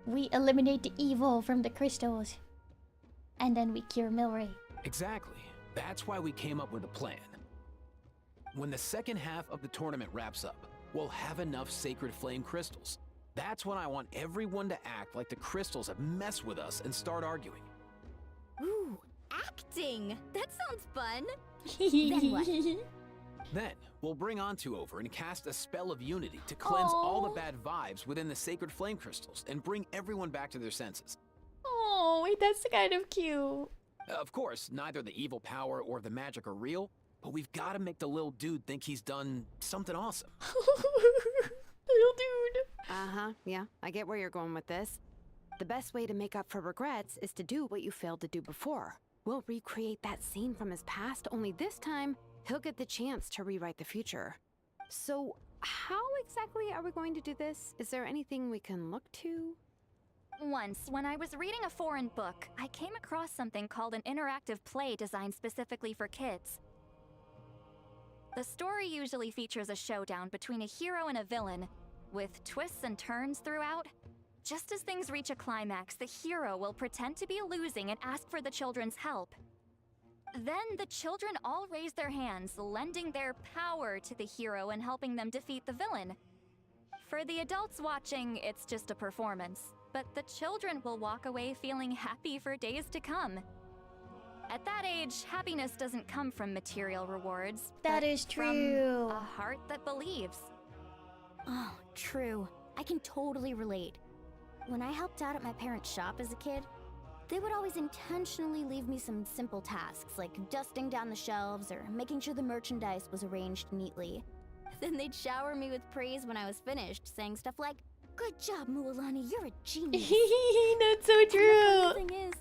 We eliminate the evil from the crystals, and then we cure Milray. Exactly. That's why we came up with a plan. When the second half of the tournament wraps up, we'll have enough sacred flame crystals. That's when I want everyone to act like the crystals have messed with us and start arguing. Ooh, acting! That sounds fun! Then what? Then, we'll bring Antu over and cast a spell of unity to cleanse all the bad vibes within the sacred flame crystals and bring everyone back to their senses. Oh, wait, that's kind of cute. Of course, neither the evil power or the magic are real, but we've got to make the little dude think he's done something awesome. Little dude. Uh-huh, yeah, I get where you're going with this. The best way to make up for regrets is to do what you failed to do before. We'll recreate that scene from his past, only this time, he'll get the chance to rewrite the future. So, how exactly are we going to do this? Is there anything we can look to? Once, when I was reading a foreign book, I came across something called an interactive play designed specifically for kids. The story usually features a showdown between a hero and a villain, with twists and turns throughout. Just as things reach a climax, the hero will pretend to be losing and ask for the children's help. Then the children all raise their hands, lending their power to the hero and helping them defeat the villain. For the adults watching, it's just a performance. But the children will walk away feeling happy for days to come. At that age, happiness doesn't come from material rewards. That but is from true. a heart that believes. Oh, true. I can totally relate. When I helped out at my parents' shop as a kid, they would always intentionally leave me some simple tasks like dusting down the shelves or making sure the merchandise was arranged neatly. Then they'd shower me with praise when I was finished, saying stuff like, "Good job, Mualani, you're a genius." That's so And the true. funny thing is,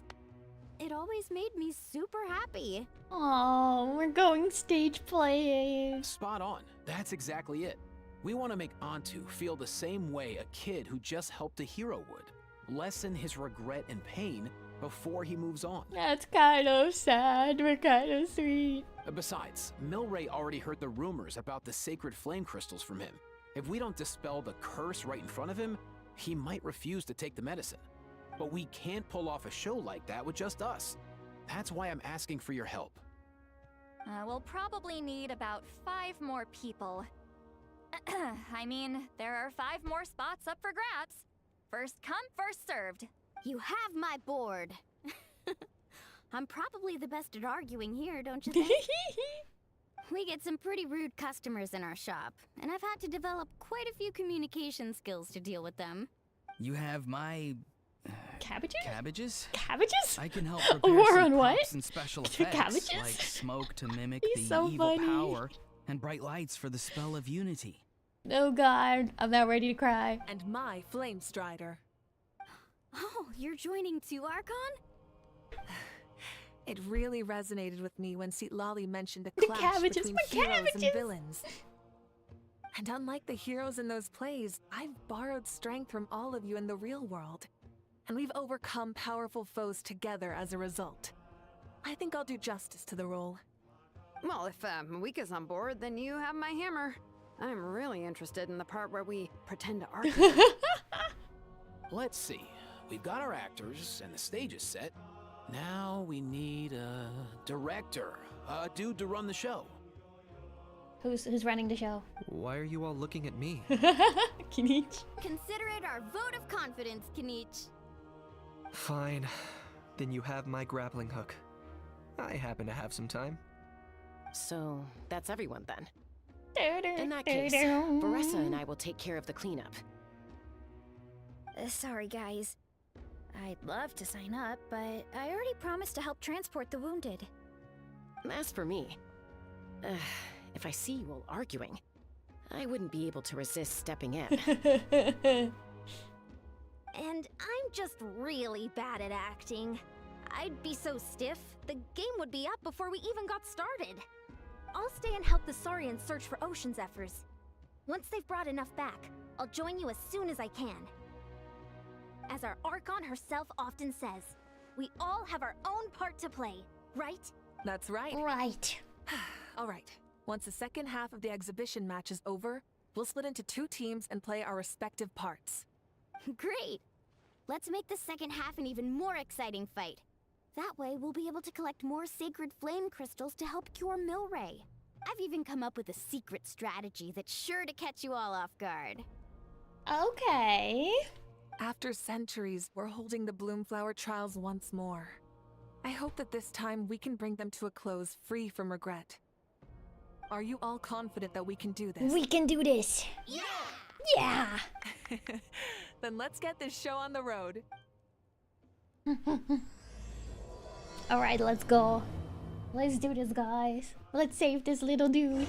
it always made me super happy. Oh, we're going stage play. Spot on. That's exactly it. We want to make Antu feel the same way a kid who just helped a hero would. Lessen his regret and pain before he moves on. That's kind of sad, but kind of sweet. Besides, Milray already heard the rumors about the sacred flame crystals from him. If we don't dispel the curse right in front of him, he might refuse to take the medicine. But we can't pull off a show like that with just us. That's why I'm asking for your help. We'll probably need about 5 more people. I mean, there are 5 more spots up for grabs. First come, first served. You have my board. I'm probably the best at arguing here, don't you think? We get some pretty rude customers in our shop, and I've had to develop quite a few communication skills to deal with them. You have my... Cabbages? Cabbages? Cabbages? I can help A prepare war some on what? props and special effects, Cabbages? like smoke to mimic He's the so evil funny. power, and bright lights for the spell of unity. Oh god, I'm not ready to cry. And my Flame Strider. Oh, you're joining too, Archon? It really resonated with me when Lolly mentioned a The clash cabbages between for heroes and cabbages. villains. And unlike the heroes in those plays, I've borrowed strength from all of you in the real world. And we've overcome powerful foes together as a result. I think I'll do justice to the role. Well, if Mawika's on board, then you have my hammer. I'm really interested in the part where we pretend to argue. Let's see. We've got our actors, and the stage is set. Now we need a director. A dude to run the show. Who's running the show? Why are you all looking at me? Kinich. Consider it our vote of confidence, Kinich. Fine. Then you have my grappling hook. I happen to have some time. So, that's everyone then. In that case, Baressa and I will take care of the cleanup. Sorry, guys. I'd love to sign up, but I already promised to help transport the wounded. As for me, if I see you all arguing, I wouldn't be able to resist stepping in. And I'm just really bad at acting. I'd be so stiff, the game would be up before we even got started. I'll stay and help the Saurians search for Ocean Zephyrs. Once they've brought enough back, I'll join you as soon as I can. As our Archon herself often says, we all have our own part to play, right? That's right. Right. All right. Once the second half of the exhibition match is over, we'll split into 2 teams and play our respective parts. Great! Let's make the second half an even more exciting fight. That way, we'll be able to collect more sacred flame crystals to help cure Milray. I've even come up with a secret strategy that's sure to catch you all off guard. Okay. After centuries, we're holding the Bloomflower trials once more. I hope that this time we can bring them to a close free from regret. Are you all confident that we can do this? We can do this. Yeah! Yeah. Then let's get this show on the road. Alright, let's go. Let's do this, guys. Let's save this little dude.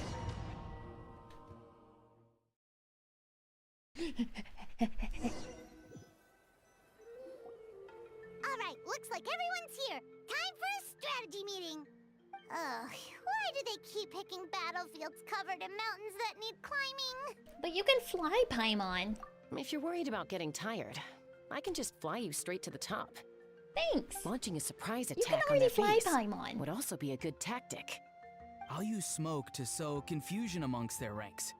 Alright, looks like everyone's here. Time for a strategy meeting. Ugh, why do they keep picking battlefields covered in mountains that need climbing? But you can fly, Paimon. If you're worried about getting tired, I can just fly you straight to the top. Thanks. Launching a surprise You can attack on already their fly, face Paimon. would also be a good tactic. I'll use smoke to sow confusion amongst their ranks.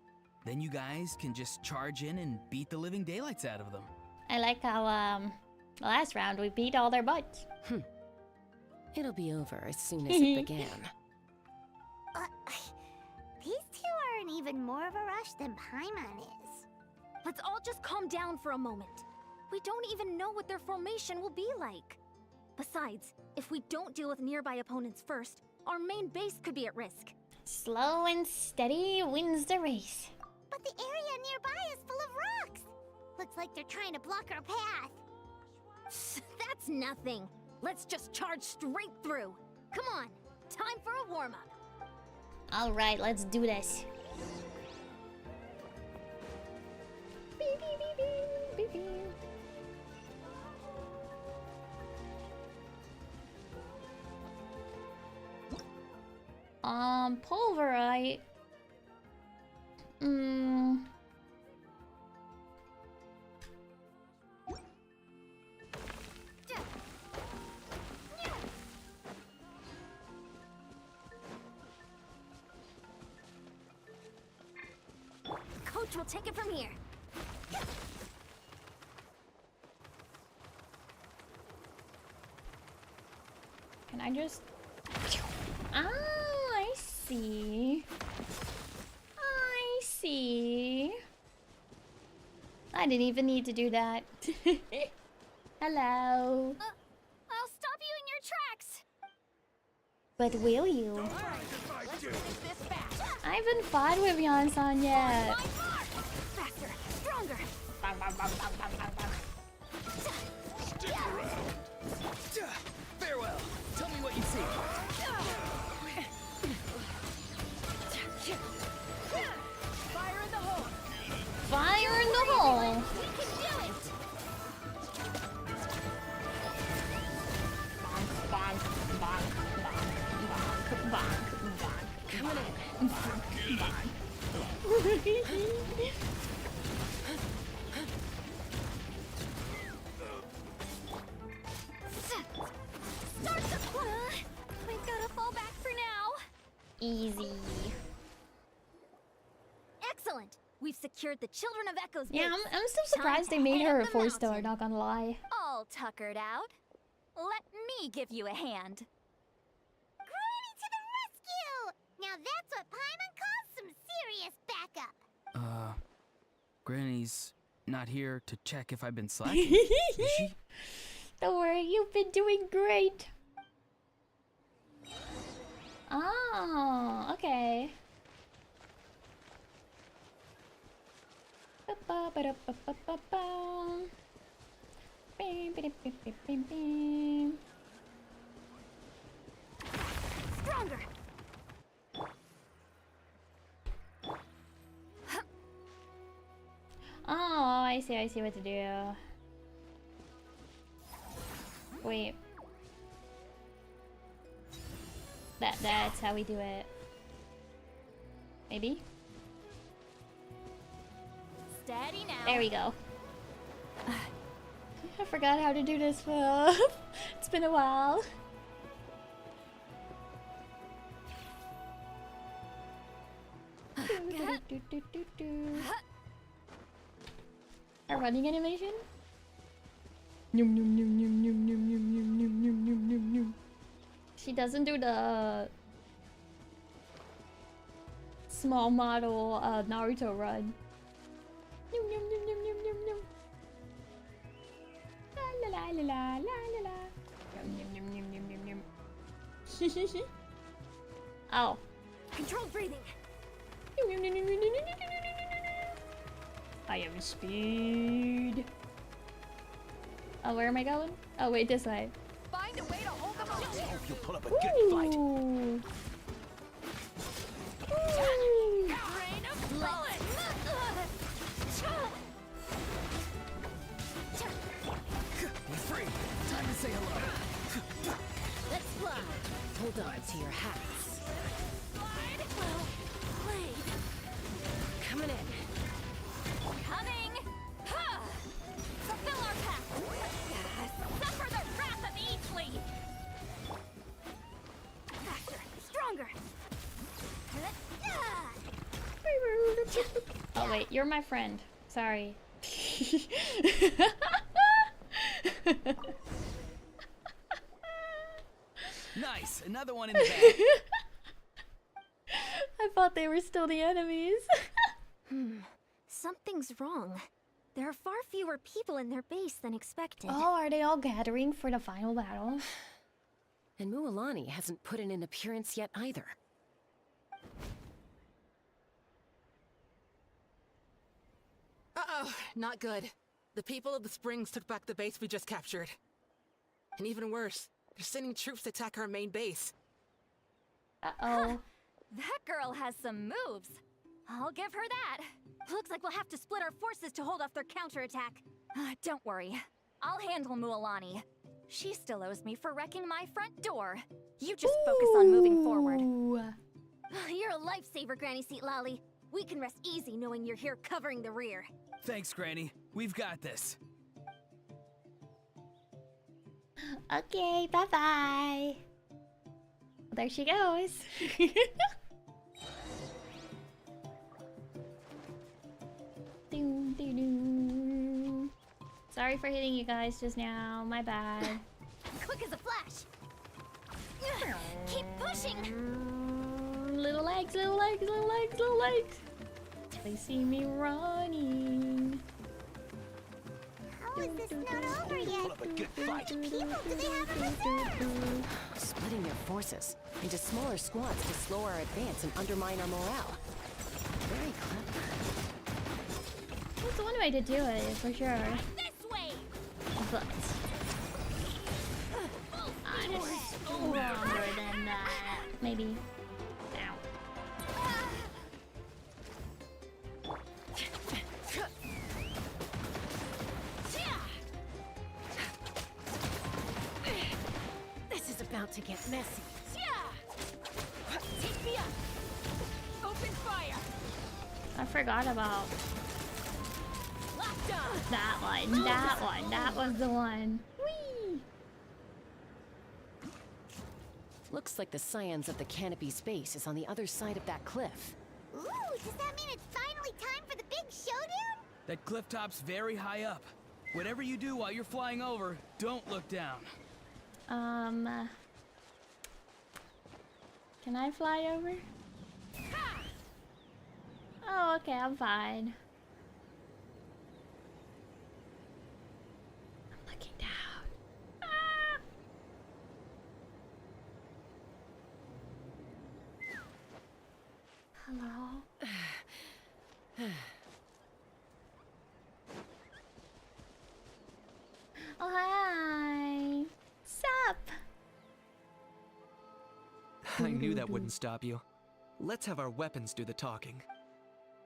Then you guys can just charge in and beat the living daylights out of them. I like how, last round we beat all their butts. It'll be over as soon as it began. These two are in even more of a rush than Paimon is. Let's all just calm down for a moment. We don't even know what their formation will be like. Besides, if we don't deal with nearby opponents first, our main base could be at risk. Slow and steady wins the race. But the area nearby is full of rocks. Looks like they're trying to block our path. That's nothing. Let's just charge straight through. Come on, time for a warm-up. Alright, let's do this. Pulverite. Coach will take it from here. Can I just... Oh, I see. I see. I didn't even need to do that. Hello. I'll stop you in your tracks. But will you? Let's finish this fast. I haven't fought with Yon-san yet. Faster, stronger. Stick around. Farewell. Tell me what you see. Fire in the hole. Fire in the hole. We can do it. Coming Start the... We've got to fall back for now. Easy. Excellent. We've secured the Children of Echo's Yeah, base. I'm still surprised they made her a Time to head 4-star, the mountain. not gonna lie. All tuckered out. Let me give you a hand. Granny to the rescue! Now that's what Paimon calls some serious backup. Granny's not here to check if I've been slacking. Is she? Don't worry, you've been doing great. Oh, okay. Stronger. Oh, I see what to do. Wait. That's how we do it. Maybe? Steady now. There we go. I forgot how to do this. It's been a while. A running animation? She doesn't do the small model Naruto run. La la la la la la. Oh. Controlled breathing. I am speed. Oh, where am I going? Oh, wait, this way. Find a way to hold them off. Hope you'll put up a good fight. Ooh. Rain of bullets. Be free. Time to say hello. Let's fly. Hold on to your hats. Coming in. Coming. Ha! Fulfill our path. Suffer the wrath of Eatley. Faster, stronger. Oh, wait, you're my friend. Sorry. Nice. Another one in the bag. I thought they were still the enemies. Something's wrong. There are far fewer people in their base than expected. Oh, are they all gathering for the final battle? And Mualani hasn't put in an appearance yet either. Uh-oh, not good. The people of the Springs took back the base we just captured. And even worse, they're sending troops to attack our main base. Uh-oh. That girl has some moves. I'll give her that. Looks like we'll have to split our forces to hold off their counterattack. Don't worry. I'll handle Mualani. She still owes me for wrecking my front door. You just focus on moving forward. You're a lifesaver, Granny Seat Lolly. We can rest easy knowing you're here covering the rear. Thanks, Granny. We've got this. Okay, bye-bye. There she goes. Doo, doo, doo. Sorry for hitting you guys just now. My bad. Quick as a flash. Keep pushing. Little legs, little legs, little legs, little legs. They see me running. How is this not over yet? Put up a good fight. People, do they have a reserve? Splitting their forces into smaller squads to slow our advance and undermine our morale. Very clever. That's one way to do it, for sure. This way. But I'm stronger than that. Maybe. Ow. This is about to get messy. Take me up. Open fire. I forgot about that one. That one. That was the one. Whee! Looks like the scions of the canopy space is on the other side of that cliff. Ooh, does that mean it's finally time for the big showdown? That cliff top's very high up. Whatever you do while you're flying over, don't look down. Can I fly over? Oh, okay, I'm fine. I'm looking down. Ah! Hello? Oh, hi! Sup? I knew that wouldn't stop you. Let's have our weapons do the talking.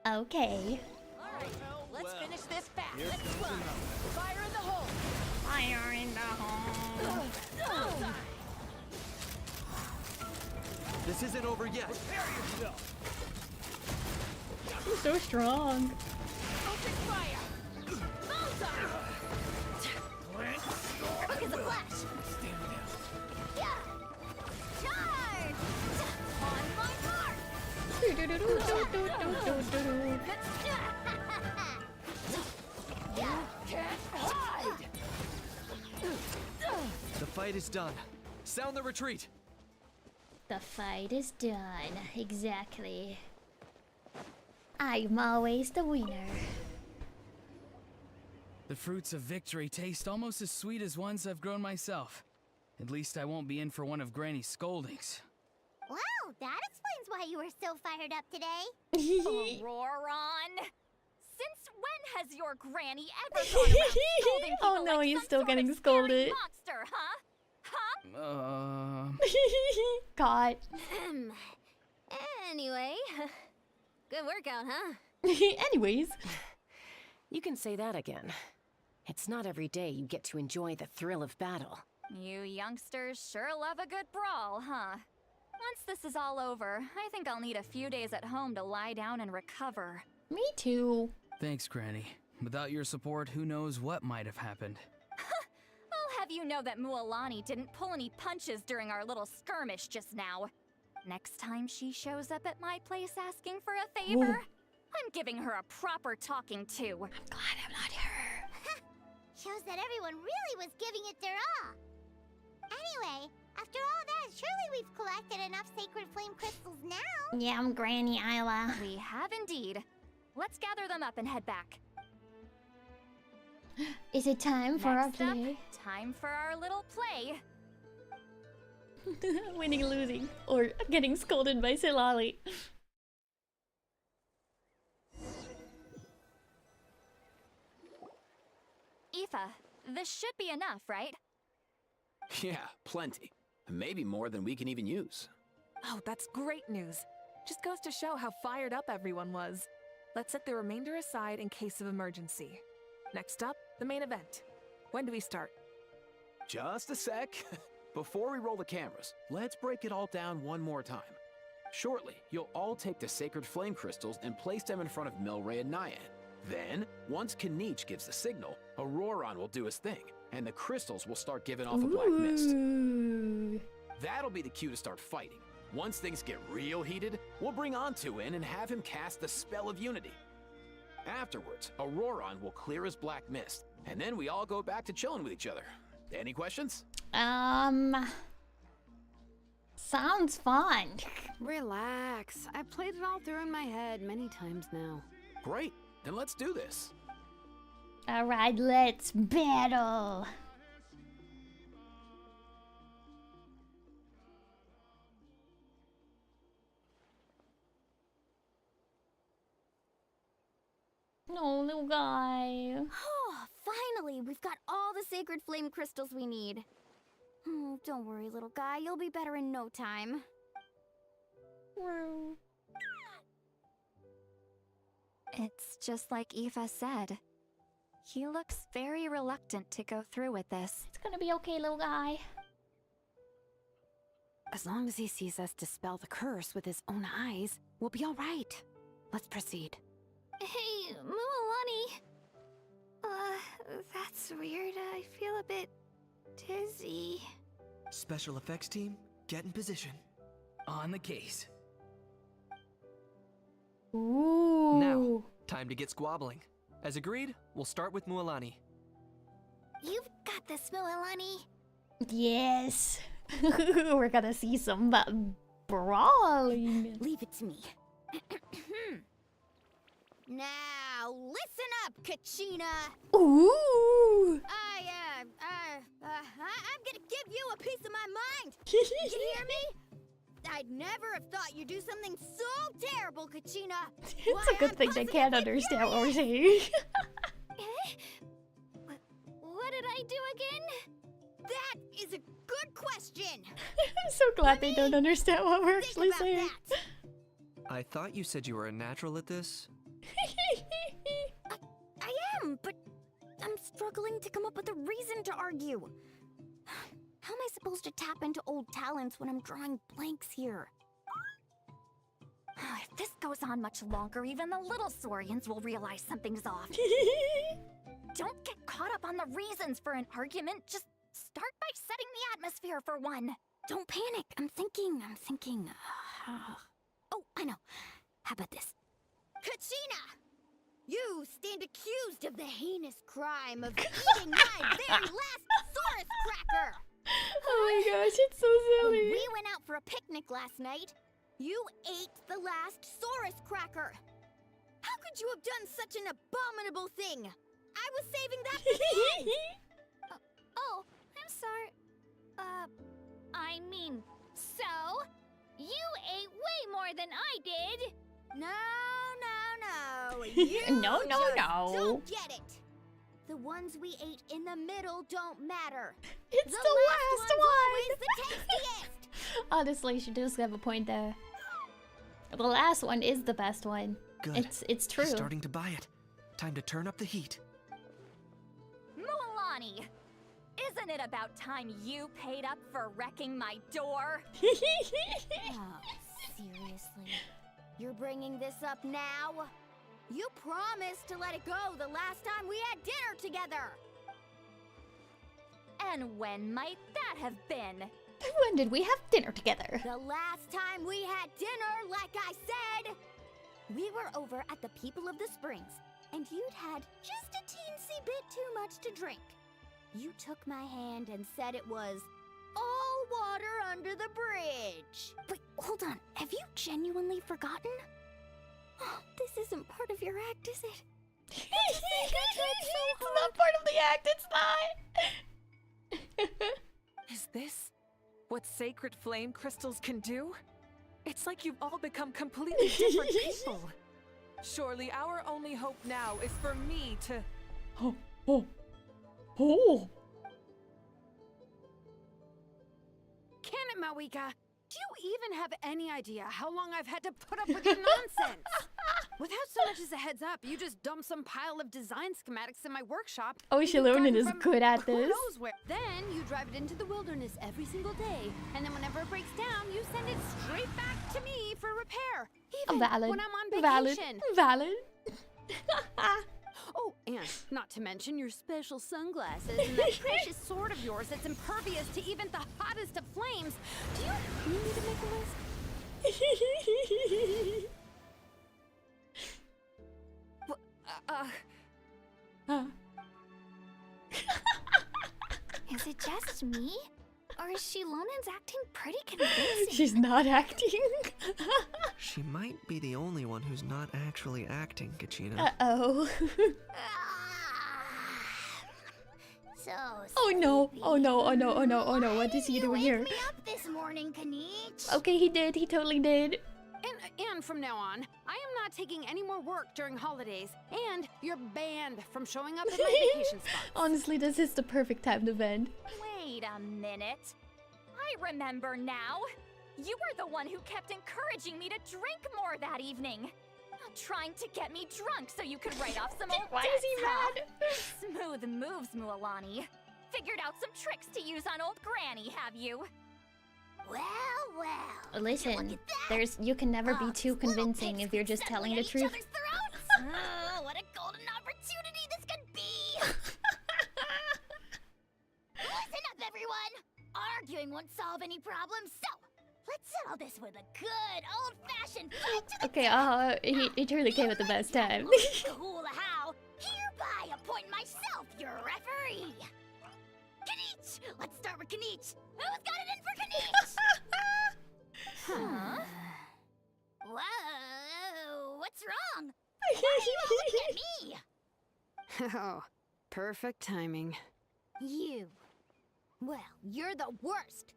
Okay. Alright, let's finish this fast. Let's fly. Fire in the hole. Fire in the hole. This isn't over yet. Prepare yourself. You're so strong. Open fire. Bullseye. Quick as a flash. Yeah. Charge! On my mark. Can't hide. The fight is done. Sound the retreat. The fight is done. Exactly. I'm always the winner. The fruits of victory taste almost as sweet as ones I've grown myself. At least I won't be in for one of Granny's scoldings. Wow, that explains why you were so fired up today. Auroron! Since when has your granny ever gone around scolding people Oh no, like he's some still sort getting of scolded. monster, huh? Huh? Caught. Anyway, good workout, huh? Anyways. You can say that again. It's not every day you get to enjoy the thrill of battle. You youngsters sure love a good brawl, huh? Once this is all over, I think I'll need a few days at home to lie down and recover. Me too. Thanks, Granny. Without your support, who knows what might have happened. I'll have you know that Mualani didn't pull any punches during our little skirmish just now. Next time she shows up at my place asking for a favor, I'm giving her a proper talking to. I'm glad I'm not her. Shows that everyone really was giving it their all. Anyway, after all that, surely we've collected enough sacred flame crystals now. Yeah, I'm Granny Ayla. We have indeed. Let's gather them up and head back. Is it time for our Next up, play? time for our little play. Winning, losing, or getting scolded by Silali. Aoife, this should be enough, right? Yeah, plenty. Maybe more than we can even use. Oh, that's great news. Just goes to show how fired up everyone was. Let's set the remainder aside in case of emergency. Next up, the main event. When do we start? Just a sec. Before we roll the cameras, let's break it all down one more time. Shortly, you'll all take the sacred flame crystals and place them in front of Milray and Nyan. Then, once Kanich gives the signal, Auroron will do his thing, and the crystals will start giving off a black mist. That'll be the cue to start fighting. Once things get real heated, we'll bring Antu in and have him cast the spell of unity. Afterwards, Auroron will clear his black mist, and then we all go back to chilling with each other. Any questions? Sounds fun. Relax. I've played it all through in my head many times now. Great, then let's do this. Alright, let's battle. No, little guy. Oh, finally, we've got all the sacred flame crystals we need. Oh, don't worry, little guy. You'll be better in no time. It's just like Aoife said. He looks very reluctant to go through with this. It's gonna be okay, little guy. As long as he sees us dispel the curse with his own eyes, we'll be all right. Let's proceed. Hey, Mualani. That's weird. I feel a bit dizzy. Special effects team, get in position. On the case. Ooh. Now, time to get squabbling. As agreed, we'll start with Mualani. You've got this, Mualani. Yes. We're gonna see some brawling. Leave it to me. Now, listen up, Kachina. Ooh. I'm gonna give you a piece of my mind. You hear me? I'd never have thought you'd do something so terrible, Kachina. It's a good thing they can't understand what we're saying. What did I do again? That is a good question. I'm so glad they don't understand what we're actually saying. I thought you said you were a natural at this. I am, but I'm struggling to come up with a reason to argue. How am I supposed to tap into old talents when I'm drawing blanks here? If this goes on much longer, even the little Saurians will realize something's off. Don't get caught up on the reasons for an argument. Just start by setting the atmosphere for one. Don't panic. I'm thinking. Oh, I know. How about this? Kachina! You stand accused of the heinous crime of eating my very last Saurus cracker! Oh my gosh, it's so silly. When we went out for a picnic last night, you ate the last Saurus cracker. How could you have done such an abominable thing? I was saving that for the end! Oh, I'm sorry. I mean, so? You ate way more than I did! No. You No. don't get it. The ones we ate in the middle don't matter. It's the last one. Always the tastiest. Honestly, she does have a point there. The last one is the best one. Good. It's true. She's starting to buy it. Time to turn up the heat. Mualani! Isn't it about time you paid up for wrecking my door? Oh, seriously? You're bringing this up now? You promised to let it go the last time we had dinner together! And when might that have been? When did we have dinner together? The last time we had dinner, like I said! We were over at the People of the Springs, and you'd had just a teensy bit too much to drink. You took my hand and said it was all water under the bridge. Wait, hold on. Have you genuinely forgotten? Oh, this isn't part of your act, is it? It's not part of the act, it's not! Is this what sacred flame crystals can do? It's like you've all become completely different people. Surely our only hope now is for me to... Oh. Can it, Mawika? Do you even have any idea how long I've had to put up with your nonsense? Without so much as a heads up, you just dump some pile of design schematics in my workshop. Oh, and you've Shalonen gotten is from good at who this. knows where. Then you drive it into the wilderness every single day, and then whenever it breaks down, you send it straight back to me for repair. Even Valid. when I'm on vacation. Valid. Oh, and not to mention your special sunglasses and that precious sword of yours that's impervious to even the hottest of flames. Do you need me to make a list? Is it just me? Or is Shilonen's acting pretty convincing? She's not acting. She might be the only one who's not actually acting, Kachina. Uh-oh. So Oh no, oh no, oh no, oh no, oh no, what is he doing here? me up this morning, Kanich. Okay, he did, he totally did. And from now on, I am not taking any more work during holidays, and you're banned from showing up at my vacation spot. Honestly, this is the perfect time to vent. Wait a minute. I remember now. You were the one who kept encouraging me to drink more that evening. Trying to get me drunk so you could write off some old Why debts, is he huh? mad? Smooth moves, Mualani. Figured out some tricks to use on old Granny, have you? Well. Listen, you can never be too convincing if you're just telling the truth. Oh, what a golden opportunity this could be! Listen up, everyone! Arguing won't solve any problems, so let's settle this with a good old-fashioned fight to the Okay, he truly came at the best time. cool how. Hereby appoint myself your referee. Kanich! Let's start with Kanich. Who's got it in for Kanich? Huh? Whoa, what's wrong? Why are you all looking at me? Oh, perfect timing. You. Well, you're the worst.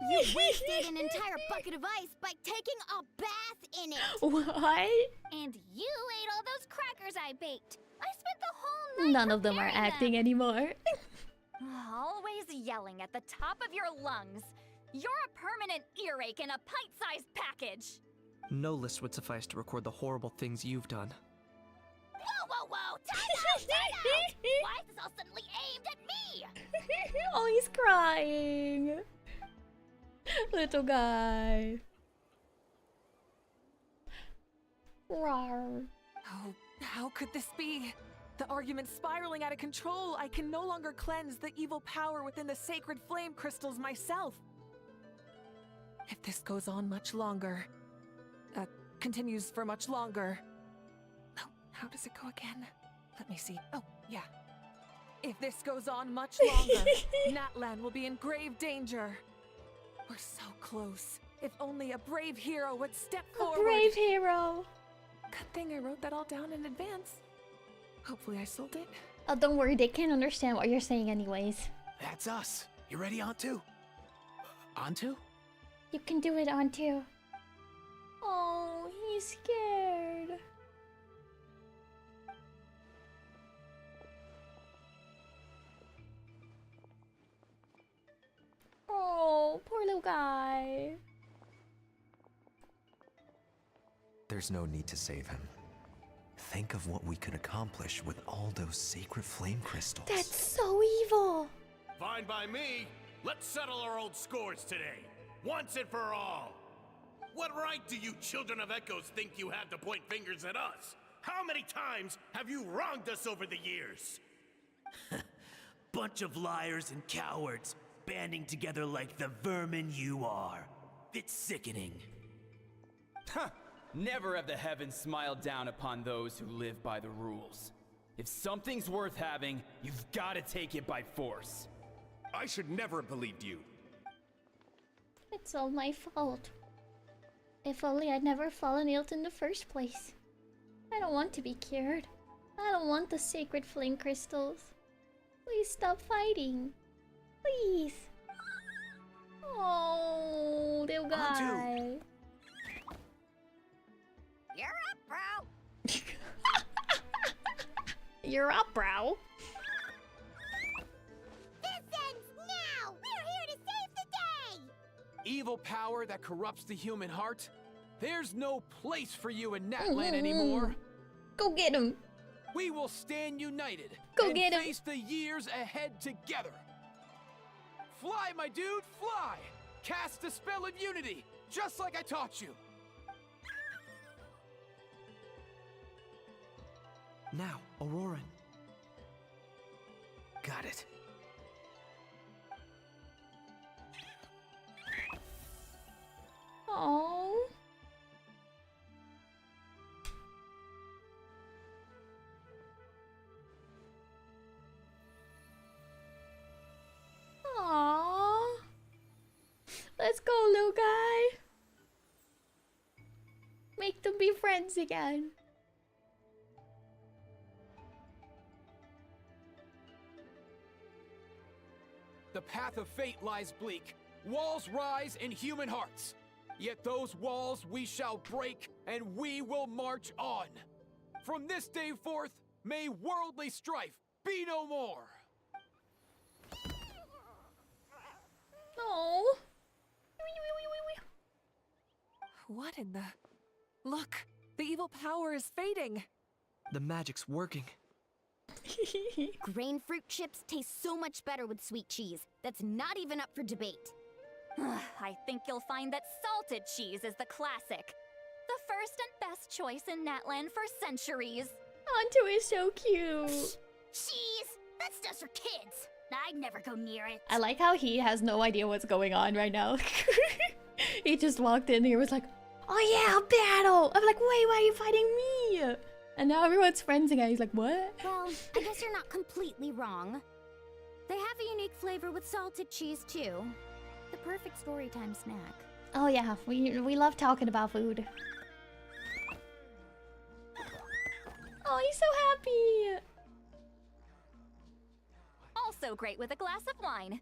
You wasted an entire bucket of ice by taking a bath in it. What? And you ate all those crackers I baked. I spent the whole night None of them are preparing acting anymore. Always yelling at the top of your lungs. You're a permanent earache in a pint-sized package. No list would suffice to record the horrible things you've done. Whoa! Time out! Why is this all suddenly aimed at me? Oh, he's crying. Little guy. Rawr. Oh, how could this be? The argument's spiraling out of control. I can no longer cleanse the evil power within the sacred flame crystals myself. If this goes on much longer, continues for much longer. Oh, how does it go again? Let me see. Oh, yeah. If this goes on much longer, Natlan will be in grave danger. We're so close. If only a brave hero would step forward. A brave hero. Good thing I wrote that all down in advance. Hopefully I sold it. Oh, don't worry, they can't understand what you're saying anyways. That's us. You ready, Antu? Antu? You can do it, Antu. Oh, he's scared. Oh, poor little guy. There's no need to save him. Think of what we could accomplish with all those sacred flame crystals. That's so evil. Fine by me. Let's settle our old scores today. Once and for all. What right do you children of Echoes think you have to point fingers at us? How many times have you wronged us over the years? Bunch of liars and cowards, banding together like the vermin you are. It's sickening. Huh! Never have the heavens smiled down upon those who live by the rules. If something's worth having, you've got to take it by force. I should never have believed you. It's all my fault. If only I'd never fallen ill in the first place. I don't want to be cured. I don't want the sacred flame crystals. Please stop fighting. Please. Oh, little guy. You're up, bro. You're up, bro. This ends now! We're here to save the day! Evil power that corrupts the human heart? There's no place for you in Natlan anymore. Go get him. We will stand united Go and get him. face the years ahead together. Fly, my dude, fly! Cast the spell of unity, just like I taught you. Now, Auroran. Got it. Oh. Aww. Let's go, little guy. Make them be friends again. The path of fate lies bleak. Walls rise in human hearts. Yet those walls we shall break, and we will march on. From this day forth, may worldly strife be no more. Oh. What in the... Look! The evil power is fading! The magic's working. Grain fruit chips taste so much better with sweet cheese. That's not even up for debate. I think you'll find that salted cheese is the classic. The first and best choice in Natlan for centuries. Anto is so cute. Cheese! That stuff's for kids. I'd never go near it. I like how he has no idea what's going on right now. He just walked in and he was like, oh yeah, a battle! I'm like, wait, why are you fighting me? And now everyone's friends again. He's like, what? Well, I guess you're not completely wrong. They have a unique flavor with salted cheese, too. The perfect storytime snack. Oh yeah, we love talking about food. Oh, he's so happy! Also great with a glass of wine.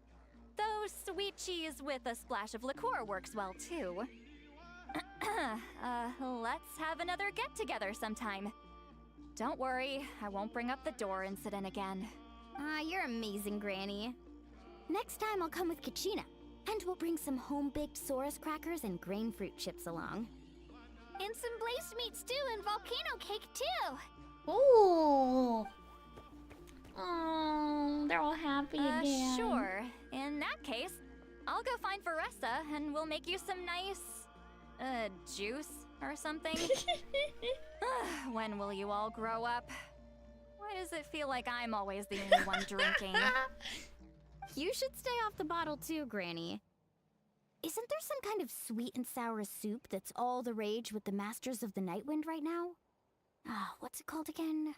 Though sweet cheese with a splash of liqueur works well, too. Let's have another get-together sometime. Don't worry, I won't bring up the door incident again. You're amazing, Granny. Next time I'll come with Kachina, and we'll bring some home-baked Saurus crackers and grain fruit chips along. And some blazed meat stew and volcano cake, too. Ooh. Oh, they're all happy again. Sure. In that case, I'll go find Varessa and we'll make you some nice... juice or something. When will you all grow up? Why does it feel like I'm always the only one drinking? You should stay off the bottle too, Granny. Isn't there some kind of sweet and sour soup that's all the rage with the Masters of the Nightwind right now? What's it called again?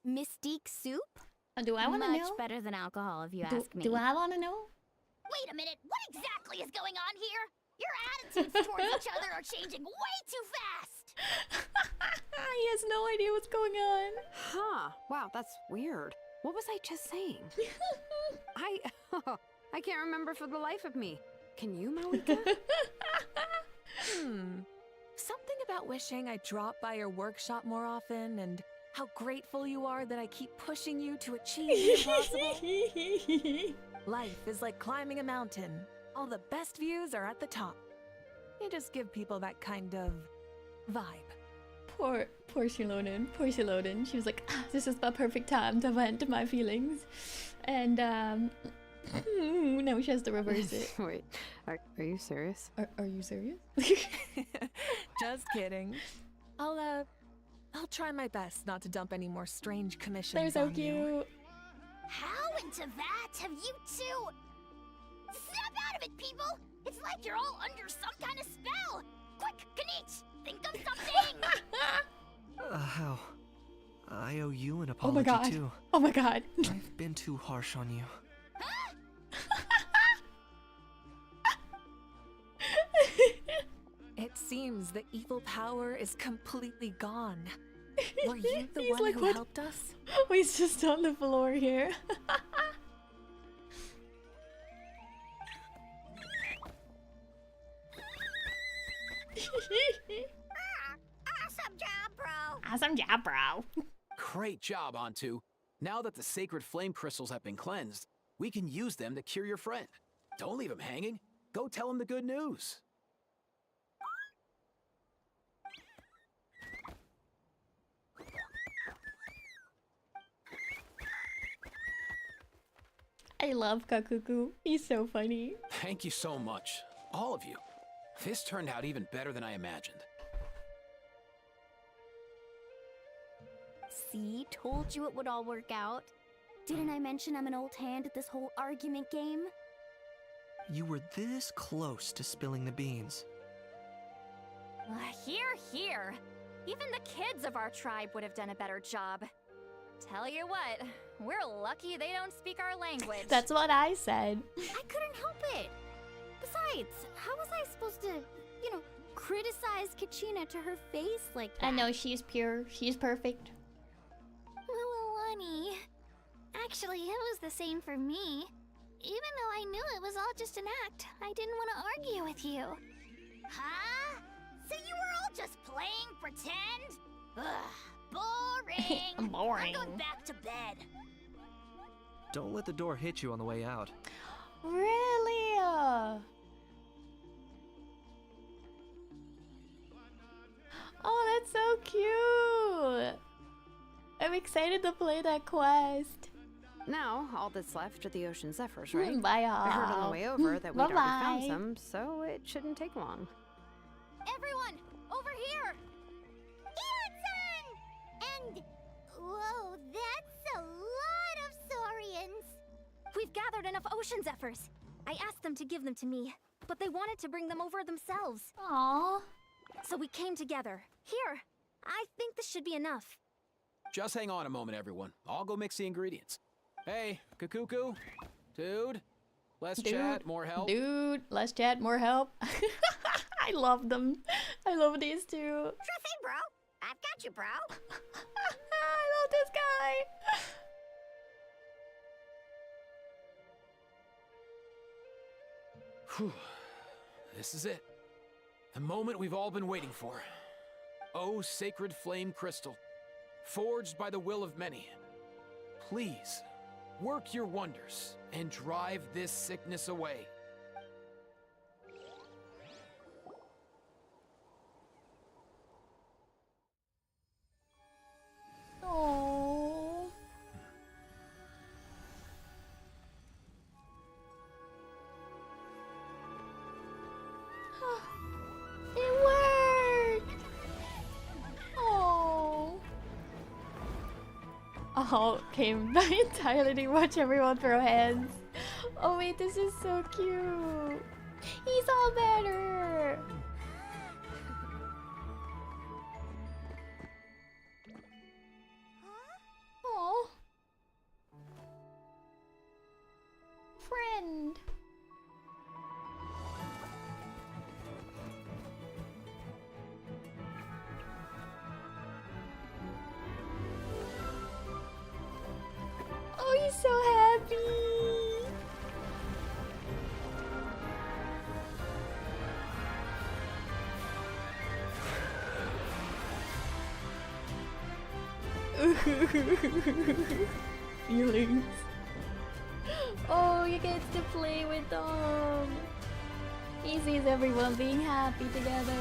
Mystique soup? Do I want to know? Much better than alcohol, if you ask me. Do I want to know? Wait a minute, what exactly is going on here? Your attitudes towards each other are changing way too fast! He has no idea what's going on. Huh. Wow, that's weird. What was I just saying? I can't remember for the life of me. Can you, Malika? Something about wishing I dropped by your workshop more often and how grateful you are that I keep pushing you to achieve the impossible. Life is like climbing a mountain. All the best views are at the top. You just give people that kind of vibe. Poor Shiloden. She was like, this is the perfect time to vent my feelings. And, now she has to reverse it. Wait, are you serious? Are you serious? Just kidding. I'll try my best not to dump any more strange commissions They're so on cute. you. How into that have you two... Snap out of it, people! It's like you're all under some kind of spell! Quick, Kanich, think of something! How? I owe you an Oh my apology god. too. Oh my god. I've been too harsh on you. It seems the evil power is completely gone. Were you the He's one like, who "What?" helped us? Oh, he's just on the floor here. Awesome job, bro! Awesome job, bro. Great job, Antu. Now that the sacred flame crystals have been cleansed, we can use them to cure your friend. Don't leave him hanging. Go tell him the good news. I love Kakuku. He's so funny. Thank you so much, all of you. This turned out even better than I imagined. See, told you it would all work out. Didn't I mention I'm an old hand at this whole argument game? You were this close to spilling the beans. Here, here. Even the kids of our tribe would have done a better job. Tell you what, we're lucky they don't speak our language. That's what I said. I couldn't help it. Besides, how was I supposed to, criticize Kachina to her face like that? I know she's pure. She's perfect. Milani. Actually, it was the same for me. Even though I knew it was all just an act, I didn't want to argue with you. Huh? So you were all just playing pretend? Ugh, boring. Boring. I'm going back to bed. Don't let the door hit you on the way out. Really? Oh, that's so cute. I'm excited to play that quest. Now, all that's left are the Ocean Zephyrs, right? Bye, I heard on the way over that we'd already found Bye-bye. some, so it shouldn't take long. Everyone, over here! And... whoa, that's a lot of saurians. We've gathered enough Ocean Zephyrs. I asked them to give them to me, but they wanted to bring them over themselves. Aww. So we came together. Here, I think this should be enough. Just hang on a moment, everyone. I'll go mix the ingredients. Hey, Kakuku, dude, less chat, more help. Dude, less chat, more help. I love them. I love these two. Sure thing, bro. I've got you, bro. I love this guy. Whew. This is it. The moment we've all been waiting for. Oh, sacred flame crystal, forged by the will of many. Please, work your wonders and drive this sickness away. Oh. It worked. Oh. Oh, came entirely watch everyone throw hands. Oh wait, this is so cute. He's all better. Oh. Friend. Oh, he's so happy. Feelings. Oh, you get to play with them. He sees everyone being happy together.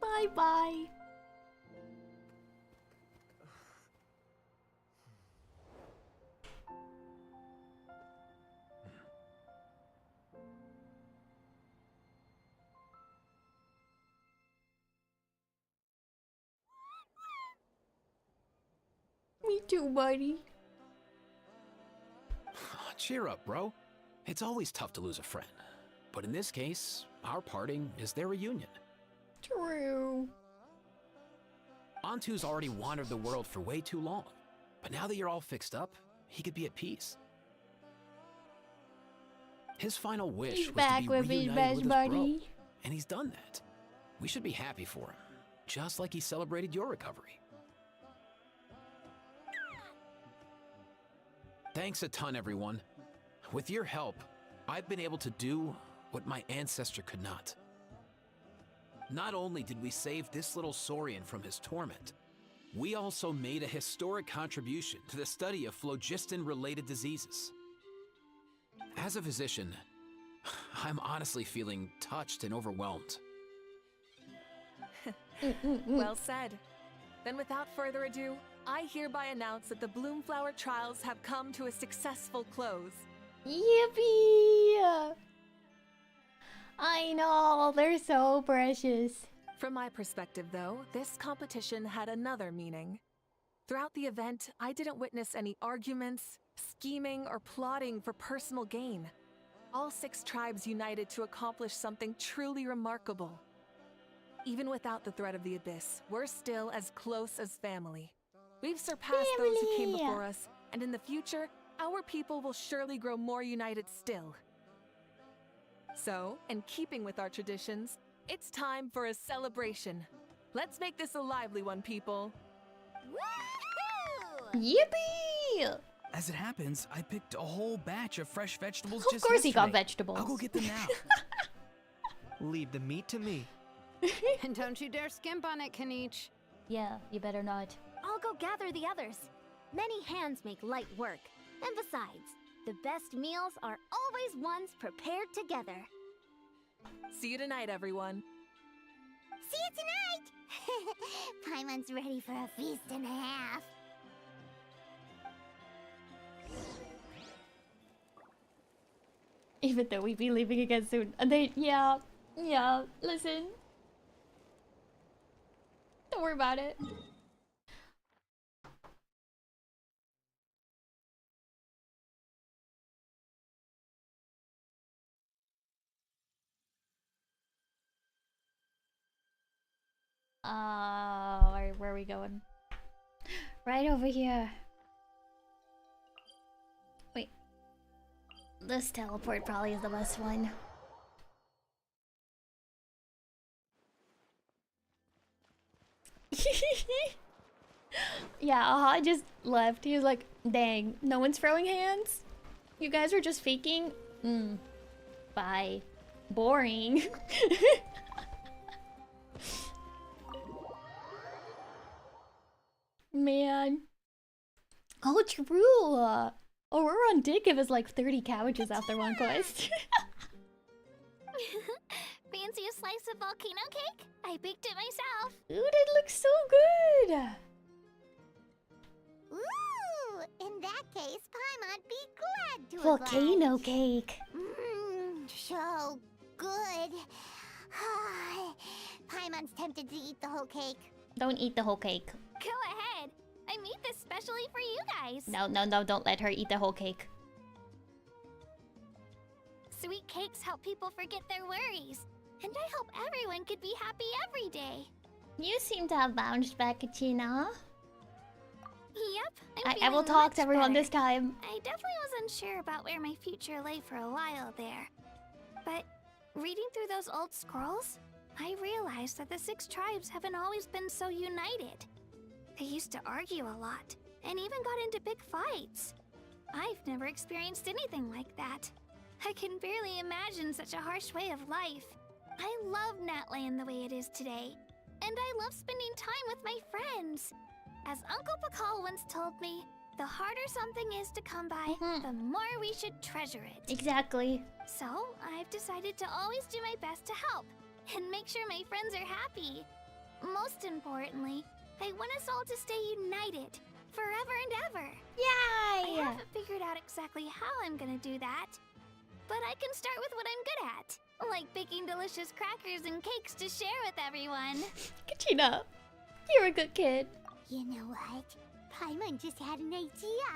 Bye bye. Me too, buddy. Cheer up, bro. It's always tough to lose a friend. But in this case, our parting is their reunion. True. Antu's already wandered the world for way too long. But now that you're all fixed up, he could be at peace. His final wish He's was back to be with his reunited best with his buddy. bro. And he's done that. We should be happy for him. Just like he celebrated your recovery. Thanks a ton, everyone. With your help, I've been able to do what my ancestor could not. Not only did we save this little Saurian from his torment, we also made a historic contribution to the study of phlogiston-related diseases. As a physician, I'm honestly feeling touched and overwhelmed. Well said. Then without further ado, I hereby announce that the Bloomflower trials have come to a successful close. Yippee! I know, they're so precious. From my perspective, though, this competition had another meaning. Throughout the event, I didn't witness any arguments, scheming, or plotting for personal gain. All 6 tribes united to accomplish something truly remarkable. Even without the threat of the Abyss, we're still as close as family. We've surpassed those who came before us, and in the future, our people will surely grow more united still. So, in keeping with our traditions, it's time for a celebration. Let's make this a lively one, people. Yippee! As it happens, I picked a whole batch of fresh vegetables Of just course he got yesterday. vegetables. I'll go get them now. Leave the meat to me. And don't you dare skimp on it, Kanich. Yeah, you better not. I'll go gather the others. Many hands make light work. And besides, the best meals are always ones prepared together. See you tonight, everyone. See you tonight! Paimon's ready for a feast and a half. Even though we be leaving again soon. And yeah, listen. Don't worry about it. Where are we going? Right over here. Wait. This teleport probably is the best one. Yeah, Aha just left. He was like, dang, no one's throwing hands? You guys are just faking? Bye. Boring. Man. Oh, true. Oh, we're on dick if it's like 30 cabbages after one quest. Fancy a slice of volcano cake? I baked it myself. Ooh, that looks so good. Ooh, in that case, Paimon be glad to Volcano oblige. cake. So good. Paimon's tempted to eat the whole cake. Don't eat the whole cake. Go ahead. I made this specially for you guys. No, don't let her eat the whole cake. Sweet cakes help people forget their worries. And I hope everyone could be happy every day. You seem to have bounced back, Achina. Yep, I will feeling talk to much everyone better. this time. I definitely wasn't sure about where my future lay for a while there. But reading through those old scrolls, I realized that the 6 tribes haven't always been so united. They used to argue a lot, and even got into big fights. I've never experienced anything like that. I can barely imagine such a harsh way of life. I love Natland the way it is today, and I love spending time with my friends. As Uncle Pakal once told me, The harder something is to come by, the more we should treasure it. Exactly. So, I've decided to always do my best to help and make sure my friends are happy. Most importantly, I want us all to stay united forever and ever. Yay! I haven't figured out exactly how I'm gonna do that, but I can start with what I'm good at, like baking delicious crackers and cakes to share with everyone. Katrina, you're a good kid. You know what? Paimon just had an idea.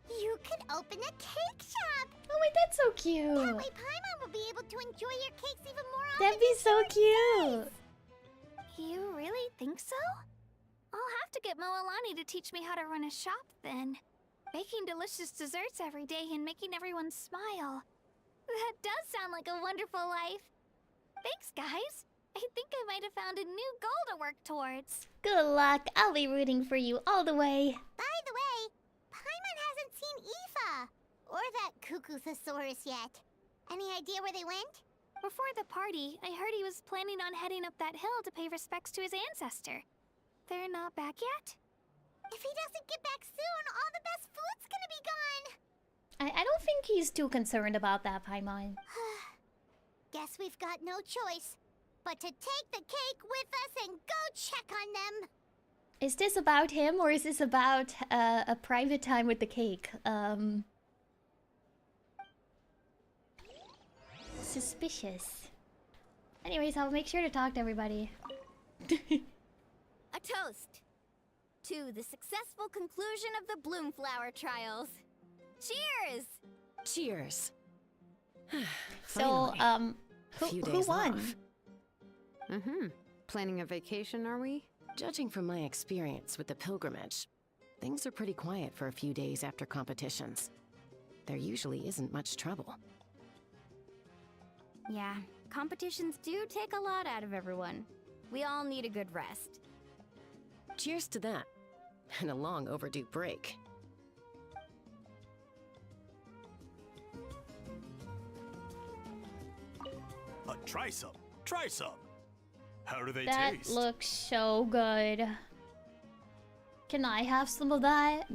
You could open a cake shop. Oh wait, that's so cute. That way Paimon will be able to enjoy your cakes even more often. That'd be so cute. You really think so? I'll have to get Moalani to teach me how to run a shop then. Baking delicious desserts every day and making everyone smile. That does sound like a wonderful life. Thanks, guys. I think I might have found a new goal to work towards. Good luck. I'll be rooting for you all the way. By the way, Paimon hasn't seen Aoife or that Cuckoosaurus yet. Any idea where they went? Before the party, I heard he was planning on heading up that hill to pay respects to his ancestor. They're not back yet? If he doesn't get back soon, all the best food's gonna be gone. I don't think he's too concerned about that, Paimon. Guess we've got no choice but to take the cake with us and go check on them. Is this about him or is this about a private time with the cake? Suspicious. Anyways, I'll make sure to talk to everybody. A toast to the successful conclusion of the Bloomflower trials. Cheers! Cheers. So, who won? Off. Planning a vacation, are we? Judging from my experience with the pilgrimage, things are pretty quiet for a few days after competitions. There usually isn't much trouble. Yeah, competitions do take a lot out of everyone. We all need a good rest. Cheers to that, and a long overdue break. Try some. Try some. How do they That taste? looks so good. Can I have some of that?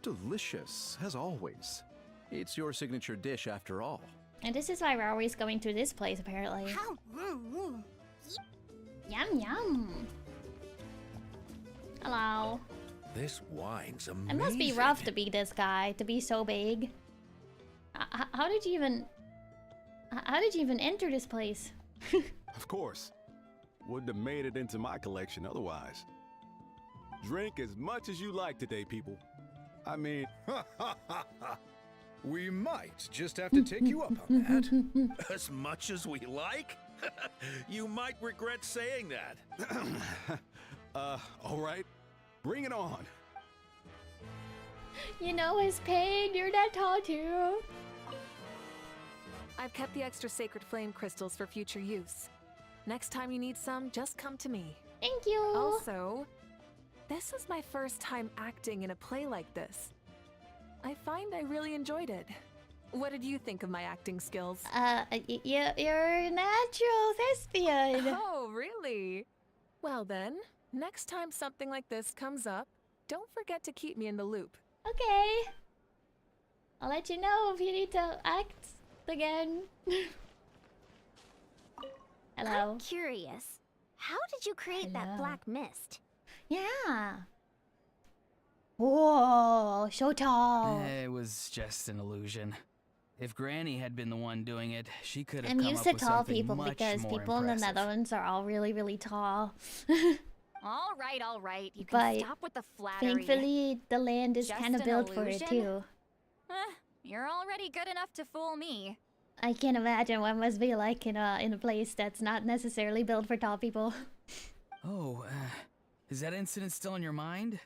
Delicious, as always. It's your signature dish after all. And this is why we're always going to this place, apparently. Yum yum. Hello. This wine's amazing. It must be rough to be this guy, to be so big. How did you even... How did you even enter this place? Of course. Wouldn't have made it into my collection otherwise. Drink as much as you like today, people. I mean... We might just have to take you up on that. As much as we like? You might regret saying that. All right. Bring it on. You know his pain, you're that tall too. I've kept the extra sacred flame crystals for future use. Next time you need some, just come to me. Thank you. Also, this is my first time acting in a play like this. I find I really enjoyed it. What did you think of my acting skills? You're a natural thespian. Oh, really? Well then, next time something like this comes up, don't forget to keep me in the loop. Okay. I'll let you know if you need to act again. Hello. I'm curious. How did you create that black mist? Yeah. Whoa, so tall. It was just an illusion. If Granny had been the one doing it, she could have I'm come used up to with tall something people much because more people in the impressive. Netherlands are all really, really tall. All right. You can But stop with the flattery. thankfully, the land is Just kind of an built for it illusion? too. You're already good enough to fool me. I can't imagine what it must be like in a place that's not necessarily built for tall people. Oh, is that incident still in your mind?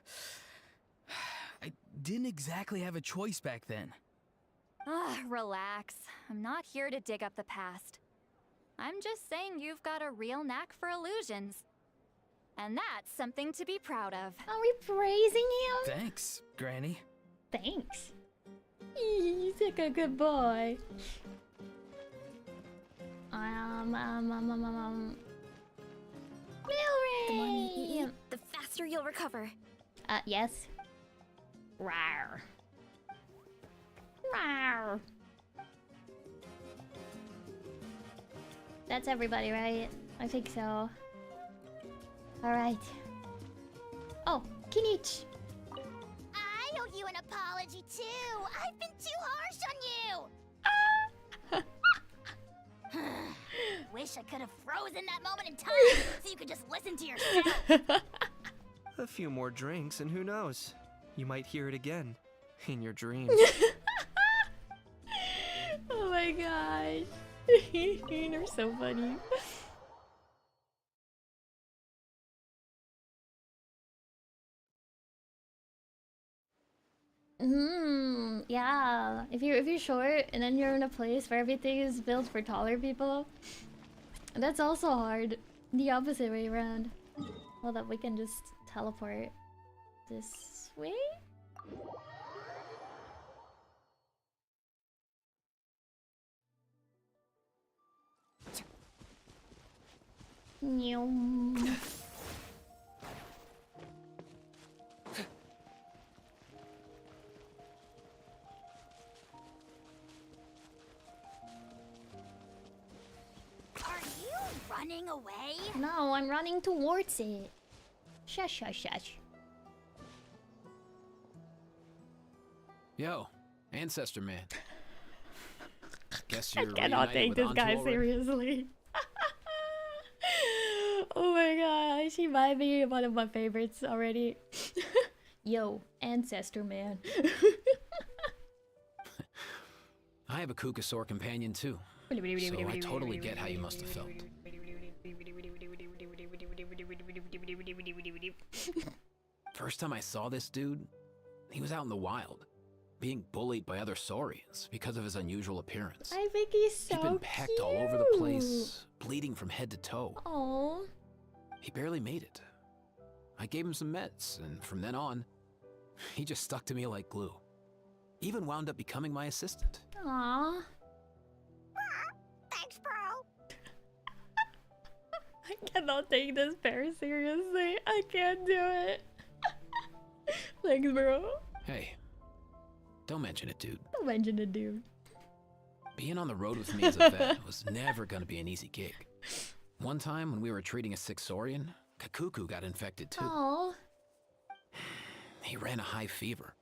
I didn't exactly have a choice back then. Relax. I'm not here to dig up the past. I'm just saying you've got a real knack for illusions. And that's something to be proud of. Are we praising him? Thanks, Granny. Thanks. He's like a good boy. The more you Milray! eat, the faster you'll recover. Yes. Rawr. Rawr. That's everybody, right? I think so. Alright. Oh, Kinich! I owe you an apology too. I've been too harsh on you. Wish I could have frozen that moment in time so you could just listen to yourself. A few more drinks, and who knows? You might hear it again in your dreams. Oh my gosh. They're so funny. Yeah. If you're short and then you're in a place where everything is built for taller people, that's also hard. The opposite way around. Well, that we can just teleport this way. Nyum. Are you running away? No, I'm running towards it. Shush, shush, shush. Yo, ancestor man. Guess I you're cannot take this guy already? seriously. Oh my gosh, he might be one of my favorites already. Yo, ancestor man. I have a COCA companion too, so I totally get how you must have felt. First time I saw this dude, he was out in the wild, being bullied by other saurians because of his unusual appearance. I think he's so He'd been pecked cute. all over the place, bleeding from head to toe. Oh. He barely made it. I gave him some meds, and from then on, he just stuck to me like glue. Even wound up becoming my assistant. Aww. Thanks, bro. I cannot take this pair seriously. I can't do it. Thanks, bro. Hey, don't mention it, dude. Don't mention it, dude. Being on the road with me as a vet was never gonna be an easy gig. One time when we were treating a sick saurian, Kakuku got infected too. Aww. He ran a high fever,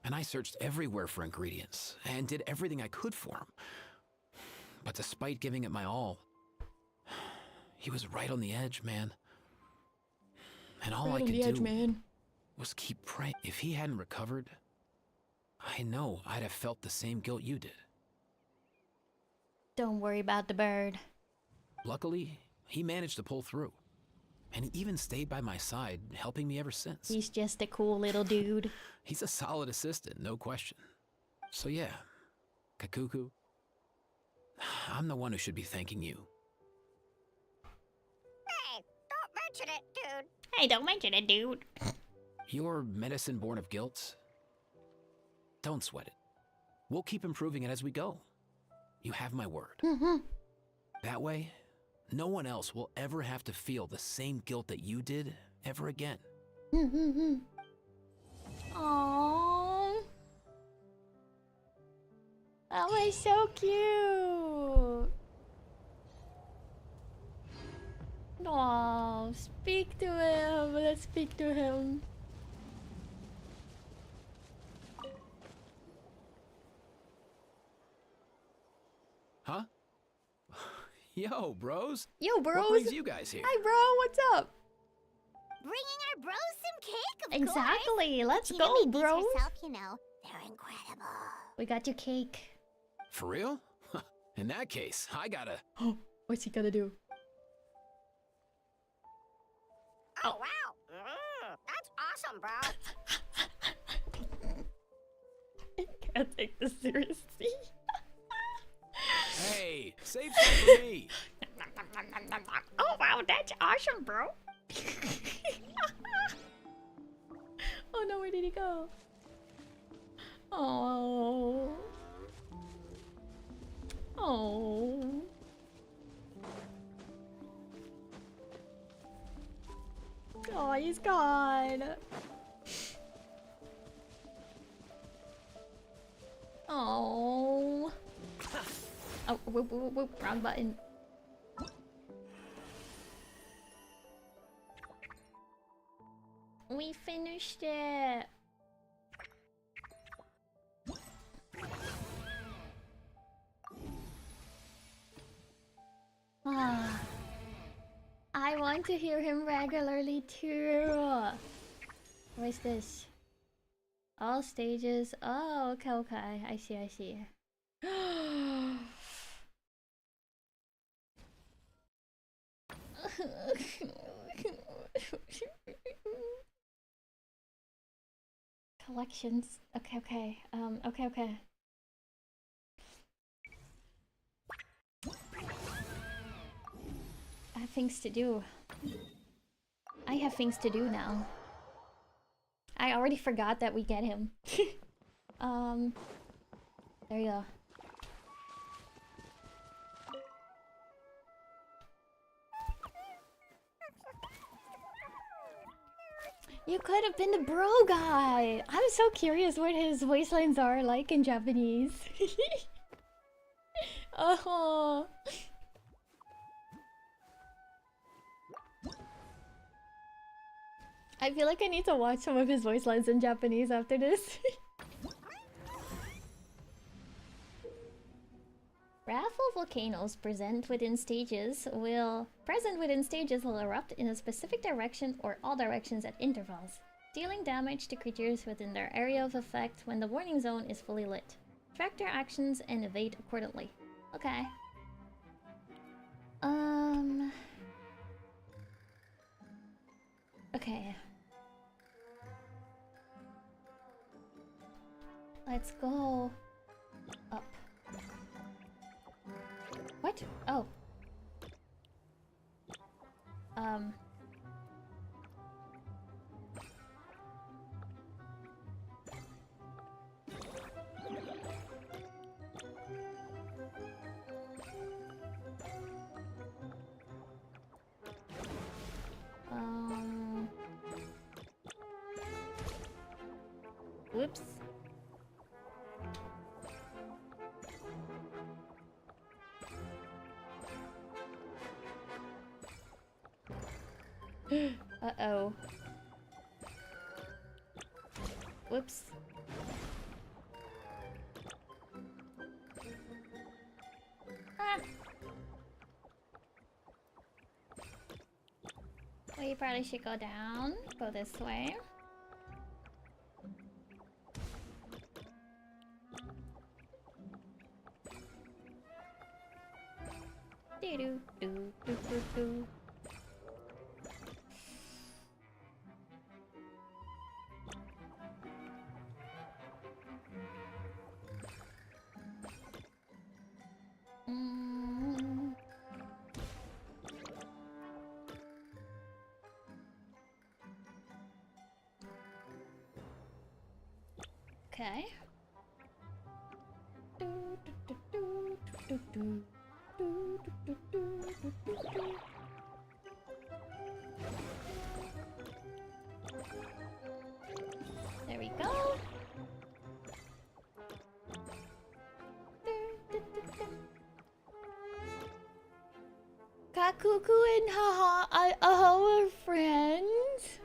and I searched everywhere for ingredients and did everything I could for him. But despite giving it my all, he was right on the edge, man. And all I could do was keep praying. If he hadn't recovered, I know I'd have felt the same guilt you did. Don't worry about the bird. Luckily, he managed to pull through. And he even stayed by my side, helping me ever since. He's just a cool little dude. He's a solid assistant, no question. So yeah, Kakuku, I'm the one who should be thanking you. Hey, don't mention it, dude. Hey, don't mention it, dude. Your medicine born of guilt? Don't sweat it. We'll keep improving it as we go. You have my word. That way, no one else will ever have to feel the same guilt that you did ever again. Aww. That was so cute. Aw, speak to him. Let's speak to him. Huh? Yo, bros. Yo, bros. What brings you guys here? Hi, bro. What's up? Bringing our bros some cake, of Exactly. course. Let's Tina go, made these bros. herself, you know. They're incredible. We got your cake. For real? In that case, I gotta... What's he gonna do? Oh, wow. That's awesome, bro. I can't take this seriously. Hey, save some for me. Oh, wow. That's awesome, bro. Oh, no. Where did he go? Oh. Oh. Oh, he's gone. Oh. Oh, whoop, whoop, whoop, wrong button. We finished it. Ah, I want to hear him regularly too. What is this? All stages. Oh, okay, okay. I see, I see. Collections. Okay, okay. Okay, okay. I have things to do. I have things to do now. I already forgot that we get him. There you go. You could have been the bro guy. I'm so curious what his voice lines are like in Japanese. Oh. I feel like I need to watch some of his voice lines in Japanese after this. Wrathful volcanoes present within stages will erupt in a specific direction or all directions at intervals, dealing damage to creatures within their area of effect when the warning zone is fully lit. Track their actions and evade accordingly. Okay. Okay. Let's go up. What? Oh. Whoops. Uh-oh. Whoops. Ah. We probably should go down. Go this way. Do-do-do-do-do-do. Okay. There we go. Kakuku and Haha are friends?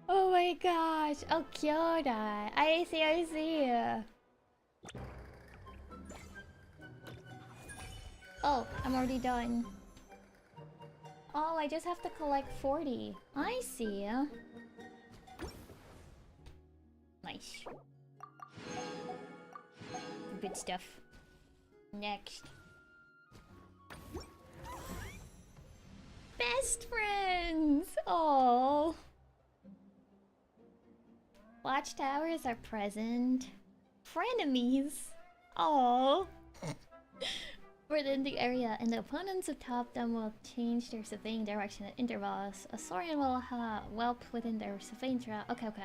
Oh my gosh. Oh, Kyoda. I see, I see. Oh, I'm already done. Oh, I just have to collect 40. I see. Nice. Good stuff. Next. Best friends! Oh. Watchtowers are present. Frenemies. Oh. Within the area, and the opponents atop them will change their surveying direction at intervals. A Saurian will whelp within their surveying trail. Okay, okay.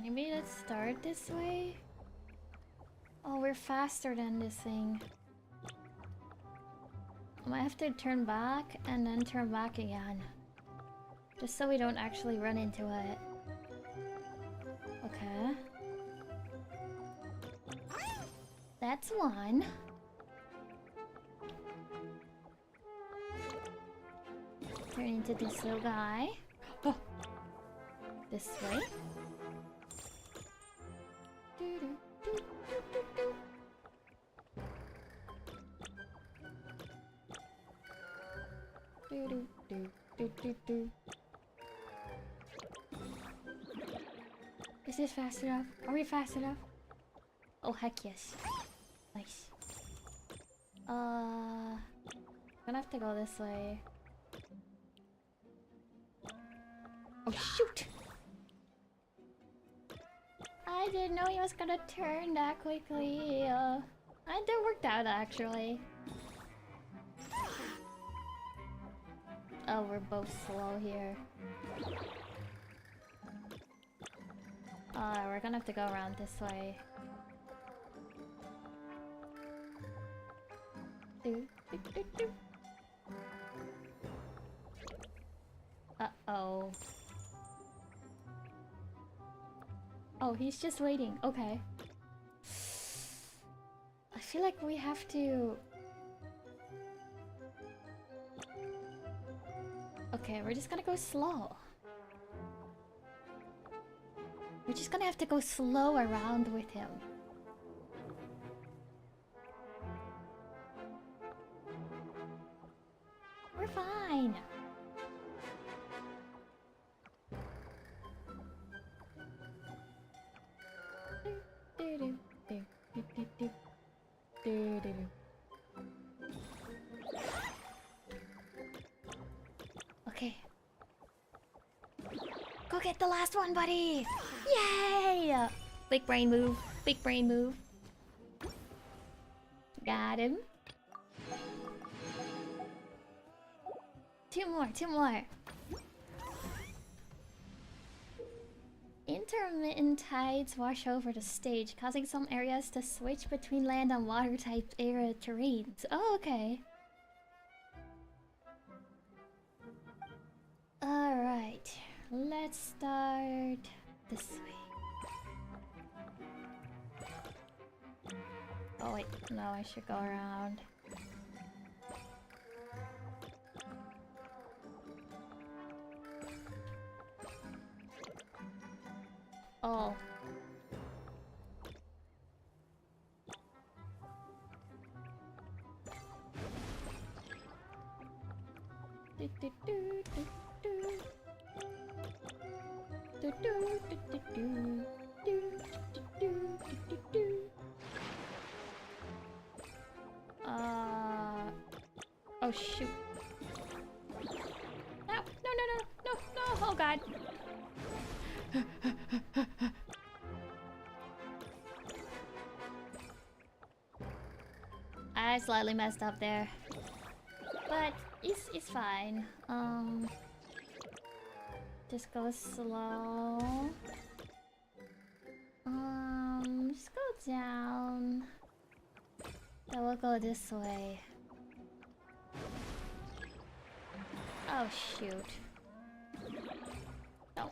Maybe let's start this way? Oh, we're faster than this thing. I might have to turn back and then turn back again. Just so we don't actually run into it. Okay. That's one. Turn into this little guy. Oh. This way. Is this fast enough? Are we fast enough? Oh heck yes. Nice. Gonna have to go this way. Oh shoot! I didn't know he was gonna turn that quickly. That worked out actually. Oh, we're both slow here. We're gonna have to go around this way. Uh-oh. Oh, he's just waiting. Okay. I feel like we have to... Okay, we're just gonna go slow. We're just gonna have to go slow around with him. We're fine. Okay. Go get the last one, buddy! Yay! Big brain move. Big brain move. Got him. Two more. Intermittent tides wash over the stage, causing some areas to switch between land and water type area terrains. Oh, okay. Alright. Let's start this way. Oh wait, no, I should go around. Oh. Oh shoot. No, oh god. I slightly messed up there. But it's fine. Just go slow. Just go down. Then we'll go this way. Oh shoot. No.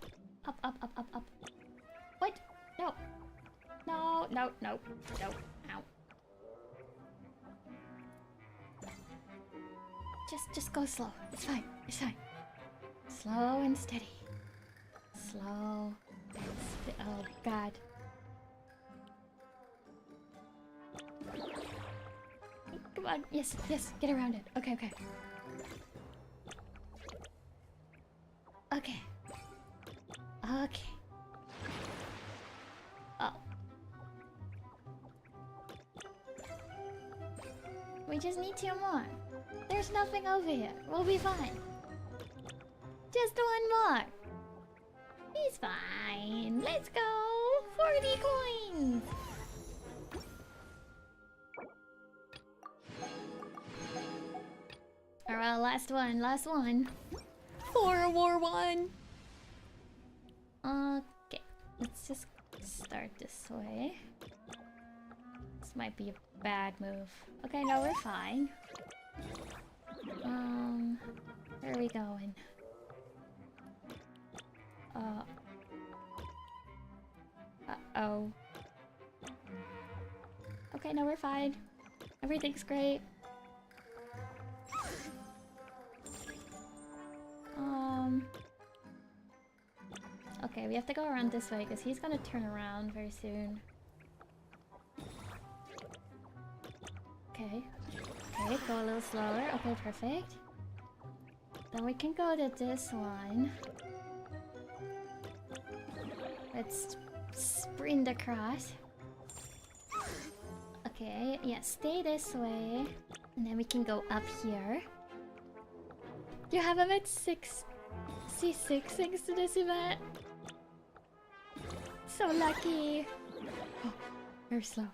Up. What? No. No. Ow. Just go slow. It's fine. Slow and steady. Slow and steady. Oh god. Come on. Yes. Get around it. Okay. Oh. We just need two more. There's nothing over here. We'll be fine. Just one more. He's fine. Let's go. 40 coins. Alright, last one. For War 1. Okay, let's just start this way. This might be a bad move. Okay, no, we're fine. Where are we going? Uh-oh. Okay, no, we're fine. Everything's great. Okay, we have to go around this way because he's gonna turn around very soon. Okay. Okay, go a little slower. Okay, perfect. Then we can go to this one. Let's sprint across. Okay, yeah, stay this way. And then we can go up here. You have him at 66 thanks to this event. So lucky. Oh, very slow.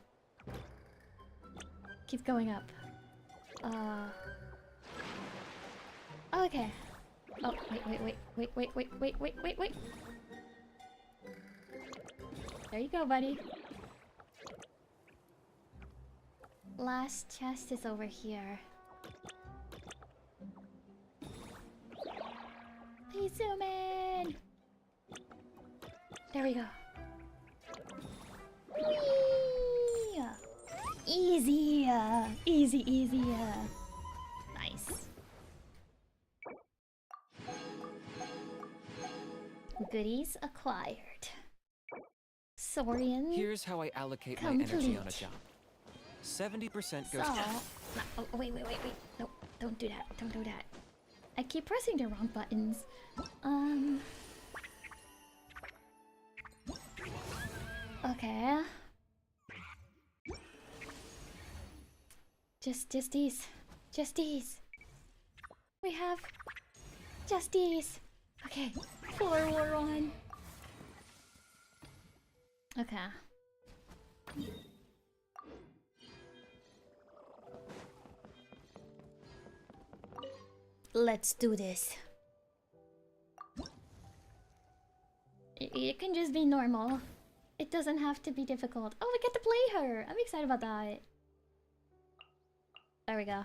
Keep going up. Okay. Oh, wait. There you go, buddy. Last chest is over here. Please zoom in. There we go. Whee! Easy, easy. Nice. Goodies acquired. Saurian. Here's how I allocate my energy on a job. 70% goes. Oh, wait. No, don't do that. Don't do that. I keep pressing the wrong buttons. Okay. Just these. Just these. We have just these. Okay. Floor war on. Okay. Let's do this. It can just be normal. It doesn't have to be difficult. Oh, we get to play her! I'm excited about that. There we go.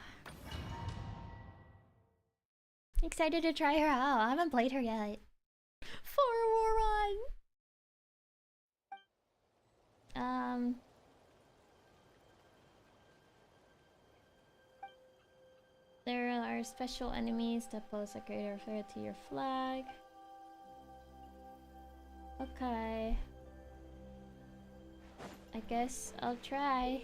Excited to try her out. I haven't played her yet. For War on. There are special enemies that pose a greater threat to your flag. Okay. I guess I'll try.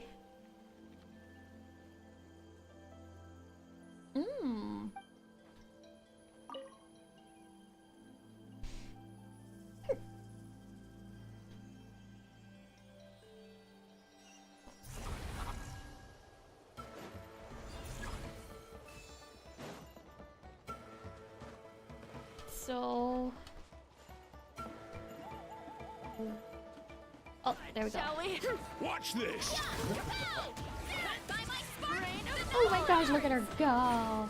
So... Oh, there we go. Watch this! Oh my gosh, look at her go!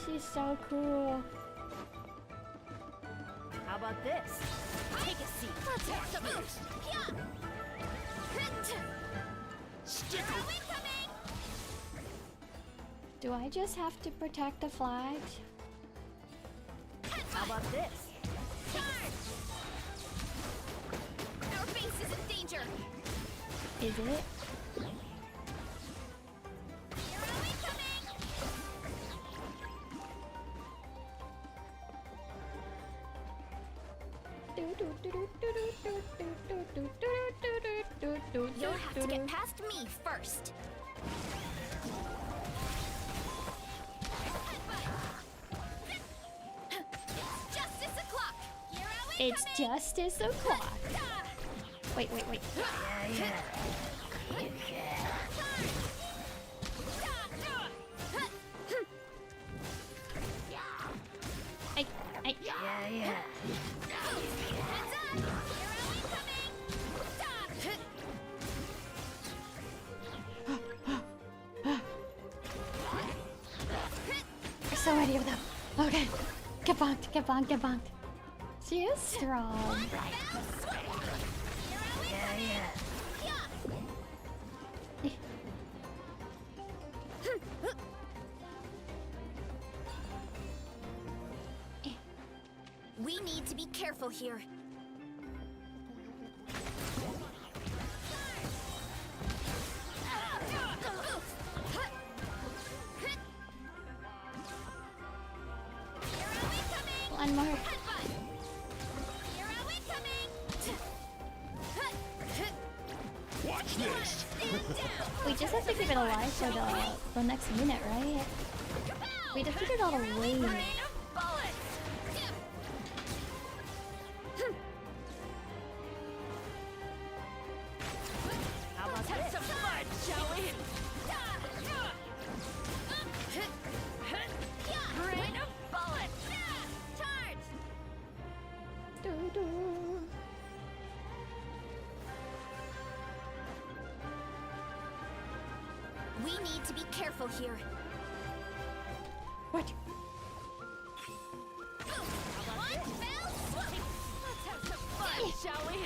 She's so cool. How about this? Take a seat. Let's have some boost. Do I just have to protect the flags? How about this? Our base is in danger. Is it? You'll have to get past me first. It's justice o'clock. Wait. There's so many of them. Okay. Get bonked. She is strong. careful here. One more. Watch this! We just have to keep it alive for the next minute, right? We defeated all the way. How about have some fun, shall we? Rain of bullets! Charge! We need to be careful here. What? Let's have some fun, shall we?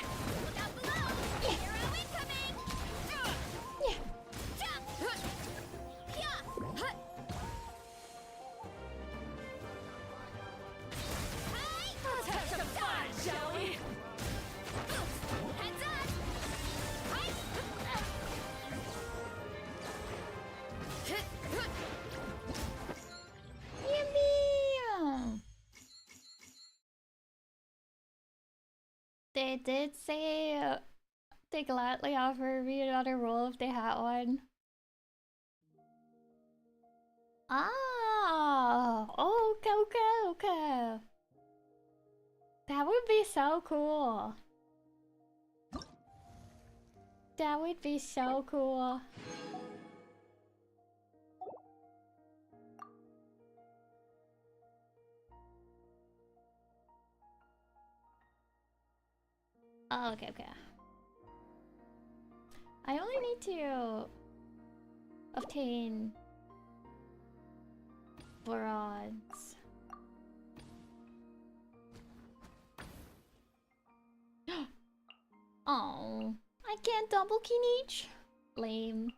Look out below! Hero incoming! Let's have some fun, shall we? Heads up! Yippee! They did say they gladly offer me another role if they had one. Ah, oh, COCA. That would be so cool. That would be so cool. Oh, okay. I only need to obtain bronze. Oh, I can't double kin each. Lame.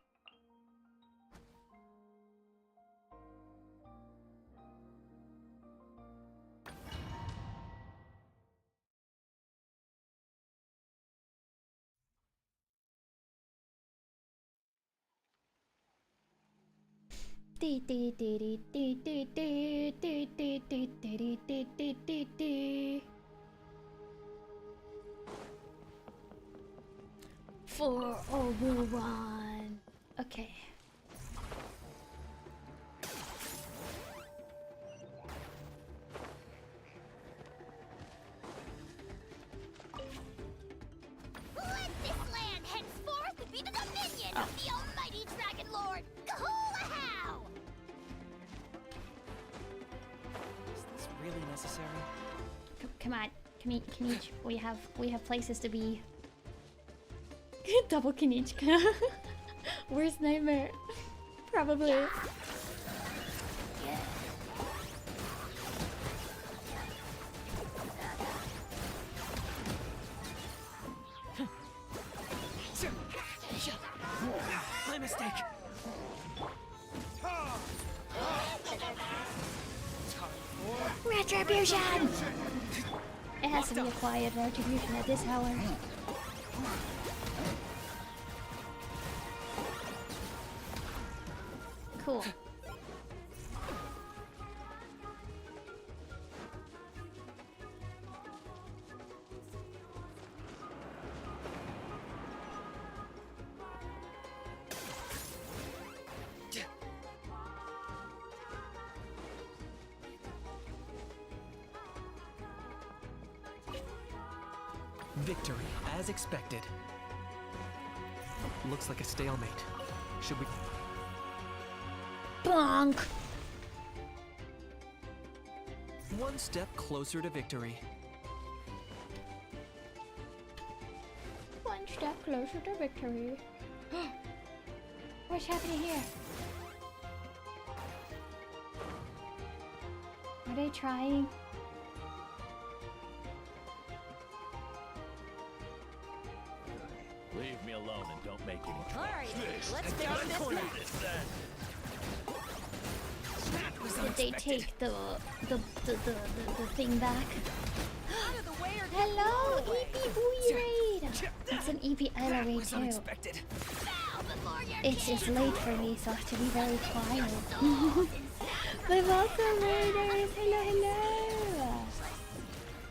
For overrun. Okay. Let this land henceforth be the dominion of the almighty Dragon Lord, Kahulahow! Is this really necessary? Come on, Kanich. We have places to be. Double Kanichka. Worst nightmare. Probably. Yeah. My mistake. Retribution! It has to be a quiet retribution at this hour. Cool. Victory, as expected. Looks like a stalemate. Should we... Bonk! One step closer to victory. One step closer to victory. What's happening here? Are they trying? Leave me alone and don't make any trouble. Alright, let's figure this out. Did they take the thing back? Out of the way or Hello, EP Booey raid! It's an EP Ayla raid too. Unexpected. It's late for me, so I have to be very quiet. But welcome raiders! Hello,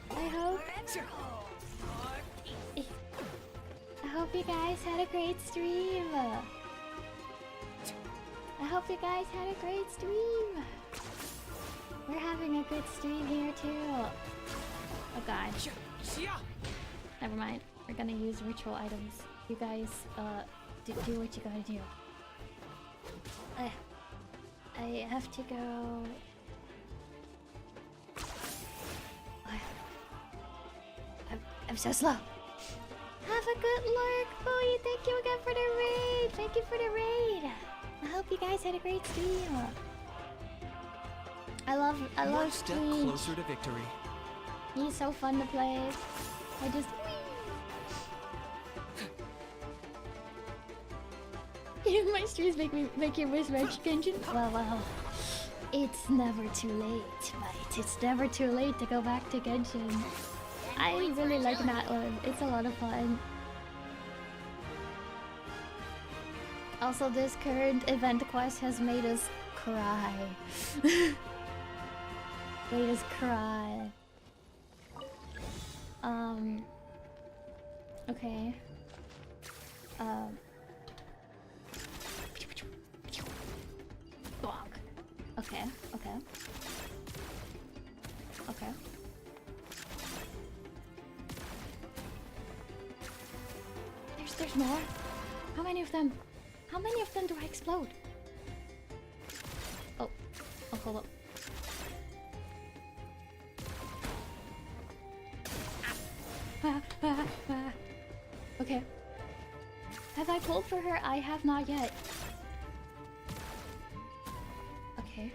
hello! I hope you guys had a great stream. I hope you guys had a great stream. We're having a good stream here too. Oh god. Never mind. We're gonna use ritual items. You guys, do what you gotta do. I have to go. I'm so slow. Have a good lurk, Boy. Thank you again for the raid. Thank you for the raid. I hope you guys had a great stream. I love One step Screech. closer to victory. He's so fun to play. I just my streams make you miss Genshin. Well, it's never too late, mate. It's never too late to go back to Genshin. I really like that one. It's a lot of fun. Also, this current event quest has made us cry. Made us cry. Okay. Bonk. Okay. There's more? How many of them? How many of them do I explode? Oh, hold up. Okay. Have I pulled for her? I have not yet. Okay.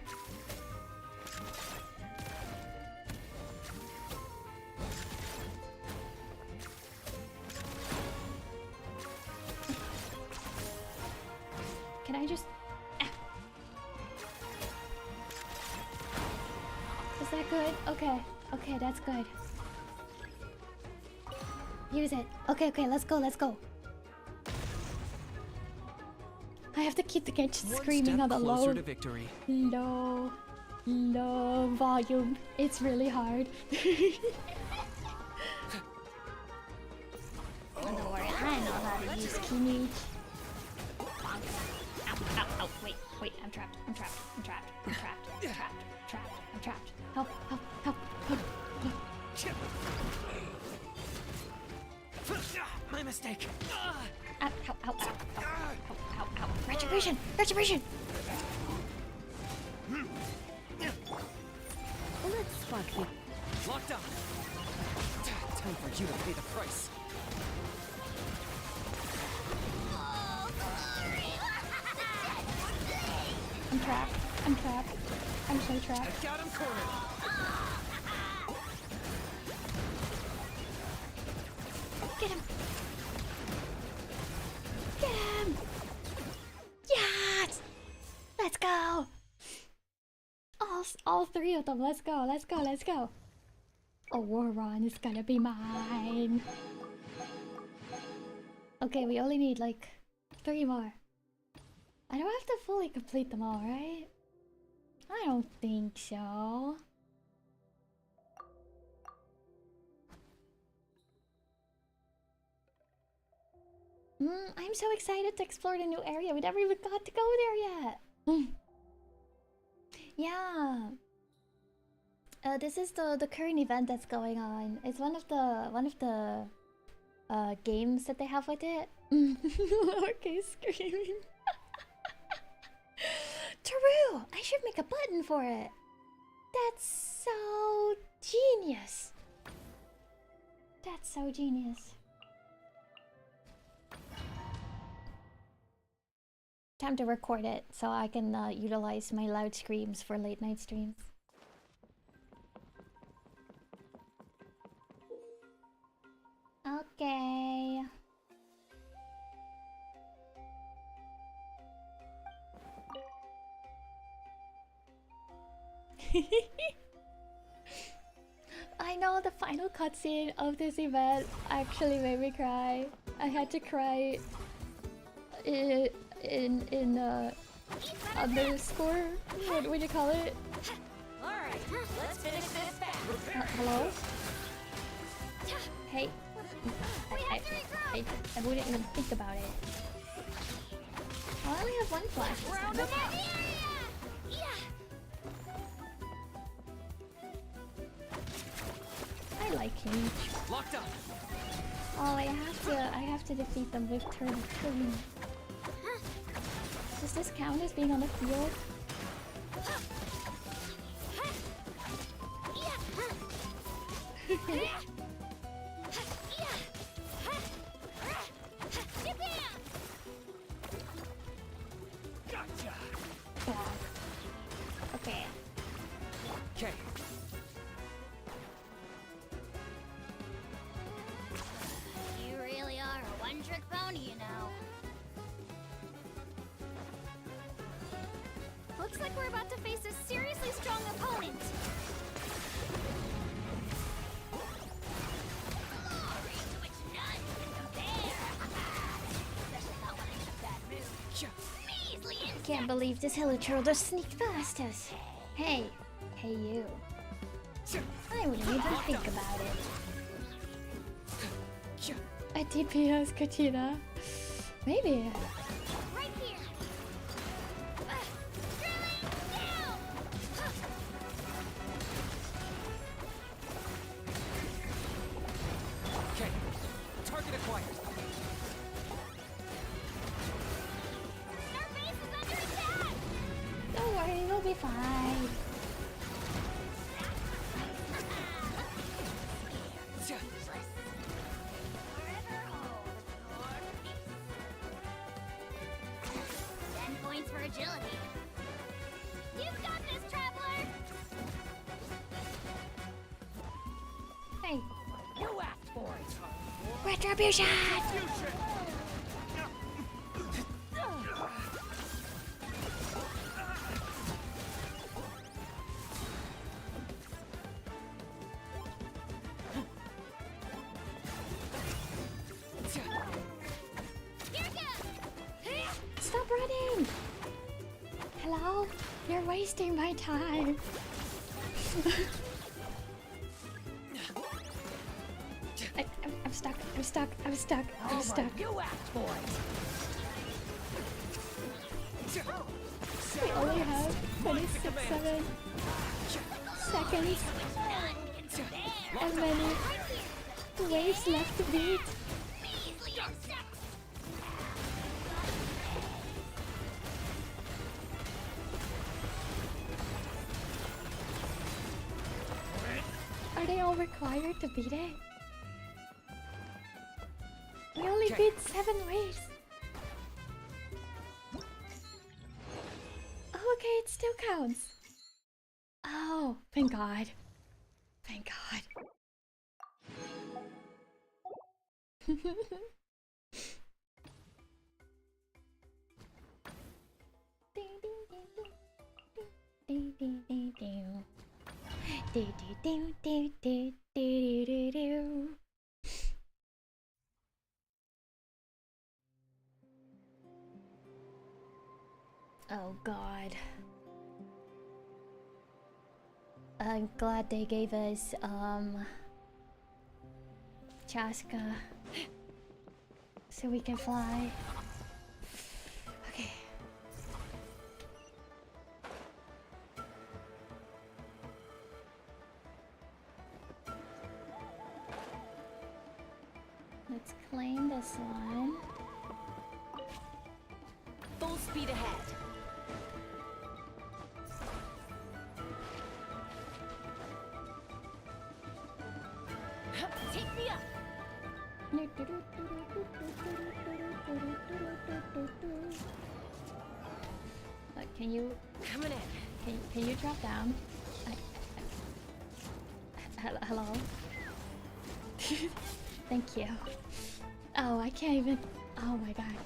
Can I just... Is that good? Okay, that's good. Use it. Okay, let's go. I have to keep the Genshin screaming on the closer to victory. low volume. It's really hard. Don't worry, I know how to use Kimi. Ow, wait, I'm trapped. Help. My mistake. Ow. Retribution! Let's spark me. Locked on. Time for you to pay the price. I'm trapped. I'm so trapped. I got him cornered. Get him! Yes! Let's go! All three of them. Let's go. Auroron is gonna be mine. Okay, we only need like 3 more. I don't have to fully complete them all, right? I don't think so. I'm so excited to explore the new area. We never even got to go there yet. Yeah. This is the current event that's going on. It's one of the games that they have with it. Okay, screaming. True! I should make a button for it. That's so genius. Time to record it so I can utilize my loud screams for late night streams. Okay. I know the final cutscene of this event actually made me cry. I had to cry in underscore. What do you call it? Alright, let's finish this fast. Hello? Hey. I wouldn't even think about it. I only have one flash. Round them up. I like him. Locked up. Oh, I have to defeat them with turn. Does this count as being on the field? Gotcha. Okay. Okay. You really are a one-trick pony, you know. Looks like we're about to face a seriously strong opponent. Can't believe this hilichurl just sneaked past us. Hey you. I wouldn't even think about it. A DPS Katina. Maybe. Right here. Okay. Target acquired. Our base is under attack. Don't worry, we'll be fine. Points for agility. You've got this, traveler. Hey. You asked for it. Retribution! Stop running! Hello? You're wasting my time. I'm stuck. You asked for it. We only have 26 seconds. And many waves left to beat. Are they all required to beat it? We only beat 7 waves. Oh, okay, it still counts. Oh, thank God. Thank God. Oh God. I'm glad they gave us Chaska so we can fly. Okay. Let's claim this one. Full speed ahead. Take me up. Can you coming in? Can you drop down? Hello. Thank you. Oh, I can't even. Oh my God.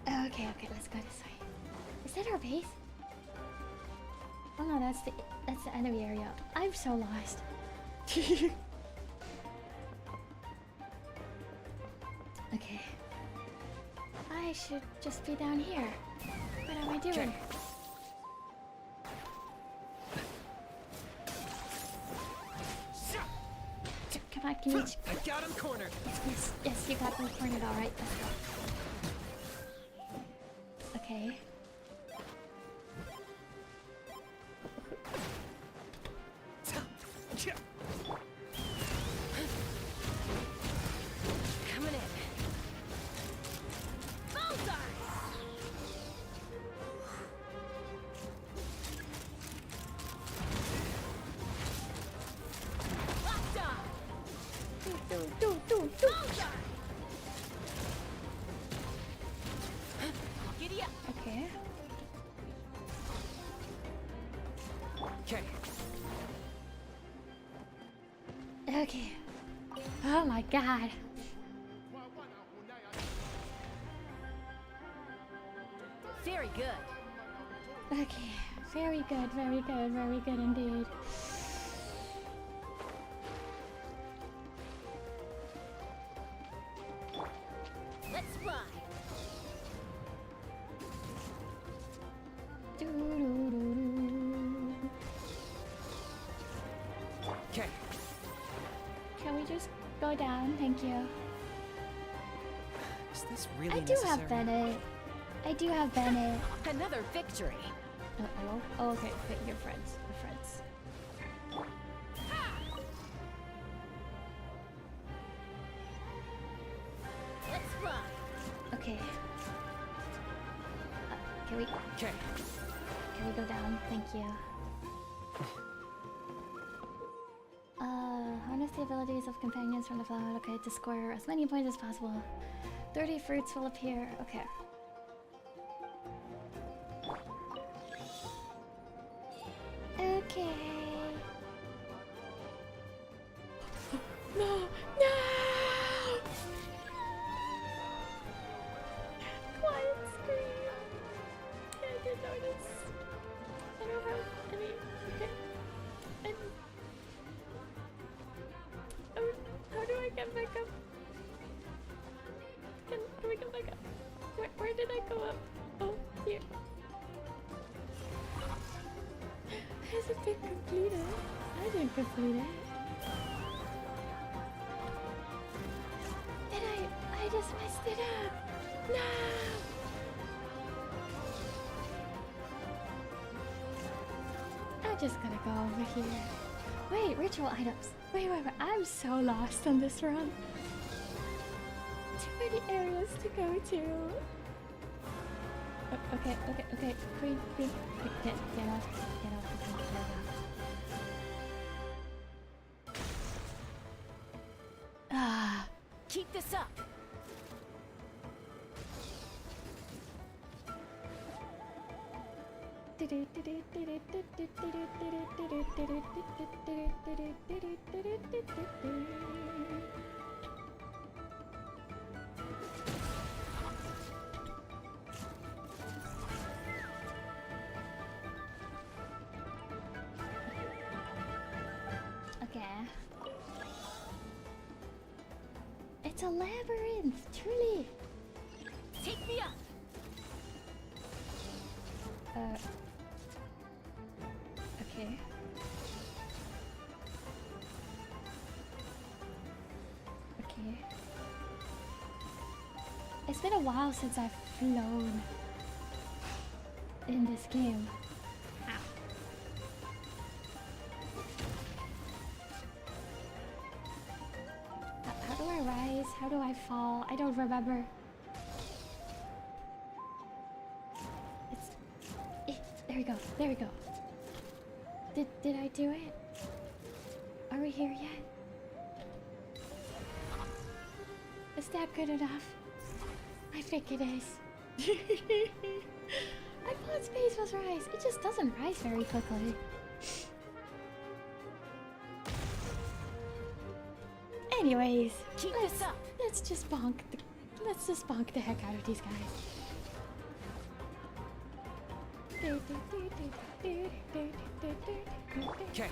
Okay, let's go this way. Is that our base? Oh no, that's the enemy area. I'm so lost. Okay. I should just be down here. What am I doing? Come on, can you... I got him cornered. Yes, you got them cornered, alright. Let's go. Okay. Coming in. Bullseye! Locked on! Do. Bullseye! Giddy up! Okay. Okay. Okay. Oh my god. Very good. Okay. Very good, very good, very good indeed. Let's fly. Okay. Can we just go down? Thank you. Is this really I do have Bennett. I do have Bennett. Another victory. Hello? Oh, okay. Okay, you're friends. We're friends. Let's fly. Okay. Can we... Okay. Can we go down? Thank you. Harness the abilities of companions from the cloud. Okay, to score as many points as possible. 30 fruits will appear. Okay. Okay. No! No! Quiet scream. Can't get noticed. I don't have any. Okay. How do I get back up? How do we get back up? Where did I go up? Oh, here. Has it been completed? I didn't complete it. Did I just messed it up. No! I'm just gonna go over here. Wait, ritual items. Wait. I'm so lost on this run. Too many areas to go to. Okay. Queen. Get off. Ah. Keep this up. Okay. It's a labyrinth, truly. Take me up. Okay. Okay. It's been a while since I've flown in this game. Ow. How do I rise? How do I fall? I don't remember. There we go. Did I do it? Are we here yet? Is that good enough? I think it is. I thought space was rise. It just doesn't rise very quickly. Anyways, let's just bonk the heck out of these guys. Okay.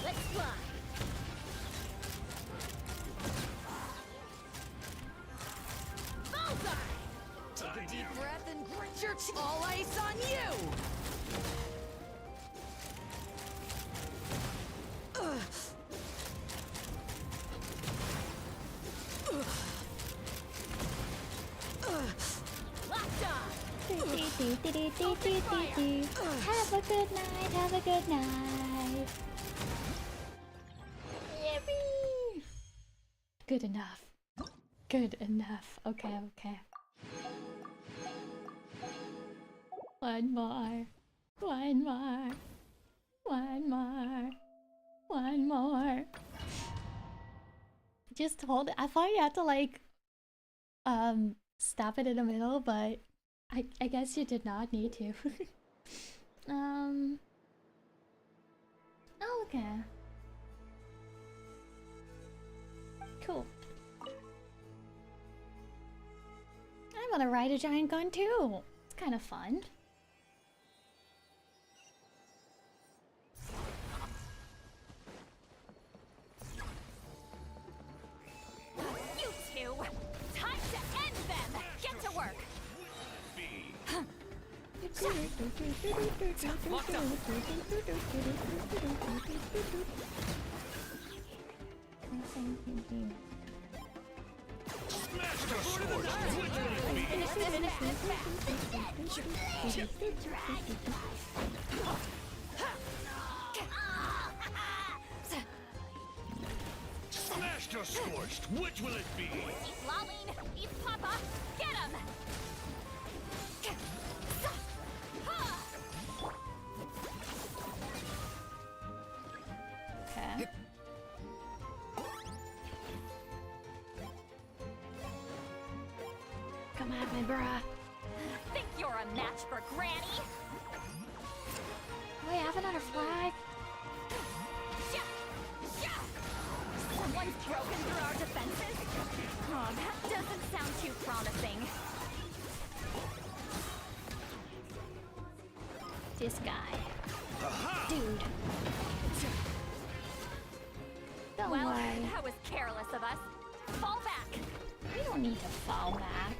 Let's fly. Bullseye! Take a deep breath and grit your teeth. All ice on you! Locked on! Have a good night, have a good night. Yippee! Good enough. Good enough. Okay, okay. One more. One more. One more. One more. Just hold it. I thought you had to like stop it in the middle, but I guess you did not need to. Oh, okay. Cool. I want to ride a giant gun too. It's kind of fun. You two! Time to end them! Get to work! Locked up. Smashed or scorched, which will it be? Eat Lolline! Eat Papa! Get him! Okay. Come at me, bruh. Think you're a match for Granny? Oh, we have another flag. Someone's broken through our defenses? Oh, that doesn't sound too promising. This guy. Dude. Don't Well, worry. that was careless of us. Fall back! We don't need to fall back.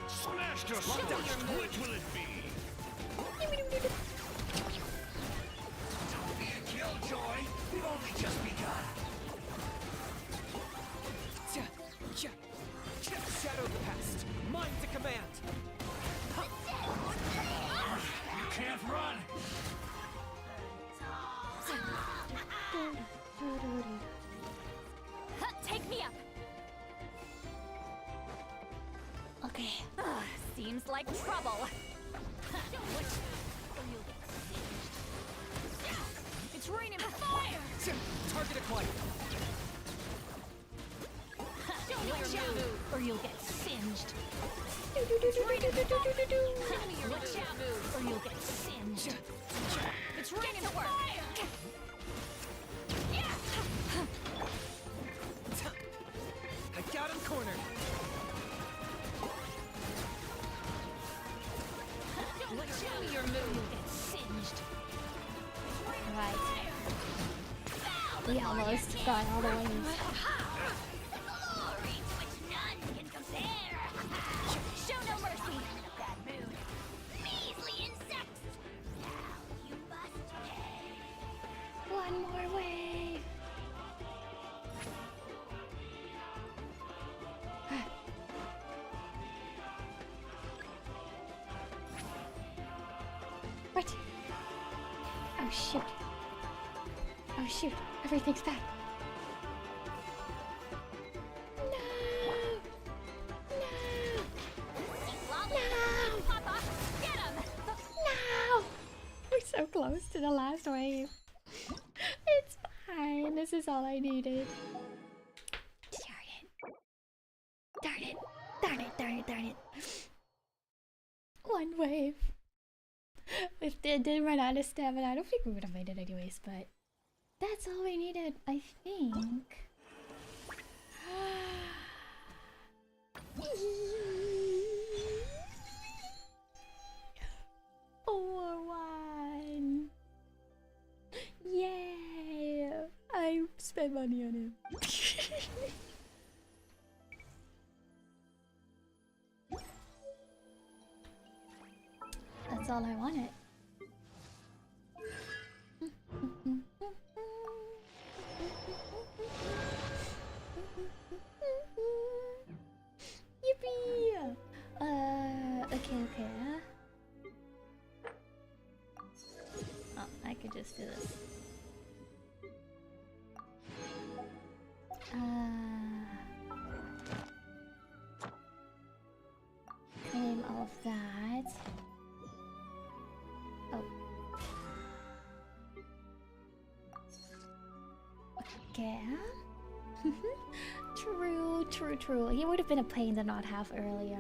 Smashed or scorched, which will it be? Don't be a killjoy. We've only just begun. Shadow the past. Mind to command. You can't run. Take me up! Okay. Seems like trouble. It's raining fire! Target acquired. Don't let your move, or you'll get singed. Watch out, or you'll get singed. It's raining fire! I got him cornered. Don't let your move get singed. Right. We almost got all the way. Glory to which none can compare. Show no mercy. Bad mood. Measly insects. Now you must pay. One more wave. What? Oh shoot. Oh shoot. Everything's back. No! We're so close to the last wave. It's fine. This is all I needed. Darn it. Darn it. Darn it. Darn it. Darn it. One wave. If they did run out of stamina, I don't think we would have made it anyways, but that's all we needed, I think. Oh, one. Yay! I spent money on him. That's all I wanted. Yippee! Okay. Oh, I could just do this. Claim all of that. Oh. Okay. True. He would have been a pain to not have earlier.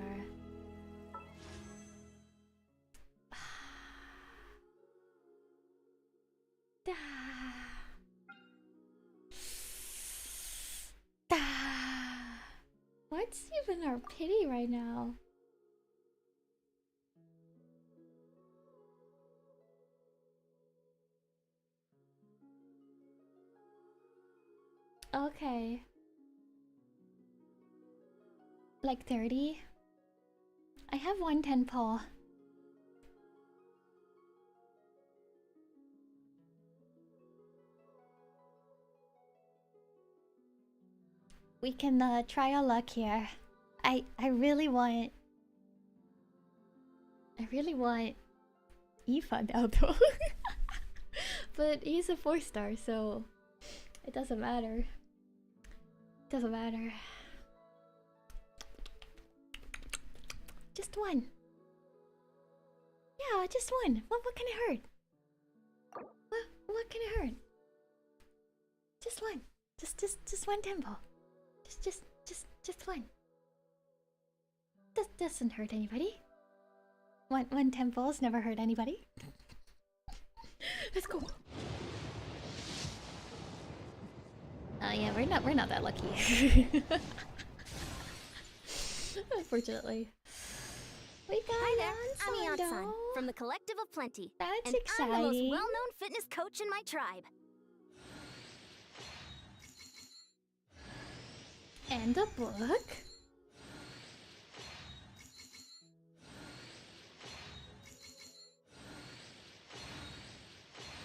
What's even our pity right now? Okay. Like 30? I have 110 paw. We can try our luck here. I really want Aoife now though. But he's a 4-star, so it doesn't matter. Doesn't matter. Just one. Yeah, just one. What can it hurt? What can it hurt? Just one. Just one temple. Just one. That doesn't hurt anybody. One temple's never hurt anybody. Let's go. Yeah, we're not that lucky. Unfortunately. We got Hi there, I'm Yatsan, from the Collective of Plenty. That's and exciting. I'm the most well-known fitness coach in my tribe. And a book.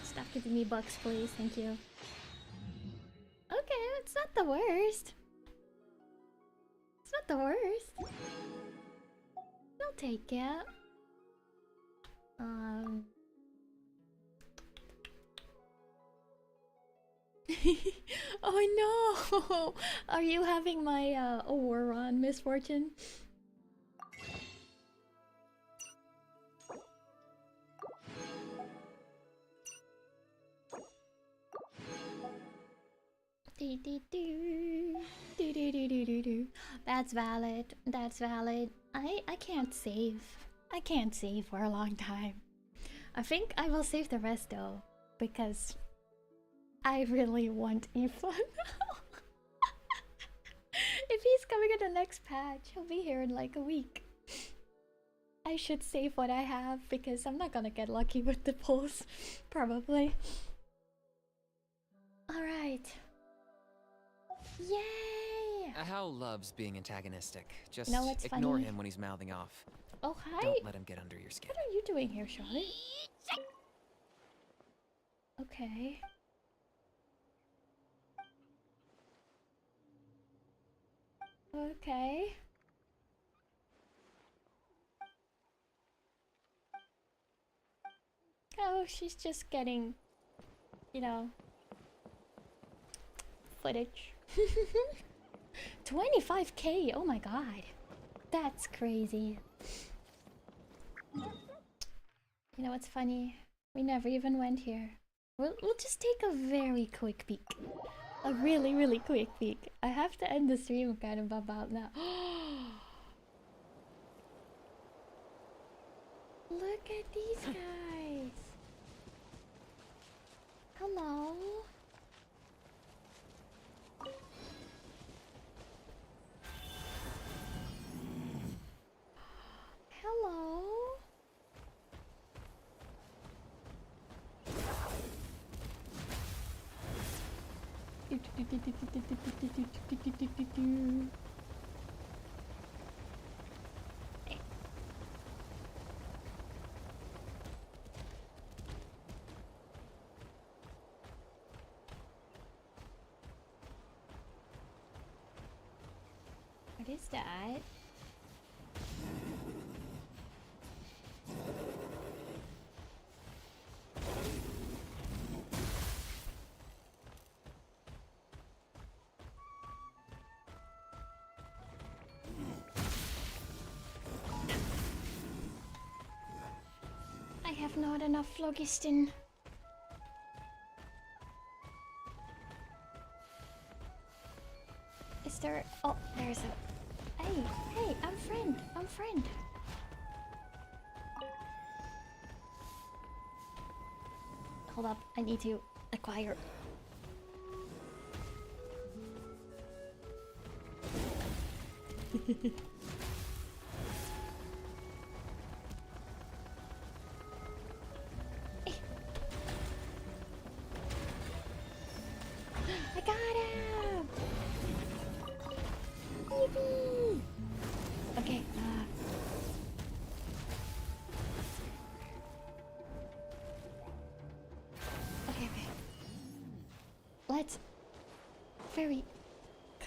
Stop giving me bucks, please. Thank you. Okay, it's not the worst. It's not the worst. I'll take it. Oh no! Are you having my Aurora misfortune? That's valid. That's valid. I can't save. I can't save for a long time. I think I will save the rest though, because I really want Aoife now. If he's coming in the next patch, he'll be here in like a week. I should save what I have because I'm not gonna get lucky with the pulls, probably. Alright. Yay! Hal loves being antagonistic. Just No, it's ignore funny. him when he's mouthing off. Oh, hi! Don't let him get under your skin. What are you doing here, Charlotte? Okay. Okay. Oh, she's just getting, you know, footage. 25k, oh my god. That's crazy. You know what's funny? We never even went here. We'll just take a very quick peek. A really quick peek. I have to end the stream kind of about now. Look at these guys. Hello? Hello? What is that? I have not enough phlogiston. Is there... Oh, there's a... Hey, hey, I'm friend. I'm friend. Hold up, I need to acquire. I got him! Yippee! Okay, okay. Let's... Very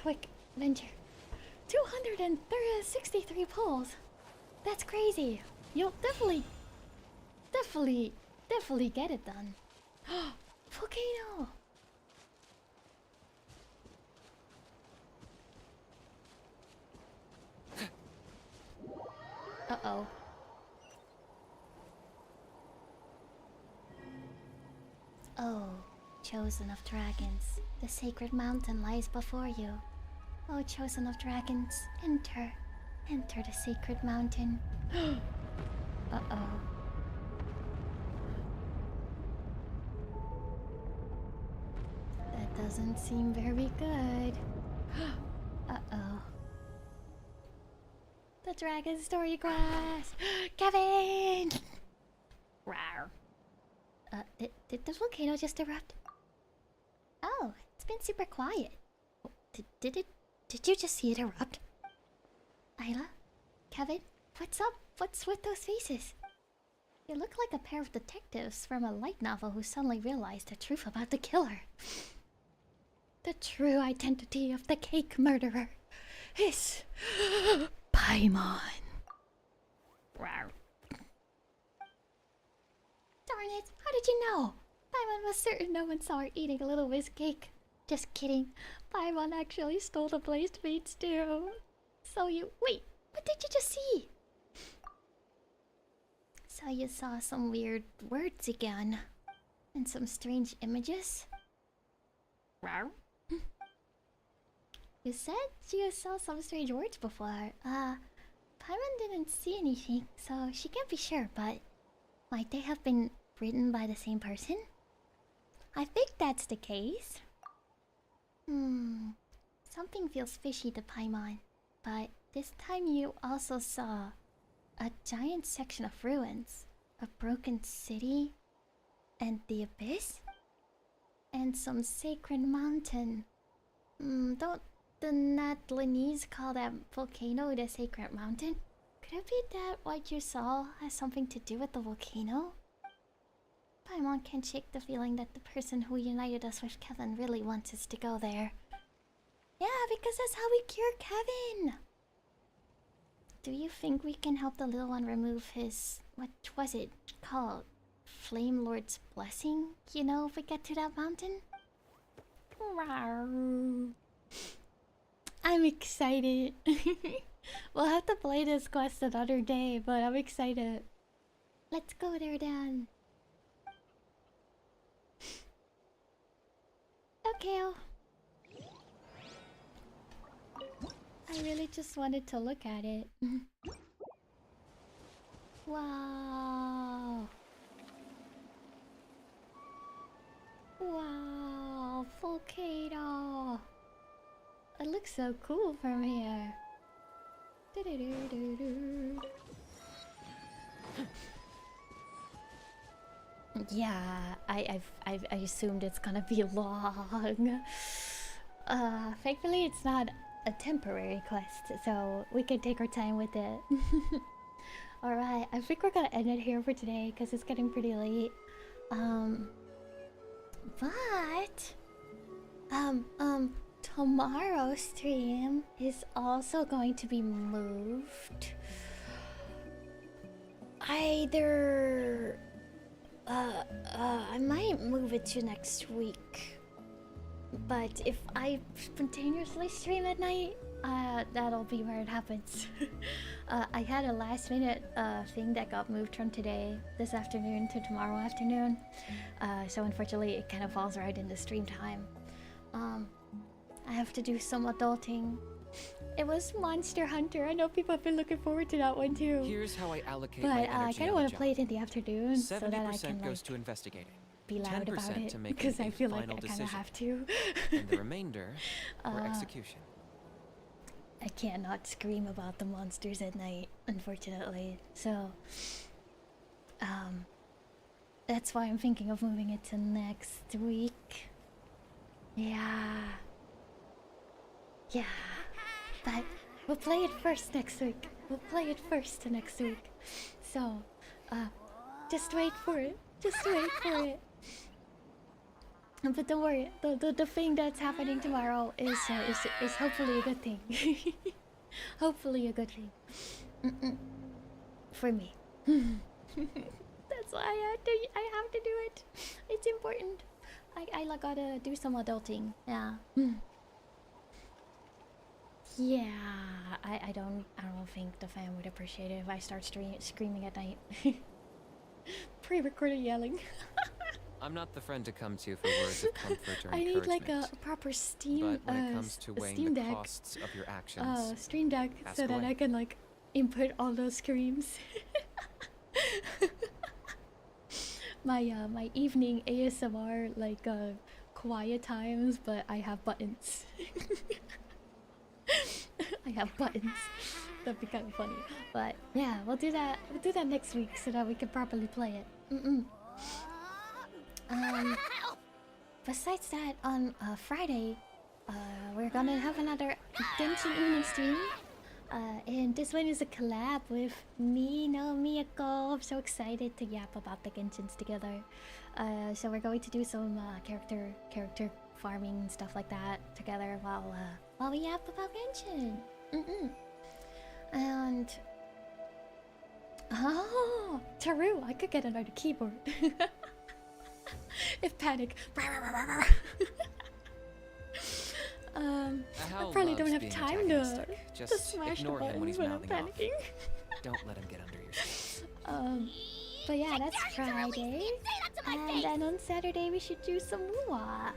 quick venture. 263 pulls! That's crazy! You'll definitely get it done. Volcano! Uh-oh. Oh, chosen of dragons, the sacred mountain lies before you. Oh, chosen of dragons, enter the sacred mountain. Uh-oh. That doesn't seem very good. Uh-oh. The dragon story quest! Kevin! Rawr. Did the volcano just erupt? Oh, it's been super quiet. Did you just see it erupt? Ayla? Kevin? What's up? What's with those faces? You look like a pair of detectives from a light novel who suddenly realized the truth about the killer. The true identity of the cake murderer is... Paimon. Rawr. Darn it, how did you know? Paimon was certain no one saw her eating a little whisk cake. Just kidding. Paimon actually stole the blazed meats too. So you... Wait, what did you just see? So you saw some weird words again. And some strange images? Rawr. You said you saw some strange words before. Paimon didn't see anything, so she can't be sure, but... Might they have been written by the same person? I think that's the case. Something feels fishy to Paimon. But this time you also saw... a giant section of ruins. A broken city. And the abyss? And some sacred mountain. Don't the Natlanese call that volcano the sacred mountain? Could it be that what you saw has something to do with the volcano? Paimon can't shake the feeling that the person who united us with Kevin really wants us to go there. Yeah, because that's how we cure Kevin! Do you think we can help the little one remove his... what was it called? Flame Lord's blessing? You know, if we get to that mountain? Rawr. I'm excited. We'll have to play this quest another day, but I'm excited. Let's go there then. Okay. I really just wanted to look at it. Wow. Wow, volcano. It looks so cool from here. Yeah, I assumed it's gonna be long. Thankfully it's not a temporary quest, so we can take our time with it. Alright, I think we're gonna end it here for today because it's getting pretty late. But tomorrow's stream is also going to be moved. Either I might move it to next week. But if I spontaneously stream at night, that'll be where it happens. I had a last minute thing that got moved from this afternoon to tomorrow afternoon. So unfortunately it kind of falls right into stream time. I have to do some adulting. It was Monster Hunter. I know people have been looking forward to that one too. Here's how I allocate but my energy. I kind of want to play it in the afternoon so that I 70% can goes like to investigating. be loud about 10% it to making because I a feel like final I kind of decision. have to. And the remainder for execution. I cannot scream about the monsters at night, unfortunately. So, that's why I'm thinking of moving it to next week. Yeah. Yeah. But we'll play it first next week. We'll play it first next week. So, just wait for it. Just wait for it. But don't worry, the thing that's happening tomorrow is hopefully a good thing. Hopefully a good thing. For me. That's why I have to do it. It's important. I gotta do some adulting. Yeah. Yeah. I don't think the fam would appreciate it if I start screaming at night. Pre-recorded yelling. I'm not the friend to come to for words of comfort or I need encouragement. like a proper Steam, But when it comes to weighing Steam the Deck, costs of your actions, Stream Deck, ask so that away. I can like input all those screams. My evening ASMR like quiet times, but I have buttons. I have buttons. That'd be kind of funny. But yeah, we'll do that. We'll do that next week so that we can properly play it. Besides that, on Friday, we're gonna have another Genshin evening stream. And this one is a collab with me, no Miyako. I'm so excited to yap about the Genshins together. So we're going to do some character farming and stuff like that together while we yap about Genshin. And oh, Taru, I could get another keyboard. If panic. I probably don't have time to smash the buttons when I'm panicking. Don't let him get under your skin. But yeah, that's Friday. And then on Saturday we should do some Mua.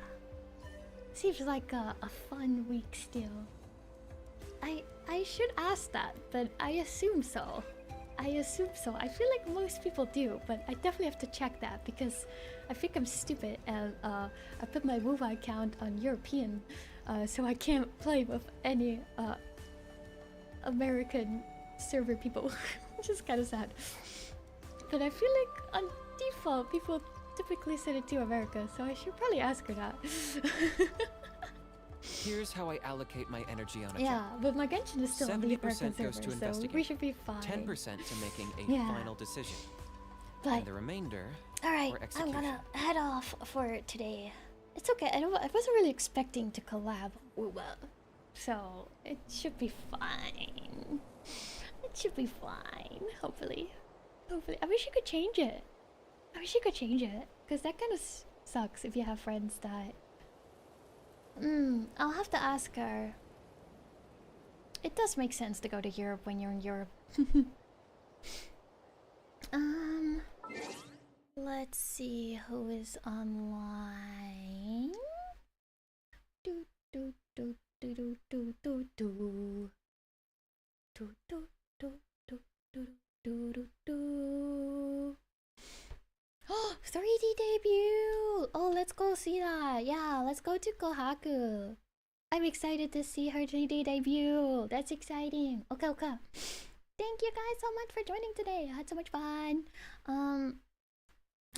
Seems like a fun week still. I should ask that, but I assume so. I feel like most people do, but I definitely have to check that because I think I'm stupid and I put my WoWa account on European, so I can't play with any American server people, which is kind of sad. But I feel like on default, people typically send it to America, so I should probably ask her that. Here's how I allocate my energy on a Yeah, job. but my Genshin is still on the 70% American goes server, to so investigate. we should be fine. 10% to making a Yeah. final decision. But and the remainder alright, for I'm execution. gonna head off for today. It's okay, I wasn't really expecting to collab Uwa, so it should be fine. It should be fine, hopefully. I wish you could change it. Because that kind of sucks if you have friends that... I'll have to ask her. It does make sense to go to Europe when you're in Europe. Let's see who is online. Do do do do do do do do do do do do do do do. Oh, 3D debut! Oh, let's go see Yeah, let's go to Kohaku. I'm excited to see her 3D debut. That's exciting. Okay, okay. Thank you guys so much for joining today. I had so much fun.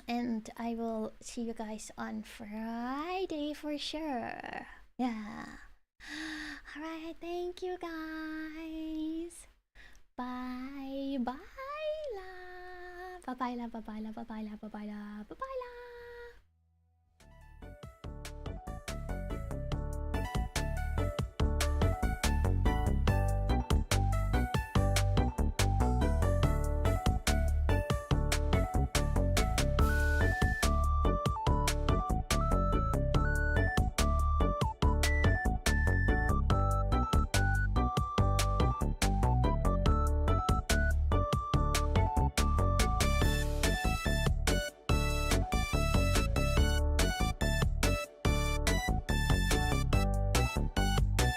And I will see you guys on Friday for sure. Yeah. Alright, thank you guys. Bye. Bye la. Bye bye la. Bye bye la. Bye bye la. Bye bye la. Bye bye la.